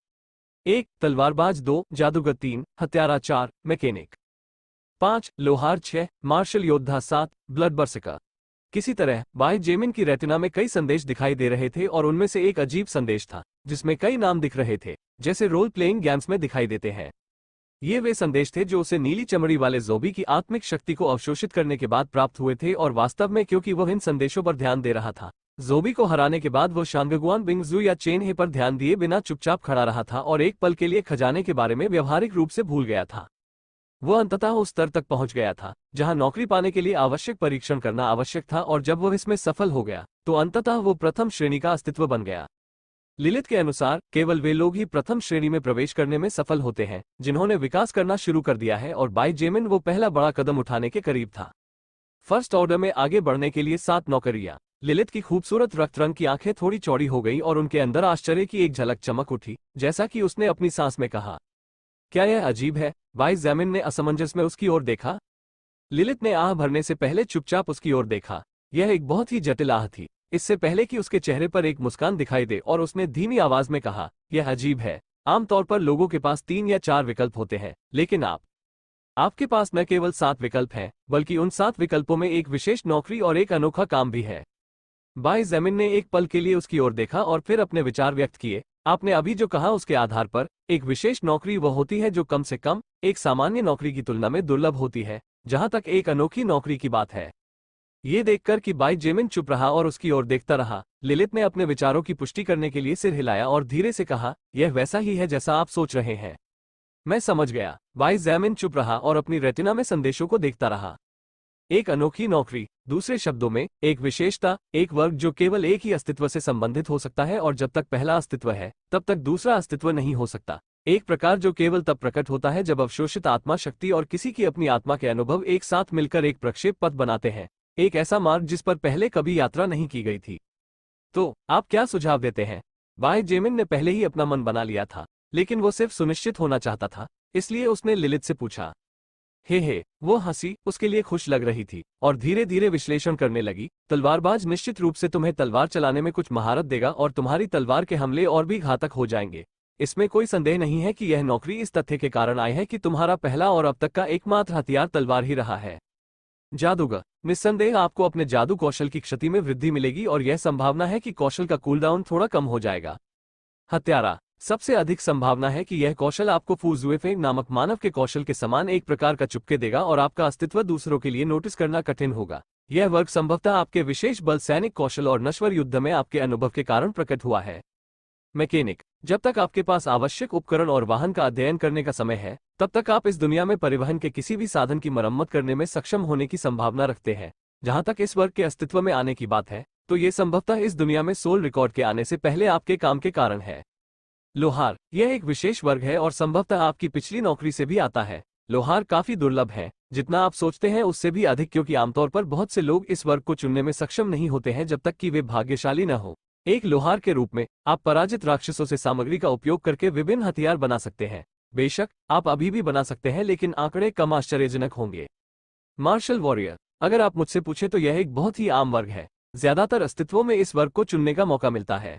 1. तलवारबाज 2, जादूगर 3, हत्यारा 4, मैकेनिक 5, लोहार 6, मार्शल योद्धा 7, ब्लड बर्सिका। किसी तरह बाय जेमिन की रेटिना में कई संदेश दिखाई दे रहे थे और उनमें से एक अजीब संदेश था जिसमें कई नाम दिख रहे थे, जैसे रोल प्लेइंग गेम्स में दिखाई देते हैं। ये वे संदेश थे जो उसे नीली चमड़ी वाले ज़ोबी की आत्मिक शक्ति को अवशोषित करने के बाद प्राप्त हुए थे और वास्तव में क्योंकि वह इन संदेशों पर ध्यान दे रहा था, ज़ोबी को हराने के बाद वह शांगगुआन बिंगजू या चेन हे पर ध्यान दिए बिना चुपचाप खड़ा रहा था और एक पल के लिए खजाने के बारे में व्यवहारिक रूप से भूल गया था। वह अंततः उस स्तर तक पहुंच गया था जहां नौकरी पाने के लिए आवश्यक परीक्षण करना आवश्यक था और जब वह इसमें सफल हो गया तो अंततः वो प्रथम श्रेणी का अस्तित्व बन गया। लिलित के अनुसार केवल वे लोग ही प्रथम श्रेणी में प्रवेश करने में सफल होते हैं जिन्होंने विकास करना शुरू कर दिया है और बाय जेमिन वो पहला बड़ा कदम उठाने के करीब था। फर्स्ट ऑर्डर में आगे बढ़ने के लिए 7 नौकरियां। लिलित की खूबसूरत रक्त रंग की आंखें थोड़ी चौड़ी हो गई और उनके अंदर आश्चर्य की एक झलक चमक उठी, जैसा कि उसने अपनी सांस में कहा, क्या यह अजीब है? बाय जेमिन ने असमंजस में उसकी ओर देखा। लिलित ने आह भरने से पहले चुपचाप उसकी ओर देखा। यह एक बहुत ही जटिल आह थी, इससे पहले कि उसके चेहरे पर एक मुस्कान दिखाई दे, और उसने धीमी आवाज में कहा, यह अजीब है। आमतौर पर लोगों के पास 3 या 4 विकल्प होते हैं, लेकिन आपके पास न केवल 7 विकल्प हैं, बल्कि उन 7 विकल्पों में एक विशेष नौकरी और एक अनोखा काम भी है। बाय जेमिन ने एक पल के लिए उसकी ओर देखा और फिर अपने विचार व्यक्त किए। आपने अभी जो कहा उसके आधार पर एक विशेष नौकरी वह होती है जो कम से कम एक सामान्य नौकरी की तुलना में दुर्लभ होती है, जहां तक एक अनोखी नौकरी की बात है। ये देखकर कि बाय जेमिन चुप रहा और उसकी ओर देखता रहा, लिलित ने अपने विचारों की पुष्टि करने के लिए सिर हिलाया और धीरे से कहा, यह वैसा ही है जैसा आप सोच रहे हैं। मैं समझ गया। बाय जेमिन चुप रहा और अपनी रेटिना में संदेशों को देखता रहा। एक अनोखी नौकरी, दूसरे शब्दों में एक विशेषता, एक वर्ग जो केवल एक ही अस्तित्व से संबंधित हो सकता है और जब तक पहला अस्तित्व है तब तक दूसरा अस्तित्व नहीं हो सकता। एक प्रकार जो केवल तब प्रकट होता है जब अवशोषित आत्मा शक्ति और किसी की अपनी आत्मा के अनुभव एक साथ मिलकर एक प्रक्षेप पथ बनाते हैं, एक ऐसा मार्ग जिस पर पहले कभी यात्रा नहीं की गई थी। तो आप क्या सुझाव देते हैं? बाय जेमिन ने पहले ही अपना मन बना लिया था, लेकिन वो सिर्फ सुनिश्चित होना चाहता था, इसलिए उसने लिलित से पूछा। हे, वो हंसी उसके लिए खुश लग रही थी और धीरे धीरे विश्लेषण करने लगी। तलवारबाज निश्चित रूप से तुम्हें तलवार चलाने में कुछ महारत देगा और तुम्हारी तलवार के हमले और भी घातक हो जाएंगे। इसमें कोई संदेह नहीं है कि यह नौकरी इस तथ्य के कारण आई है कि तुम्हारा पहला और अब तक का एकमात्र हथियार तलवार ही रहा है। जादूगर, निस्संदेह आपको अपने जादू कौशल की क्षति में वृद्धि मिलेगी और यह संभावना है कि कौशल का कूलडाउन थोड़ा कम हो जाएगा। हत्यारा, सबसे अधिक संभावना है कि यह कौशल आपको फूजुएफेंग नामक मानव के कौशल के समान एक प्रकार का चुपके देगा और आपका अस्तित्व दूसरों के लिए नोटिस करना कठिन होगा। यह वर्ग संभवतः आपके विशेष बल, सैनिक कौशल और नश्वर युद्ध में आपके अनुभव के कारण प्रकट हुआ है। मैकेनिक, जब तक आपके पास आवश्यक उपकरण और वाहन का अध्ययन करने का समय है, तब तक आप इस दुनिया में परिवहन के किसी भी साधन की मरम्मत करने में सक्षम होने की संभावना रखते हैं। जहां तक इस वर्ग के अस्तित्व में आने की बात है, तो ये संभवतः इस दुनिया में सोल रिकॉर्ड के आने से पहले आपके काम के कारण है। लोहार, यह एक विशेष वर्ग है और संभवतः आपकी पिछली नौकरी से भी आता है। लोहार काफी दुर्लभ है, जितना आप सोचते हैं उससे भी अधिक, क्योंकि आमतौर पर बहुत से लोग इस वर्ग को चुनने में सक्षम नहीं होते हैं जब तक कि वे भाग्यशाली न हो। एक लोहार के रूप में आप पराजित राक्षसों से सामग्री का उपयोग करके विभिन्न हथियार बना सकते हैं। बेशक आप अभी भी बना सकते हैं, लेकिन आंकड़े कम आश्चर्यजनक होंगे। मार्शल वॉरियर, अगर आप मुझसे पूछें तो यह एक बहुत ही आम वर्ग है। ज्यादातर अस्तित्वों में इस वर्ग को चुनने का मौका मिलता है।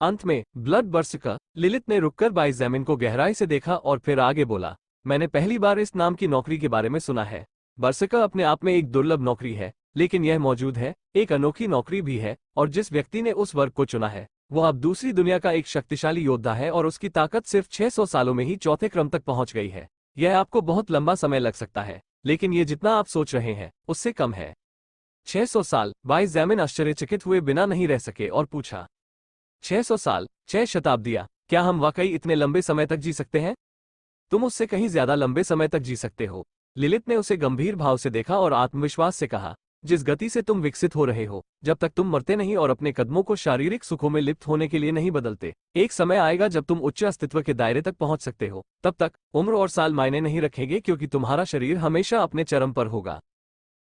अंत में ब्लड बर्सिका, लिलित ने रुककर बाय जेमिन को गहराई से देखा और फिर आगे बोला, मैंने पहली बार इस नाम की नौकरी के बारे में सुना है। बर्सिका अपने आप में एक दुर्लभ नौकरी है, लेकिन यह मौजूद है, एक अनोखी नौकरी भी है, और जिस व्यक्ति ने उस वर्ग को चुना है वह अब दूसरी दुनिया का एक शक्तिशाली योद्धा है और उसकी ताकत सिर्फ 600 सालों में ही चौथे क्रम तक पहुंच गई है। यह आपको बहुत लंबा समय लग सकता है, लेकिन ये जितना आप सोच रहे हैं उससे कम है। 600 साल? बाय जेमिन आश्चर्यचकित हुए बिना नहीं रह सके और पूछा, 600 साल, 6 शताब्दियां, क्या हम वाकई इतने लंबे समय तक जी सकते हैं? तुम उससे कहीं ज्यादा लंबे समय तक जी सकते हो। लिलित ने उसे गंभीर भाव से देखा और आत्मविश्वास से कहा, जिस गति से तुम विकसित हो रहे हो, जब तक तुम मरते नहीं और अपने कदमों को शारीरिक सुखों में लिप्त होने के लिए नहीं बदलते, एक समय आएगा जब तुम उच्च अस्तित्व के दायरे तक पहुंच सकते हो। तब तक उम्र और साल मायने नहीं रखेंगे, क्योंकि तुम्हारा शरीर हमेशा अपने चरम पर होगा।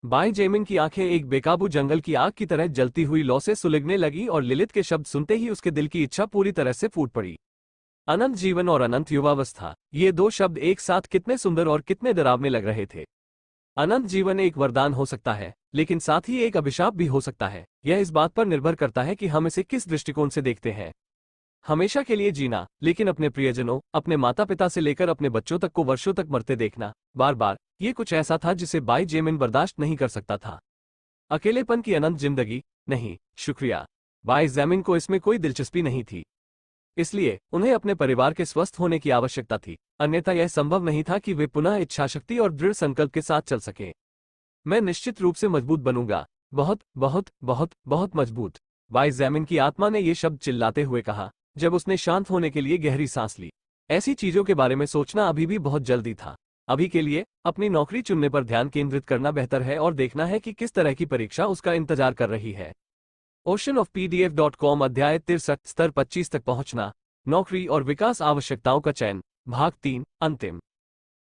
बाई जेमिन की आंखें एक बेकाबू जंगल की आग की तरह जलती हुई लौ से सुलगने लगी और लिलित के शब्द सुनते ही उसके दिल की इच्छा पूरी तरह से फूट पड़ी। अनंत जीवन और अनंत युवावस्था, ये दो शब्द एक साथ कितने सुंदर और कितने डरावने लग रहे थे। अनंत जीवन एक वरदान हो सकता है, लेकिन साथ ही एक अभिशाप भी हो सकता है। यह इस बात पर निर्भर करता है कि हम इसे किस दृष्टिकोण से देखते हैं। हमेशा के लिए जीना, लेकिन अपने प्रियजनों, अपने माता पिता से लेकर अपने बच्चों तक को वर्षों तक मरते देखना, बार बार, ये कुछ ऐसा था जिसे बाई जेमिन बर्दाश्त नहीं कर सकता था। अकेलेपन की अनंत जिंदगी, नहीं, शुक्रिया। बाई जेमिन को इसमें कोई दिलचस्पी नहीं थी। इसलिए उन्हें अपने परिवार के स्वस्थ होने की आवश्यकता थी, अन्यथा यह संभव नहीं था कि वे पुनः इच्छाशक्ति और दृढ़ संकल्प के साथ चल सकें। मैं निश्चित रूप से मजबूत बनूंगा, बहुत बहुत बहुत बहुत मजबूत। बाई जेमिन की आत्मा ने ये शब्द चिल्लाते हुए कहा, जब उसने शांत होने के लिए गहरी सांस ली। ऐसी चीजों के बारे में सोचना अभी भी बहुत जल्दी था। अभी के लिए अपनी नौकरी चुनने पर ध्यान केंद्रित करना बेहतर है और देखना है कि किस तरह की परीक्षा उसका इंतजार कर रही है। oceanofpdf.com अध्याय 63 स्तर 25 तक पहुंचना, नौकरी और विकास आवश्यकताओं का चयन, भाग 3, अंतिम।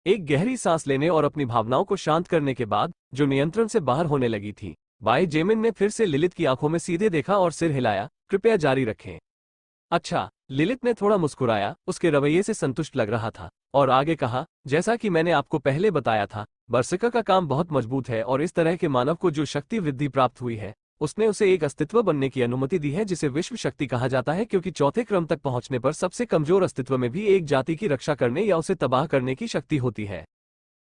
एक गहरी सांस लेने और अपनी भावनाओं को शांत करने के बाद, जो नियंत्रण से बाहर होने लगी थी, बाई जेमिन ने फिर से लिलित की आंखों में सीधे देखा और सिर हिलाया, कृपया जारी रखें। अच्छा, लिलित ने थोड़ा मुस्कुराया, उसके रवैये से संतुष्ट लग रहा था, और आगे कहा, जैसा कि मैंने आपको पहले बताया था, बर्सिका का काम बहुत मजबूत है और इस तरह के मानव को जो शक्ति वृद्धि प्राप्त हुई है, उसने उसे एक अस्तित्व बनने की अनुमति दी है जिसे विश्व शक्ति कहा जाता है, क्योंकि चौथे क्रम तक पहुंचने पर सबसे कमजोर अस्तित्व में भी एक जाति की रक्षा करने या उसे तबाह करने की शक्ति होती है।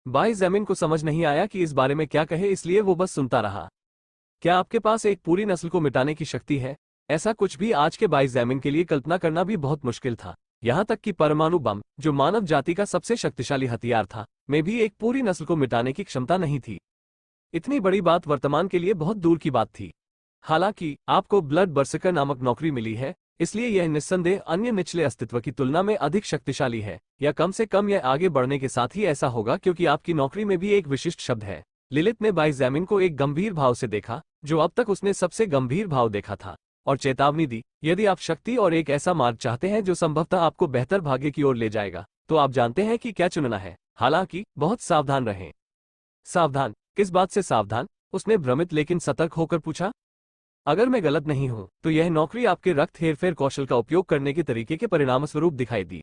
बाई जेमिन को समझ नहीं आया कि इस बारे में क्या कहे, इसलिए वो बस सुनता रहा। क्या आपके पास एक पूरी नस्ल को मिटाने की शक्ति है? ऐसा कुछ भी आज के बाई जेमिन के लिए कल्पना करना भी बहुत मुश्किल था। यहां तक कि परमाणु बम, जो मानव जाति का सबसे शक्तिशाली हथियार था, में भी एक पूरी नस्ल को मिटाने की क्षमता नहीं थी। इतनी बड़ी बात वर्तमान के लिए बहुत दूर की बात थी। हालांकि आपको ब्लड बर्सिकर नामक नौकरी मिली है, इसलिए यह निस्संदेह अन्य निचले अस्तित्व की तुलना में अधिक शक्तिशाली है, या कम से कम यह आगे बढ़ने के साथ ही ऐसा होगा, क्योंकि आपकी नौकरी में भी एक विशिष्ट शब्द है। लिलित ने बाई जेमिन को एक गंभीर भाव से देखा, जो अब तक उसने सबसे गंभीर भाव देखा था, और चेतावनी दी, यदि आप शक्ति और एक ऐसा मार्ग चाहते हैं जो संभवतः आपको बेहतर भाग्य की ओर ले जाएगा, तो आप जानते हैं कि क्या चुनना है। हालांकि बहुत सावधान रहें। सावधान? किस बात से सावधान? उसने भ्रमित लेकिन सतर्क होकर पूछा। अगर मैं गलत नहीं हूं, तो यह नौकरी आपके रक्त हेरफेर कौशल का उपयोग करने के तरीके के परिणामस्वरूप दिखाई दी।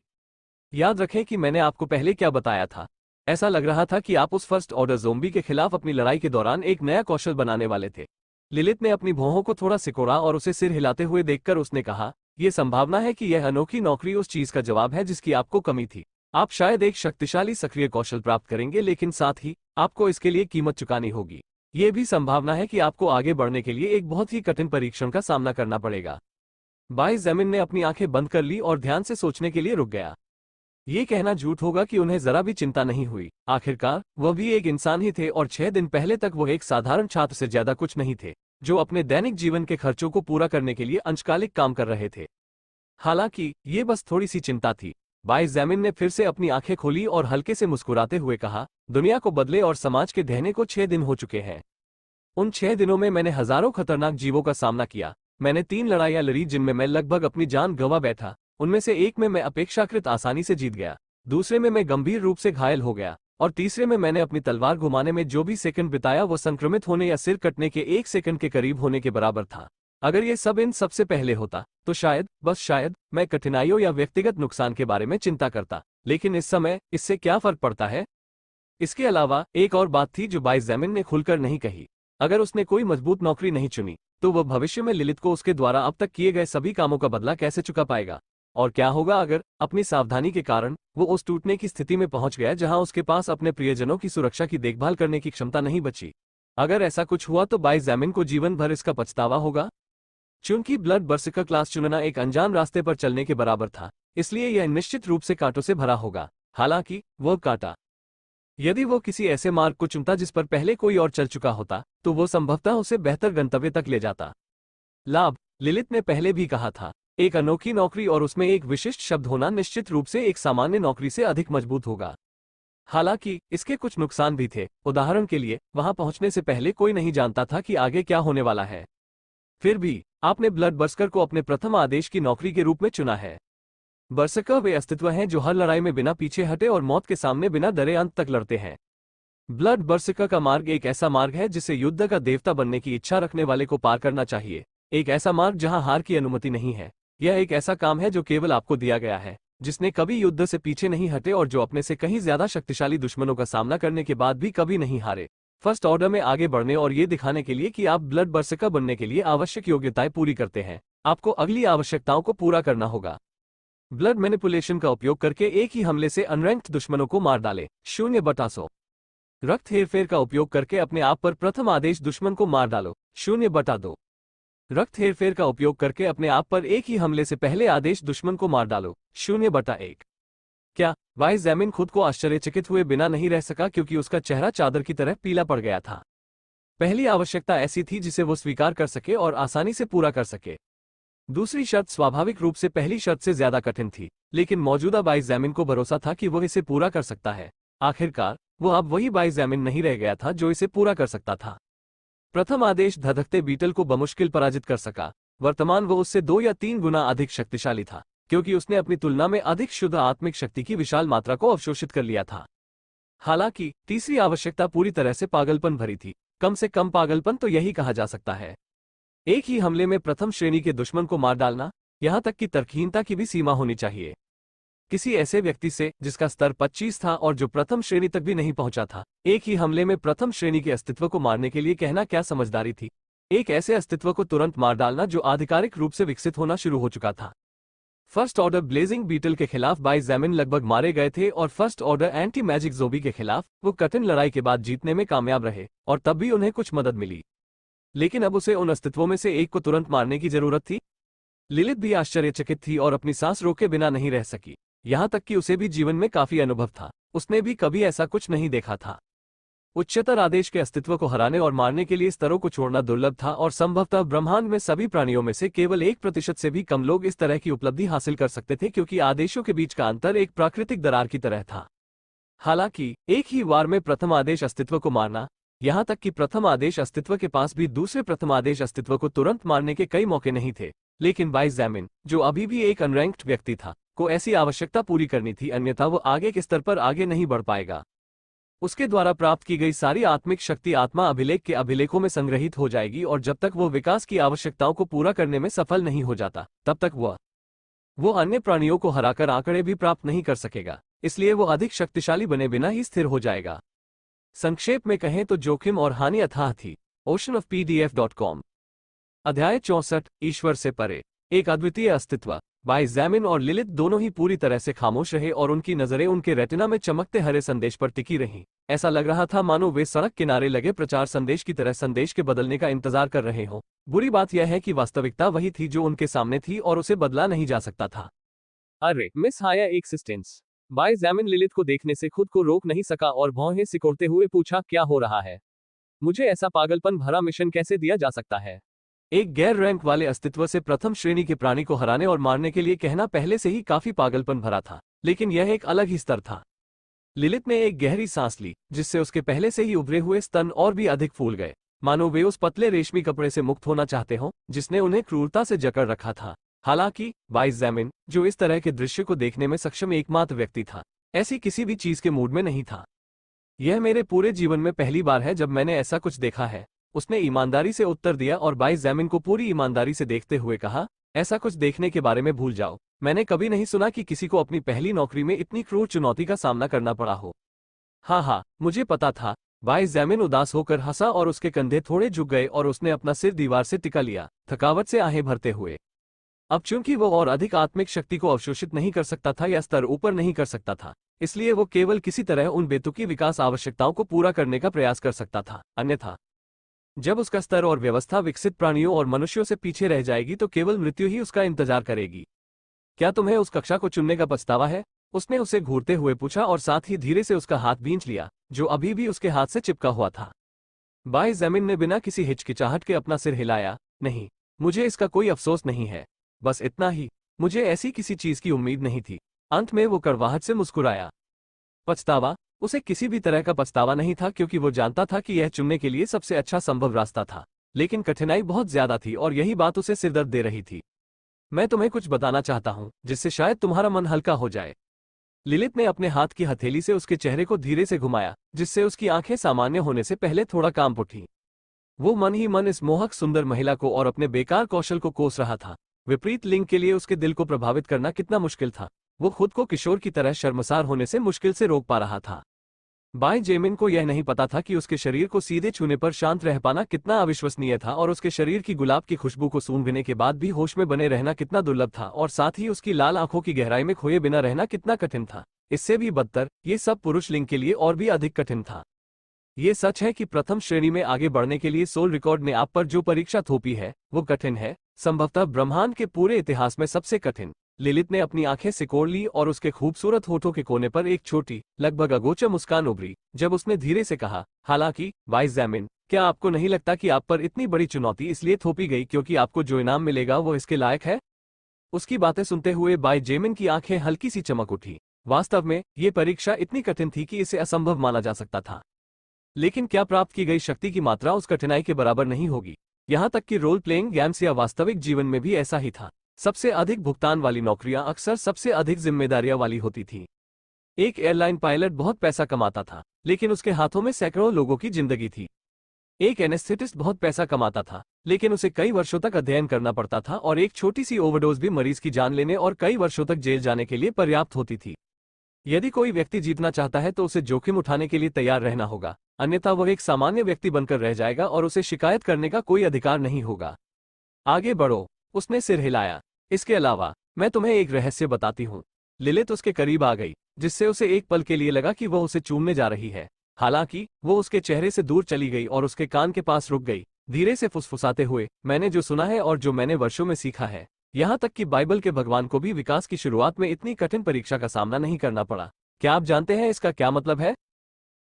याद रखें कि मैंने आपको पहले क्या बताया था। ऐसा लग रहा था कि आप उस फर्स्ट ऑर्डर ज़ोंबी के खिलाफ अपनी लड़ाई के दौरान एक नया कौशल बनाने वाले थे। लिलित ने अपनी भौहों को थोड़ा सिकोड़ा और उसे सिर हिलाते हुए देखकर उसने कहा, यह संभावना है कि यह अनोखी नौकरी उस चीज का जवाब है जिसकी आपको कमी थी। आप शायद एक शक्तिशाली सक्रिय कौशल प्राप्त करेंगे, लेकिन साथ ही आपको इसके लिए कीमत चुकानी होगी। यह भी संभावना है कि आपको आगे बढ़ने के लिए एक बहुत ही कठिन परीक्षण का सामना करना पड़ेगा। बाई जेमिन ने अपनी आंखें बंद कर ली और ध्यान से सोचने के लिए रुक गया। ये कहना झूठ होगा कि उन्हें जरा भी चिंता नहीं हुई। आखिरकार वह भी एक इंसान ही थे और 6 दिन पहले तक वो एक साधारण छात्र से ज्यादा कुछ नहीं थे, जो अपने दैनिक जीवन के खर्चों को पूरा करने के लिए अंशकालिक काम कर रहे थे। हालांकि ये बस थोड़ी सी चिंता थी। बाई जेमिन ने फिर से अपनी आंखें खोली और हल्के से मुस्कुराते हुए कहा, दुनिया को बदले और समाज के ढहने को 6 दिन हो चुके हैं। उन 6 दिनों में मैंने हजारों खतरनाक जीवों का सामना किया। मैंने 3 लड़ाइयां लड़ी जिनमें मैं लगभग अपनी जान गंवा बैठा। उनमें से एक में मैं अपेक्षाकृत आसानी से जीत गया, दूसरे में मैं गंभीर रूप से घायल हो गया, और तीसरे में मैंने अपनी तलवार घुमाने में जो भी सेकंड बिताया वो संक्रमित होने या सिर कटने के 1 सेकंड के करीब होने के बराबर था। अगर ये सब इन सबसे पहले होता, तो शायद, बस शायद, मैं कठिनाइयों या व्यक्तिगत नुकसान के बारे में चिंता करता। लेकिन इस समय इससे क्या फर्क पड़ता है? इसके अलावा एक और बात थी जो बाई जेमिन ने खुलकर नहीं कही। अगर उसने कोई मजबूत नौकरी नहीं चुनी, तो वह भविष्य में लिलित को उसके द्वारा अब तक किए गए सभी कामों का बदला कैसे चुका पाएगा? और क्या होगा अगर, अपनी सावधानी के कारण, वो उस टूटने की स्थिति में पहुंच गया जहां उसके पास अपने प्रियजनों की सुरक्षा की देखभाल करने की क्षमता नहीं बची? अगर ऐसा कुछ हुआ तो बाई जेमिन को जीवन भर इसका पछतावा होगा। चूंकि ब्लड बर्सिकर क्लास चुनना एक अनजान रास्ते पर चलने के बराबर था, इसलिए यह निश्चित रूप से कांटों से भरा होगा। हालांकि वो कांटा, यदि वो किसी ऐसे मार्ग को चुनता जिस पर पहले कोई और चल चुका होता, तो वो संभवतः उसे बेहतर गंतव्य तक ले जाता। लाभ, लिलित ने पहले भी कहा था, एक अनोखी नौकरी और उसमें एक विशिष्ट शब्द होना निश्चित रूप से एक सामान्य नौकरी से अधिक मजबूत होगा। हालांकि इसके कुछ नुकसान भी थे। उदाहरण के लिए, वहां पहुंचने से पहले कोई नहीं जानता था कि आगे क्या होने वाला है। फिर भी आपने ब्लड बर्सकर को अपने प्रथम आदेश की नौकरी के रूप में चुना है। बर्सकर वे अस्तित्व हैं जो हर लड़ाई में बिना पीछे हटे और मौत के सामने बिना डरे अंत तक लड़ते हैं। ब्लड बर्सकर का मार्ग एक ऐसा मार्ग है जिसे युद्ध का देवता बनने की इच्छा रखने वाले को पार करना चाहिए। एक ऐसा मार्ग जहां हार की अनुमति नहीं है। यह एक ऐसा काम है जो केवल आपको दिया गया है, जिसने कभी युद्ध से पीछे नहीं हटे और जो अपने से कहीं ज्यादा शक्तिशाली दुश्मनों का सामना करने के बाद भी कभी नहीं हारे। फर्स्ट ऑर्डर में आगे बढ़ने और ये दिखाने के लिए कि आप ब्लड बर्सकर बनने के लिए आवश्यक योग्यताएं पूरी करते हैं, आपको अगली आवश्यकताओं को पूरा करना होगा। ब्लड मैनिपुलेशन का उपयोग करके एक ही हमले से अनरैंक्ड दुश्मनों को मार डाले 0/100। रक्त हेरफेर का उपयोग करके अपने आप पर प्रथम आदेश दुश्मन को मार डालो 0/2। रक्त हेरफेर का उपयोग करके अपने आप पर एक ही हमले से पहले आदेश दुश्मन को मार डालो 0/1। क्या वाइस ज़ैमिन खुद को आश्चर्यचकित हुए बिना नहीं रह सका, क्योंकि उसका चेहरा चादर की तरह पीला पड़ गया था। पहली आवश्यकता ऐसी थी जिसे वो स्वीकार कर सके और आसानी से पूरा कर सके। दूसरी शर्त स्वाभाविक रूप से पहली शर्त से ज्यादा कठिन थी, लेकिन मौजूदा वाइस ज़ैमिन को भरोसा था कि वह इसे पूरा कर सकता है। आखिरकार वो अब वही वाइस ज़ैमिन नहीं रह गया था जो इसे पूरा कर सकता था। प्रथम आदेश धधकते बीटल को बमुश्किल पराजित कर सका। वर्तमान वो उससे 2 या 3 गुना अधिक शक्तिशाली था, क्योंकि उसने अपनी तुलना में अधिक शुद्ध आत्मिक शक्ति की विशाल मात्रा को अवशोषित कर लिया था। हालांकि तीसरी आवश्यकता पूरी तरह से पागलपन भरी थी। कम से कम पागलपन तो यही कहा जा सकता है। एक ही हमले में प्रथम श्रेणी के दुश्मन को मार डालना, यहां तक कि तर्कहीनता की भी सीमा होनी चाहिए। किसी ऐसे व्यक्ति से जिसका स्तर 25 था और जो प्रथम श्रेणी तक भी नहीं पहुंचा था, एक ही हमले में प्रथम श्रेणी के अस्तित्व को मारने के लिए कहना क्या समझदारी थी। एक ऐसे अस्तित्व को तुरंत मार डालना जो आधिकारिक रूप से विकसित होना शुरू हो चुका था। फर्स्ट ऑर्डर ब्लेजिंग बीटल के खिलाफ वाइस ज़ैमिन लगभग मारे गए थे और फर्स्ट ऑर्डर एंटी मैजिक ज़ोबी के खिलाफ वो कठिन लड़ाई के बाद जीतने में कामयाब रहे, और तब भी उन्हें कुछ मदद मिली। लेकिन अब उसे उन अस्तित्वों में से एक को तुरंत मारने की जरूरत थी। लिलिथ भी आश्चर्यचकित थी और अपनी सांस रोके बिना नहीं रह सकी। यहां तक कि उसे भी जीवन में काफी अनुभव था, उसने भी कभी ऐसा कुछ नहीं देखा था। उच्चतर आदेश के अस्तित्व को हराने और मारने के लिए स्तरों को छोड़ना दुर्लभ था, और संभवतः ब्रह्मांड में सभी प्राणियों में से केवल 1% से भी कम लोग इस तरह की उपलब्धि हासिल कर सकते थे, क्योंकि आदेशों के बीच का अंतर एक प्राकृतिक दरार की तरह था। हालांकि एक ही वार में प्रथम आदेश अस्तित्व को मारना, यहां तक कि प्रथम आदेश अस्तित्व के पास भी दूसरे प्रथम आदेश अस्तित्व को तुरंत मारने के कई मौके नहीं थे। लेकिन वाइस ज़ैमिन, जो अभी भी एक अनरैंक्ड व्यक्ति था, को ऐसी आवश्यकता पूरी करनी थी, अन्यथा वो आगे के स्तर पर आगे नहीं बढ़ पाएगा। उसके द्वारा प्राप्त की गई सारी आत्मिक शक्ति आत्मा अभिलेख के अभिलेखों में संग्रहित हो जाएगी, और जब तक वो विकास की आवश्यकताओं को पूरा करने में सफल नहीं हो जाता, तब तक वो अन्य प्राणियों को हराकर आंकड़े भी प्राप्त नहीं कर सकेगा। इसलिए वो अधिक शक्तिशाली बने बिना ही स्थिर हो जाएगा। संक्षेप में कहें तो जोखिम और हानि अथाह थी। oceanofpdf.com। अध्याय 64, ईश्वर से परे। एक अद्वितीय अस्तित्व। वाइस ज़ैमिन और लिलिथ दोनों ही पूरी तरह से खामोश रहे, और उनकी नजरें उनके रेटिना में चमकते हरे संदेश पर टिकी रहीं। ऐसा लग रहा था मानो वे सड़क किनारे लगे प्रचार संदेश की तरह संदेश के बदलने का इंतजार कर रहे हों। बुरी बात यह है कि वास्तविकता वही थी जो उनके सामने थी, और उसे बदला नहीं जा सकता था। अरे मिस हाया एक्सिस्टेंस। वाइस ज़ैमिन लिलिथ को देखने से खुद को रोक नहीं सका और भौहें सिकोड़ते हुए पूछा, क्या हो रहा है? मुझे ऐसा पागलपन भरा मिशन कैसे दिया जा सकता है? एक गैर रैंक वाले अस्तित्व से प्रथम श्रेणी के प्राणी को हराने और मारने के लिए कहना पहले से ही काफी पागलपन भरा था, लेकिन यह एक अलग ही स्तर था। लिलिथ ने एक गहरी सांस ली, जिससे उसके पहले से ही उभरे हुए स्तन और भी अधिक फूल गए, मानो वे उस पतले रेशमी कपड़े से मुक्त होना चाहते हों जिसने उन्हें क्रूरता से जकड़ रखा था। हालांकि वाइस ज़ैमिन, जो इस तरह के दृश्य को देखने में सक्षम एकमात्र व्यक्ति था, ऐसी किसी भी चीज के मूड में नहीं था। यह मेरे पूरे जीवन में पहली बार है जब मैंने ऐसा कुछ देखा है, उसने ईमानदारी से उत्तर दिया, और वाइस ज़ैमिन को पूरी ईमानदारी से देखते हुए कहा, ऐसा कुछ देखने के बारे में भूल जाओ। मैंने कभी नहीं सुना कि किसी को अपनी पहली नौकरी में इतनी क्रूर चुनौती का सामना करना पड़ा हो। हाँ, मुझे पता था। वाइस ज़ैमिन उदास होकर हंसा और उसके कंधे थोड़े झुक गए और उसने अपना सिर दीवार से टिका लिया, थकावट से आहें भरते हुए। अब चूंकि वो और अधिक आत्मिक शक्ति को अवशोषित नहीं कर सकता था या स्तर ऊपर नहीं कर सकता था, इसलिए वो केवल किसी तरह उन बेतुकी विकास आवश्यकताओं को पूरा करने का प्रयास कर सकता था। अन्यथा जब उसका स्तर और व्यवस्था विकसित प्राणियों और मनुष्यों से पीछे रह जाएगी तो केवल मृत्यु ही उसका इंतजार करेगी। क्या तुम्हें उस कक्षा को चुनने का पछतावा है? उसने उसे घूरते हुए पूछा, और साथ ही धीरे से उसका हाथ भींच लिया जो अभी भी उसके हाथ से चिपका हुआ था। वाइस ज़ैमिन ने बिना किसी हिचकिचाहट के अपना सिर हिलाया। नहीं, मुझे इसका कोई अफसोस नहीं है। बस इतना ही। मुझे ऐसी किसी चीज की उम्मीद नहीं थी। अंत में वो कड़वाहट से मुस्कुराया। पछतावा? उसे किसी भी तरह का पछतावा नहीं था, क्योंकि वो जानता था कि यह चुनने के लिए सबसे अच्छा संभव रास्ता था। लेकिन कठिनाई बहुत ज्यादा थी और यही बात उसे सिरदर्द दे रही थी। मैं तुम्हें कुछ बताना चाहता हूं, जिससे शायद तुम्हारा मन हल्का हो जाए। लिलित ने अपने हाथ की हथेली से उसके चेहरे को धीरे से घुमाया, जिससे उसकी आंखें सामान्य होने से पहले थोड़ा कांप उठी। वो मन ही मन इस मोहक सुंदर महिला को और अपने बेकार कौशल को कोस रहा था। विपरीत लिंग के लिए उसके दिल को प्रभावित करना कितना मुश्किल था। वो खुद को किशोर की तरह शर्मसार होने से मुश्किल से रोक पा रहा था। बाय जेमिन को यह नहीं पता था कि उसके शरीर को सीधे छूने पर शांत रह पाना कितना अविश्वसनीय था, और उसके शरीर की गुलाब की खुशबू को सूंघने के बाद भी होश में बने रहना कितना दुर्लभ था, और साथ ही उसकी लाल आंखों की गहराई में खोए बिना रहना कितना कठिन था। इससे भी बदतर, ये सब पुरुष लिंग के लिए और भी अधिक कठिन था। ये सच है कि प्रथम श्रेणी में आगे बढ़ने के लिए सोल रिकॉर्ड ने आप पर जो परीक्षा थोपी है, वो कठिन है, संभवतः ब्रह्मांड के पूरे इतिहास में सबसे कठिन। लिलित ने अपनी आंखें सिकोड़ ली और उसके खूबसूरत होठों के कोने पर एक छोटी, लगभग अगोचर मुस्कान उभरी, जब उसने धीरे से कहा, हालांकि वाइस जैमिन, क्या आपको नहीं लगता कि आप पर इतनी बड़ी चुनौती इसलिए थोपी गई क्योंकि आपको जो इनाम मिलेगा वो इसके लायक है? उसकी बातें सुनते हुए बाय जेमिन की आंखें हल्की सी चमक उठी। वास्तव में ये परीक्षा इतनी कठिन थी कि इसे असंभव माना जा सकता था। लेकिन क्या प्राप्त की गई शक्ति की मात्रा उस कठिनाई के बराबर नहीं होगी? यहाँ तक कि रोल प्लेइंग गेम्स या वास्तविक जीवन में भी ऐसा ही था। सबसे अधिक भुगतान वाली नौकरियां अक्सर सबसे अधिक जिम्मेदारियां वाली होती थीं। एक एयरलाइन पायलट बहुत पैसा कमाता था, लेकिन उसके हाथों में सैकड़ों लोगों की जिंदगी थी। एक एनेस्थेटिस्ट बहुत पैसा कमाता था, लेकिन उसे कई वर्षों तक अध्ययन करना पड़ता था, और एक छोटी सी ओवरडोज भी मरीज की जान लेने और कई वर्षों तक जेल जाने के लिए पर्याप्त होती थी। यदि कोई व्यक्ति जीतना चाहता है तो उसे जोखिम उठाने के लिए तैयार रहना होगा, अन्यथा वह एक सामान्य व्यक्ति बनकर रह जाएगा और उसे शिकायत करने का कोई अधिकार नहीं होगा। आगे बढ़ो, उसने सिर हिलाया। इसके अलावा, मैं तुम्हें एक रहस्य बताती हूँ। लिलित उसके करीब आ गई, जिससे उसे एक पल के लिए लगा कि वह उसे चूमने जा रही है। हालांकि वो उसके चेहरे से दूर चली गई और उसके कान के पास रुक गई, धीरे से फुसफुसाते हुए, मैंने जो सुना है और जो मैंने वर्षों में सीखा है, यहाँ तक कि बाइबल के भगवान को भी विकास की शुरुआत में इतनी कठिन परीक्षा का सामना नहीं करना पड़ा। क्या आप जानते हैं इसका क्या मतलब है?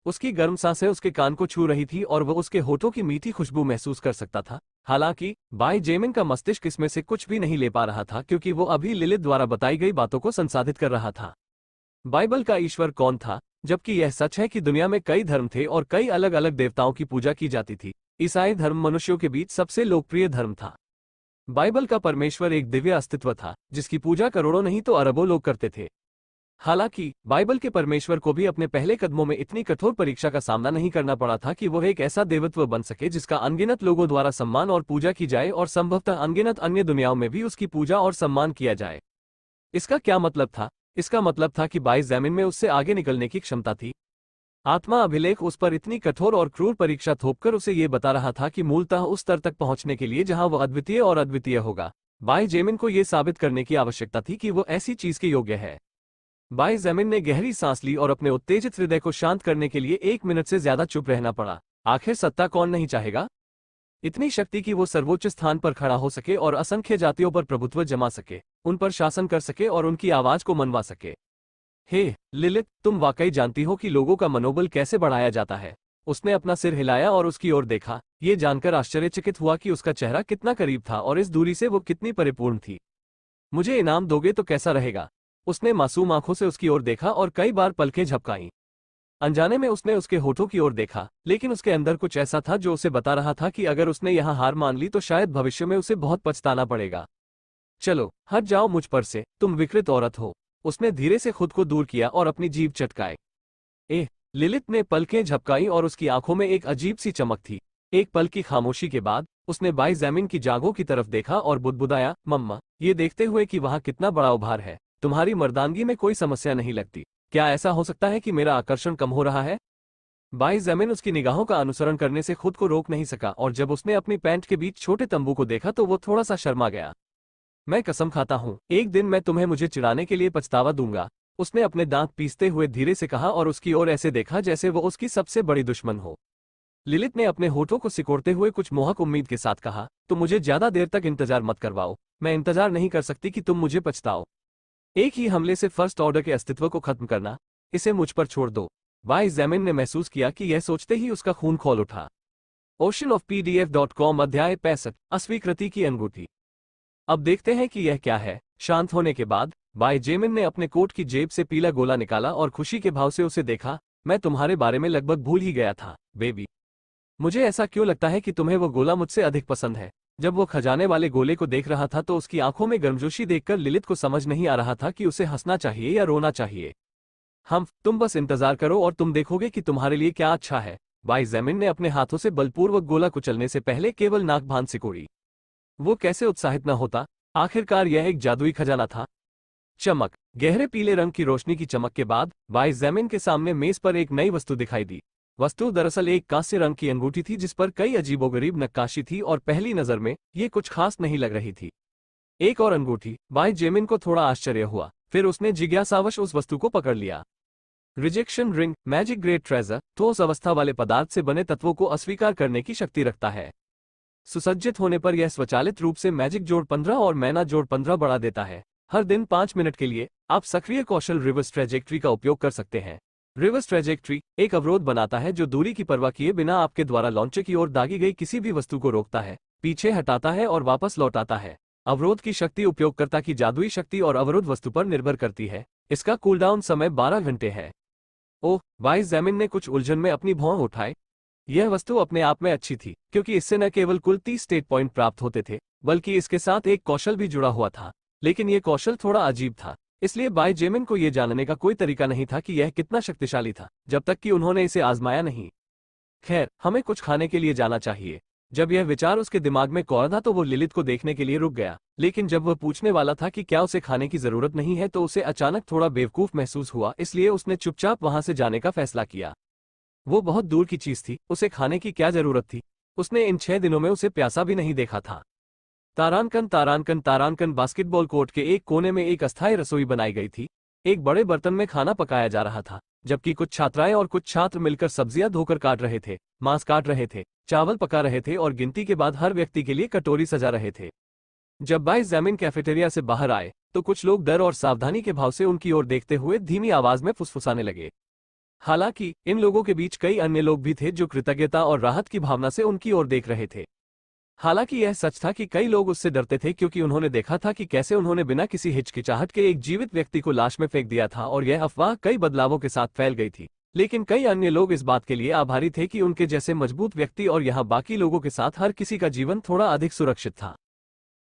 उसकी गर्म सांसें उसके कान को छू रही थी और वह उसके होठों की मीठी खुशबू महसूस कर सकता था। हालांकि बाय जेमिन का मस्तिष्क इसमें से कुछ भी नहीं ले पा रहा था, क्योंकि वो अभी लिलित द्वारा बताई गई बातों को संसाधित कर रहा था। बाइबल का ईश्वर कौन था? जबकि यह सच है कि दुनिया में कई धर्म थे और कई अलग अलग देवताओं की पूजा की जाती थी, ईसाई धर्म मनुष्यों के बीच सबसे लोकप्रिय धर्म था। बाइबल का परमेश्वर एक दिव्य अस्तित्व था, जिसकी पूजा करोड़ों नहीं तो अरबों लोग करते थे। हालांकि बाइबल के परमेश्वर को भी अपने पहले कदमों में इतनी कठोर परीक्षा का सामना नहीं करना पड़ा था कि वह एक ऐसा देवत्व बन सके जिसका अनगिनत लोगों द्वारा सम्मान और पूजा की जाए, और संभवतः अनगिनत अन्य दुनियाओं में भी उसकी पूजा और सम्मान किया जाए। इसका क्या मतलब था? इसका मतलब था कि बाय जेमिन में उससे आगे निकलने की क्षमता थी। आत्मा अभिलेख उस पर इतनी कठोर और क्रूर परीक्षा थोपकर उसे ये बता रहा था कि मूलतः उस स्तर तक पहुंचने के लिए जहां वह अद्वितीय और अद्वितीय होगा, बाय जेमिन को यह साबित करने की आवश्यकता थी कि वो ऐसी चीज के योग्य है। बाय जेमिन ने गहरी सांस ली और अपने उत्तेजित हृदय को शांत करने के लिए 1 मिनट से ज्यादा चुप रहना पड़ा। आखिर सत्ता कौन नहीं चाहेगा? इतनी शक्ति कि वो सर्वोच्च स्थान पर खड़ा हो सके और असंख्य जातियों पर प्रभुत्व जमा सके, उन पर शासन कर सके और उनकी आवाज को मनवा सके। हे लिलित, तुम वाकई जानती हो कि लोगों का मनोबल कैसे बढ़ाया जाता है? उसने अपना सिर हिलाया और उसकी ओर देखा, ये जानकर आश्चर्यचकित हुआ कि उसका चेहरा कितना करीब था और इस दूरी से वो कितनी परिपूर्ण थी। मुझे इनाम दोगे तो कैसा रहेगा? उसने मासूम आंखों से उसकी ओर देखा और कई बार पलकें झपकाईं। अनजाने में उसने उसके होठों की ओर देखा, लेकिन उसके अंदर कुछ ऐसा था जो उसे बता रहा था कि अगर उसने यहाँ हार मान ली तो शायद भविष्य में उसे बहुत पछताना पड़ेगा। चलो हट जाओ मुझ पर से, तुम विकृत औरत हो। उसने धीरे से खुद को दूर किया और अपनी जीभ चटकाए। लिलित ने पलकें झपकाई और उसकी आंखों में एक अजीब सी चमक थी। एक पल की खामोशी के बाद उसने बाय जेमिन की जांघों की तरफ देखा और बुदबुदाया, मम्मा, ये देखते हुए कि वहां कितना बड़ा उभार है, तुम्हारी मर्दानगी में कोई समस्या नहीं लगती। क्या ऐसा हो सकता है कि मेरा आकर्षण कम हो रहा है? बाय जेमिन उसकी निगाहों का अनुसरण करने से खुद को रोक नहीं सका, और जब उसने अपनी पैंट के बीच छोटे तंबू को देखा तो वो थोड़ा सा शर्मा गया। मैं कसम खाता हूं, एक दिन मैं तुम्हें मुझे चिढ़ाने के लिए पछतावा दूंगा, उसने अपने दांत पीसते हुए धीरे से कहा और उसकी ओर ऐसे देखा जैसे वो उसकी सबसे बड़ी दुश्मन हो। लिलित ने अपने होठों को सिकोड़ते हुए कुछ मोहक उम्मीद के साथ कहा, तो मुझे ज्यादा देर तक इंतजार मत करवाओ, मैं इंतजार नहीं कर सकती कि तुम मुझे पछताओ। एक ही हमले से फर्स्ट ऑर्डर के अस्तित्व को खत्म करना, इसे मुझ पर छोड़ दो। बाय जेमिन ने महसूस किया कि यह सोचते ही उसका खून खौल उठा। oceanofpdf.com अध्याय 65 अस्वीकृति की अनुभूति। अब देखते हैं कि यह क्या है। शांत होने के बाद बाई जेमिन ने अपने कोट की जेब से पीला गोला निकाला और खुशी के भाव से उसे देखा। मैं तुम्हारे बारे में लगभग भूल ही गया था, बेबी। मुझे ऐसा क्यों लगता है कि तुम्हें वो गोला मुझसे अधिक पसंद है। जब वो खजाने वाले गोले को देख रहा था तो उसकी आंखों में गर्मजोशी देखकर लिलित को समझ नहीं आ रहा था कि उसे हंसना चाहिए या रोना चाहिए। तुम बस इंतजार करो और तुम देखोगे कि तुम्हारे लिए क्या अच्छा है। बाई जेमिन ने अपने हाथों से बलपूर्वक गोला कुचलने से पहले केवल नाक भान सिकोड़ी। वो कैसे उत्साहित न होता। आखिरकार यह एक जादुई खजाना था। चमक। गहरे पीले रंग की रोशनी की चमक के बाद बाई जेमिन के सामने मेज पर एक नई वस्तु दिखाई दी। वस्तु दरअसल एक कांस्य रंग की अंगूठी थी जिस पर कई अजीबोगरीब नक्काशी थी और पहली नजर में ये कुछ खास नहीं लग रही थी। एक और अंगूठी। बाई जेमिन को थोड़ा आश्चर्य हुआ, फिर उसने जिज्ञासावश उस वस्तु को पकड़ लिया। Rejection ring, magic great treasure, ठोस अवस्था वाले पदार्थ से बने तत्वों को अस्वीकार करने की शक्ति रखता है। सुसज्जित होने पर यह स्वचालित रूप से मैजिक जोड़ 15 और मैना जोड़ 15 बढ़ा देता है। हर दिन 5 मिनट के लिए आप सक्रिय कौशल रिवर्स ट्रेजेक्ट्री का उपयोग कर सकते हैं। रिवर्स ट्रेजेक्ट्री एक अवरोध बनाता है जो दूरी की परवाह किए बिना आपके द्वारा लॉन्च की ओर दागी गई किसी भी वस्तु को रोकता है, पीछे हटाता है और वापस लौटाता है। अवरोध की शक्ति उपयोगकर्ता की जादुई शक्ति और अवरोध वस्तु पर निर्भर करती है। इसका कूलडाउन समय 12 घंटे है। ओह, बाई जेमिन ने कुछ उलझन में अपनी भौं उठाई। यह वस्तु अपने आप में अच्छी थी क्योंकि इससे न केवल कुल 30 स्टेट पॉइंट प्राप्त होते थे बल्कि इसके साथ एक कौशल भी जुड़ा हुआ था। लेकिन यह कौशल थोड़ा अजीब था, इसलिए बाई जेमिन को यह जानने का कोई तरीका नहीं था कि यह कितना शक्तिशाली था जब तक कि उन्होंने इसे आजमाया नहीं। खैर, हमें कुछ खाने के लिए जाना चाहिए। जब यह विचार उसके दिमाग में कौड़ा तो वो लिलित को देखने के लिए रुक गया, लेकिन जब वह पूछने वाला था कि क्या उसे खाने की जरूरत नहीं है तो उसे अचानक थोड़ा बेवकूफ महसूस हुआ, इसलिए उसने चुपचाप वहां से जाने का फैसला किया। वो बहुत दूर की चीज थी, उसे खाने की क्या जरूरत थी। उसने इन 6 दिनों में उसे प्यासा भी नहीं देखा था। तारांकन तारांकन तारांकन बास्केटबॉल कोर्ट के एक कोने में एक अस्थायी रसोई बनाई गई थी। एक बड़े बर्तन में खाना पकाया जा रहा था, जबकि कुछ छात्राएं और कुछ छात्र मिलकर सब्जियां धोकर काट रहे थे, मांस काट रहे थे, चावल पका रहे थे और गिनती के बाद हर व्यक्ति के लिए कटोरी सजा रहे थे। जब बाई जेमिन कैफेटेरिया से बाहर आए तो कुछ लोग डर और सावधानी के भाव से उनकी ओर देखते हुए धीमी आवाज में फुसफुसाने लगे। हालांकि इन लोगों के बीच कई अन्य लोग भी थे जो कृतज्ञता और राहत की भावना से उनकी ओर देख रहे थे। हालांकि यह सच था कि कई लोग उससे डरते थे क्योंकि उन्होंने देखा था कि कैसे उन्होंने बिना किसी हिचकिचाहट के एक जीवित व्यक्ति को लाश में फेंक दिया था और यह अफवाह कई बदलावों के साथ फैल गई थी। लेकिन कई अन्य लोग इस बात के लिए आभारी थे कि उनके जैसे मजबूत व्यक्ति और यहाँ बाकी लोगों के साथ हर किसी का जीवन थोड़ा अधिक सुरक्षित था।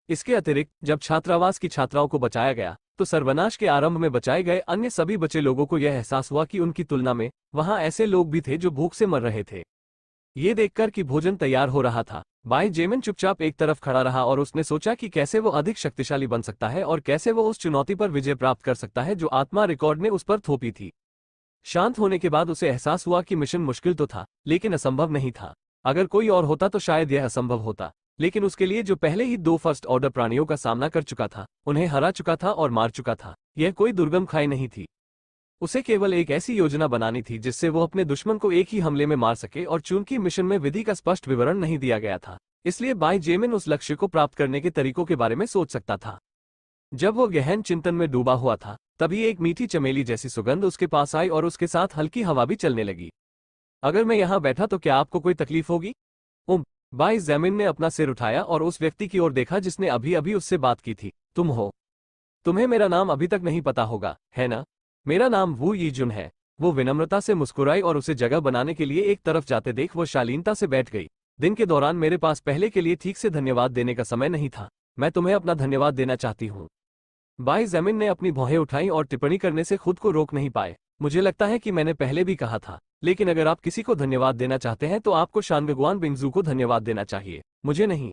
इसके अतिरिक्त जब छात्रावास की छात्राओं को बचाया गया तो सर्वनाश के आरंभ में बचाए गए अन्य सभी बचे लोगों को यह एहसास हुआ कि उनकी तुलना में वहां ऐसे लोग भी थे जो भूख से मर रहे थे। ये देखकर कि भोजन तैयार हो रहा था, बाई जेमिन चुपचाप एक तरफ खड़ा रहा और उसने सोचा कि कैसे वो अधिक शक्तिशाली बन सकता है और कैसे वो उस चुनौती पर विजय प्राप्त कर सकता है जो आत्मा रिकॉर्ड ने उस पर थोपी थी। शांत होने के बाद उसे एहसास हुआ कि मिशन मुश्किल तो था लेकिन असंभव नहीं था। अगर कोई और होता तो शायद यह असंभव होता, लेकिन उसके लिए जो पहले ही 2 फर्स्ट ऑर्डर प्राणियों का सामना कर चुका था, उन्हें हरा चुका था और मार चुका था, यह कोई दुर्गम खाई नहीं थी। उसे केवल एक ऐसी योजना बनानी थी जिससे वो अपने दुश्मन को एक ही हमले में मार सके और चूंकि मिशन में विधि का स्पष्ट विवरण नहीं दिया गया था, इसलिए बाई जेमिन उस लक्ष्य को प्राप्त करने के तरीकों के बारे में सोच सकता था। जब वो गहन चिंतन में डूबा हुआ था तभी एक मीठी चमेली जैसी सुगंध उसके पास आई और उसके साथ हल्की हवा भी चलने लगी। अगर मैं यहाँ बैठा तो क्या आपको कोई तकलीफ होगी? बाई जेमिन ने अपना सिर उठाया और उस व्यक्ति की ओर देखा जिसने अभी अभी उससे बात की थी। तुम हो? तुम्हें मेरा नाम अभी तक नहीं पता होगा, है ना? मेरा नाम वू यीजुन है। वो विनम्रता से मुस्कुराई और उसे जगह बनाने के लिए एक तरफ जाते देख वो शालीनता से बैठ गई। दिन के दौरान मेरे पास पहले के लिए ठीक से धन्यवाद देने का समय नहीं था। मैं तुम्हें अपना धन्यवाद देना चाहती हूँ। बाई जेमिन ने अपनी भौहें उठाई और टिप्पणी करने से खुद को रोक नहीं पाए। मुझे लगता है कि मैंने पहले भी कहा था, लेकिन अगर आप किसी को धन्यवाद देना चाहते हैं तो आपको शानगुआन बिंगजू को धन्यवाद देना चाहिए, मुझे नहीं।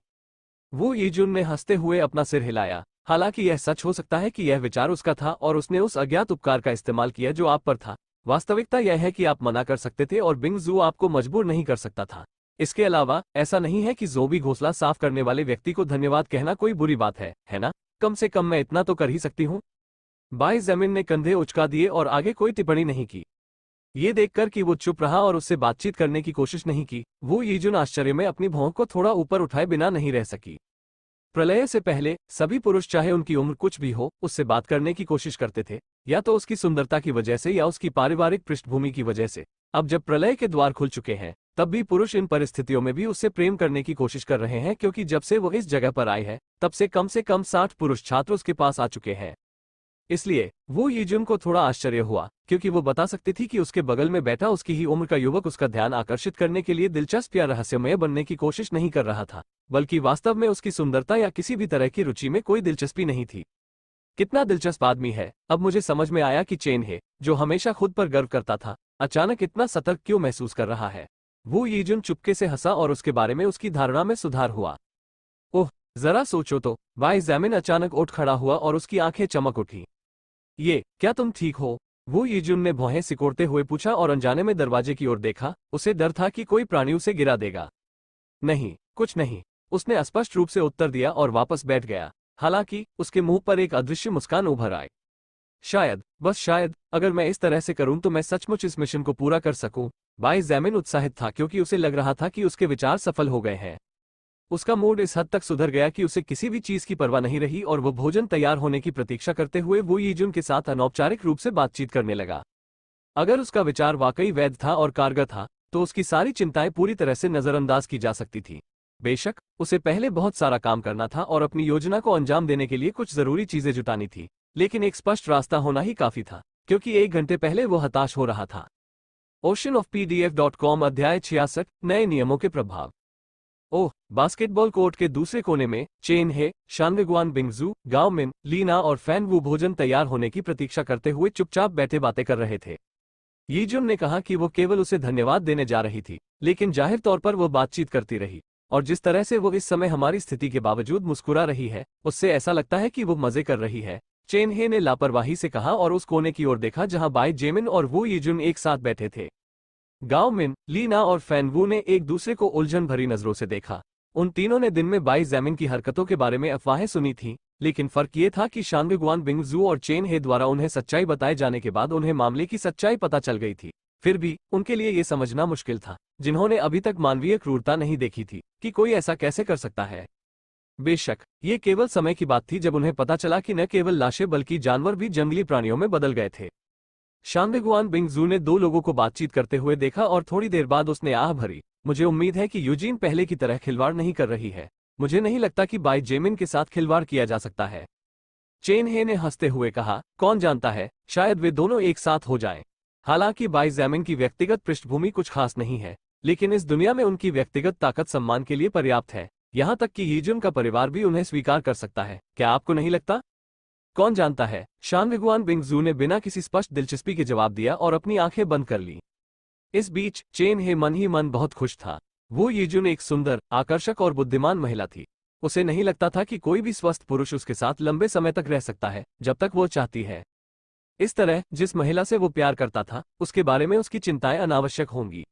वो यीजुन ने हंसते हुए अपना सिर हिलाया। हालांकि यह सच हो सकता है कि यह विचार उसका था और उसने उस अज्ञात उपकार का इस्तेमाल किया जो आप पर था। वास्तविकता यह है कि आप मना कर सकते थे और बिंगजू आपको मजबूर नहीं कर सकता था। इसके अलावा ऐसा नहीं है कि ज़ोबी घोंसला साफ करने वाले व्यक्ति को धन्यवाद कहना कोई बुरी बात है ना? कम से कम मैं इतना तो कर ही सकती हूँ। बाई जेमिन ने कंधे उचका दिए और आगे कोई टिप्पणी नहीं की। ये देखकर कि वो चुप रहा और उससे बातचीत करने की कोशिश नहीं की, वो यीजुन आश्चर्य में अपनी भौं को थोड़ा ऊपर उठाए बिना नहीं रह सकी। प्रलय से पहले सभी पुरुष चाहे उनकी उम्र कुछ भी हो उससे बात करने की कोशिश करते थे, या तो उसकी सुंदरता की वजह से या उसकी पारिवारिक पृष्ठभूमि की वजह से। अब जब प्रलय के द्वार खुल चुके हैं तब भी पुरुष इन परिस्थितियों में भी उससे प्रेम करने की कोशिश कर रहे हैं, क्योंकि जब से वो इस जगह पर आई है तब से कम 60 पुरुष छात्र उसके पास आ चुके हैं। इसलिए वो यीजुन को थोड़ा आश्चर्य हुआ, क्योंकि वो बता सकती थी कि उसके बगल में बैठा उसकी ही उम्र का युवक उसका ध्यान आकर्षित करने के लिए दिलचस्प या रहस्यमय बनने की कोशिश नहीं कर रहा था, बल्कि वास्तव में उसकी सुंदरता या किसी भी तरह की रुचि में कोई दिलचस्पी नहीं थी। कितना दिलचस्प आदमी है। अब मुझे समझ में आया कि चेन हे, जो हमेशा खुद पर गर्व करता था, अचानक इतना सतर्क क्यों महसूस कर रहा है। वो यीजुन चुपके से हंसा और उसके बारे में उसकी धारणा में सुधार हुआ। ओह, जरा सोचो तो। वाई जैमिन अचानक उठ खड़ा हुआ और उसकी आंखें चमक उठी। ये, क्या तुम ठीक हो? वो यीजुन ने भौहें सिकोड़ते हुए पूछा और अनजाने में दरवाजे की ओर देखा। उसे डर था कि कोई प्राणी उसे गिरा देगा। नहीं, कुछ नहीं, उसने स्पष्ट रूप से उत्तर दिया और वापस बैठ गया। हालांकि उसके मुंह पर एक अदृश्य मुस्कान उभर आई। शायद, बस शायद, अगर मैं इस तरह से करूं तो मैं सचमुच इस मिशन को पूरा कर सकूं। वाई जैमिन उत्साहित था, क्योंकि उसे लग रहा था कि उसके विचार सफल हो गए हैं। उसका मूड इस हद तक सुधर गया कि उसे किसी भी चीज की परवाह नहीं रही और वो भोजन तैयार होने की प्रतीक्षा करते हुए वो यीजुन के साथ अनौपचारिक रूप से बातचीत करने लगा। अगर उसका विचार वाकई वैध था और कारगर था, तो उसकी सारी चिंताएं पूरी तरह से नजरअंदाज की जा सकती थी। बेशक, उसे पहले बहुत सारा काम करना था और अपनी योजना को अंजाम देने के लिए कुछ जरूरी चीजें जुटानी थी, लेकिन एक स्पष्ट रास्ता होना ही काफी था, क्योंकि 1 घंटे पहले वो हताश हो रहा था। oceanofpdf.com अध्याय 66 नए नियमों के प्रभाव। ओह, बास्केटबॉल कोर्ट के दूसरे कोने में चेन हे, शानविगुआन बिंगजू, गाओ मिन, लीना और फैन वू भोजन तैयार होने की प्रतीक्षा करते हुए चुपचाप बैठे बातें कर रहे थे। यीजुन ने कहा कि वो केवल उसे धन्यवाद देने जा रही थी, लेकिन जाहिर तौर पर वो बातचीत करती रही, और जिस तरह से वो इस समय हमारी स्थिति के बावजूद मुस्कुरा रही है, उससे ऐसा लगता है कि वो मजे कर रही है। चेन हे ने लापरवाही से कहा और उस कोने की ओर देखा जहां बाई जेमिन और वो यीजुन एक साथ बैठे थे। गाओ मिन, लीना और फैनवू ने एक दूसरे को उलझन भरी नजरों से देखा। उन तीनों ने दिन में बाई जैमिन की हरकतों के बारे में अफवाहें सुनी थी, लेकिन फर्क ये था कि शानविगुआन बिंगजू और चेन हे द्वारा उन्हें सच्चाई बताए जाने के बाद उन्हें मामले की सच्चाई पता चल गई थी। फिर भी उनके लिए ये समझना मुश्किल था, जिन्होंने अभी तक मानवीय क्रूरता नहीं देखी थी, कि कोई ऐसा कैसे कर सकता है। बेशक, ये केवल समय की बात थी जब उन्हें पता चला कि न केवल लाशें बल्कि जानवर भी जंगली प्राणियों में बदल गए थे। शानविगुआन बिंगजू ने 2 लोगों को बातचीत करते हुए देखा और थोड़ी देर बाद उसने आह भरी। मुझे उम्मीद है कि यूजीन पहले की तरह खिलवाड़ नहीं कर रही है। मुझे नहीं लगता कि बाई जेमिन के साथ खिलवाड़ किया जा सकता है। चेन हे ने हंसते हुए कहा, कौन जानता है, शायद वे दोनों एक साथ हो जाएं। हालांकि बाई जैमिन की व्यक्तिगत पृष्ठभूमि कुछ खास नहीं है, लेकिन इस दुनिया में उनकी व्यक्तिगत ताकत सम्मान के लिए पर्याप्त है। यहां तक कि यीजुन का परिवार भी उन्हें स्वीकार कर सकता है। क्या आपको नहीं लगता? कौन जानता है, शानविगुआन बिंगजू ने बिना किसी स्पष्ट दिलचस्पी के जवाब दिया और अपनी आंखें बंद कर ली। इस बीच चेन हे मन ही मन बहुत खुश था। वो यीजुन एक सुंदर, आकर्षक और बुद्धिमान महिला थी। उसे नहीं लगता था कि कोई भी स्वस्थ पुरुष उसके साथ लंबे समय तक रह सकता है, जब तक वो चाहती है। इस तरह जिस महिला से वो प्यार करता था, उसके बारे में उसकी चिंताएं अनावश्यक होंगी।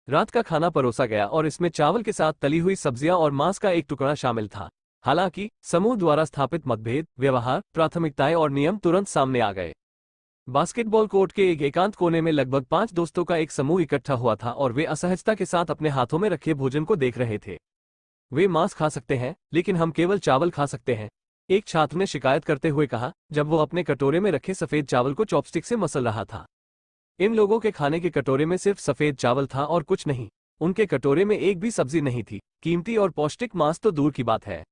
रात का खाना परोसा गया और इसमें चावल के साथ तली हुई सब्जियां और मांस का एक टुकड़ा शामिल था। हालांकि समूह द्वारा स्थापित मतभेद, व्यवहार, प्राथमिकताएं और नियम तुरंत सामने आ गए। बास्केटबॉल कोर्ट के एक एकांत कोने में लगभग 5 दोस्तों का एक समूह इकट्ठा हुआ था और वे असहजता के साथ अपने हाथों में रखे भोजन को देख रहे थे। वे मांस खा सकते हैं, लेकिन हम केवल चावल खा सकते हैं, एक छात्र ने शिकायत करते हुए कहा, जब वो अपने कटोरे में रखे सफेद चावल को चॉपस्टिक से मसल रहा था। इन लोगों के खाने के कटोरे में सिर्फ सफेद चावल था और कुछ नहीं। उनके कटोरे में एक भी सब्जी नहीं थी। कीमती और पौष्टिक मांस तो दूर की बात है।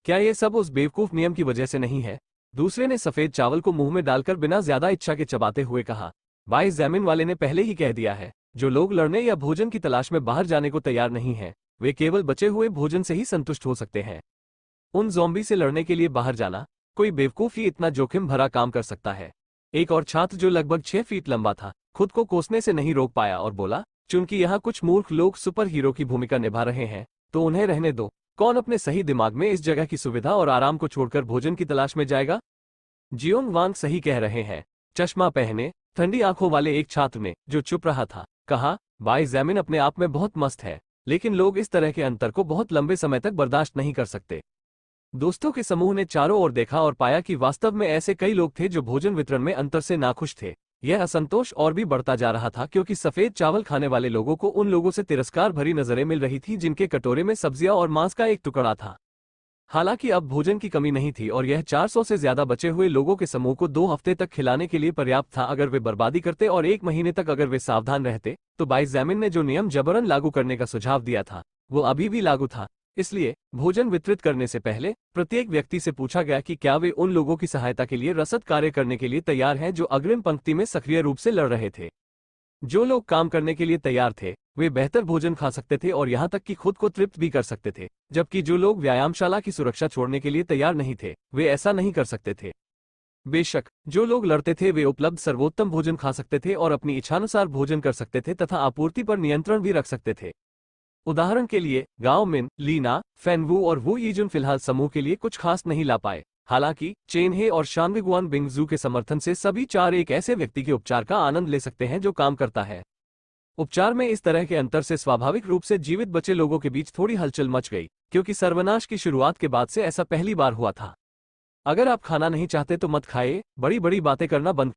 क्या ये सब उस बेवकूफ नियम की वजह से नहीं है? दूसरे ने सफेद चावल को मुंह में डालकर बिना ज्यादा इच्छा के चबाते हुए कहा। वाई जैमिन वाले ने पहले ही कह दिया है, जो लोग लड़ने या भोजन की तलाश में बाहर जाने को तैयार नहीं हैं, वे केवल बचे हुए भोजन से ही संतुष्ट हो सकते हैं। उन ज़ॉम्बी से लड़ने के लिए बाहर जाना, कोई बेवकूफ ही इतना जोखिम भरा काम कर सकता है। एक और छात्र जो लगभग 6 फीट लंबा था, खुद को कोसने से नहीं रोक पाया और बोला, चूंकि यहाँ कुछ मूर्ख लोग सुपर हीरो की भूमिका निभा रहे हैं, तो उन्हें रहने दो। कौन अपने सही दिमाग में इस जगह की सुविधा और आराम को छोड़कर भोजन की तलाश में जाएगा? जियोंग वांग सही कह रहे हैं, चश्मा पहने, ठंडी आंखों वाले एक छात्र ने, जो चुप रहा था, कहा। बाई जैमिन अपने आप में बहुत मस्त है, लेकिन लोग इस तरह के अंतर को बहुत लंबे समय तक बर्दाश्त नहीं कर सकते। दोस्तों के समूह ने चारों ओर देखा और पाया कि वास्तव में ऐसे कई लोग थे जो भोजन वितरण में अंतर से नाखुश थे। यह असंतोष और भी बढ़ता जा रहा था, क्योंकि सफेद चावल खाने वाले लोगों को उन लोगों से तिरस्कार भरी नजरें मिल रही थी जिनके कटोरे में सब्जियां और मांस का एक टुकड़ा था। हालांकि अब भोजन की कमी नहीं थी और यह 400 से ज्यादा बचे हुए लोगों के समूह को 2 हफ्ते तक खिलाने के लिए पर्याप्त था। अगर वे बर्बादी करते और 1 महीने तक अगर वे सावधान रहते, तो बाई ज़ैमिन ने जो नियम जबरन लागू करने का सुझाव दिया था वो अभी भी लागू था। इसलिए भोजन वितरित करने से पहले प्रत्येक व्यक्ति से पूछा गया कि क्या वे उन लोगों की सहायता के लिए रसद कार्य करने के लिए तैयार हैं जो अग्रिम पंक्ति में सक्रिय रूप से लड़ रहे थे। जो लोग काम करने के लिए तैयार थे वे बेहतर भोजन खा सकते थे और यहां तक कि खुद को तृप्त भी कर सकते थे, जबकि जो लोग व्यायामशाला की सुरक्षा छोड़ने के लिए तैयार नहीं थे वे ऐसा नहीं कर सकते थे। बेशक जो लोग लड़ते थे वे उपलब्ध सर्वोत्तम भोजन खा सकते थे और अपनी इच्छानुसार भोजन कर सकते थे तथा आपूर्ति पर नियंत्रण भी रख सकते थे। उदाहरण के लिए गांव मिन, लीना, फेनवू और वू यीजुन फिलहाल समूह के लिए कुछ खास नहीं ला पाए। हालांकि चेनहे और शानविगुआन बिंगजू के समर्थन से सभी 4 एक ऐसे व्यक्ति के उपचार का आनंद ले सकते हैं जो काम करता है। उपचार में इस तरह के अंतर से स्वाभाविक रूप से जीवित बचे लोगों के बीच थोड़ी हलचल मच गई, क्योंकि सर्वनाश की शुरुआत के बाद से ऐसा पहली बार हुआ था। अगर आप खाना नहीं चाहते तो मत खाइए, बड़ी बड़ी बातें करना बंद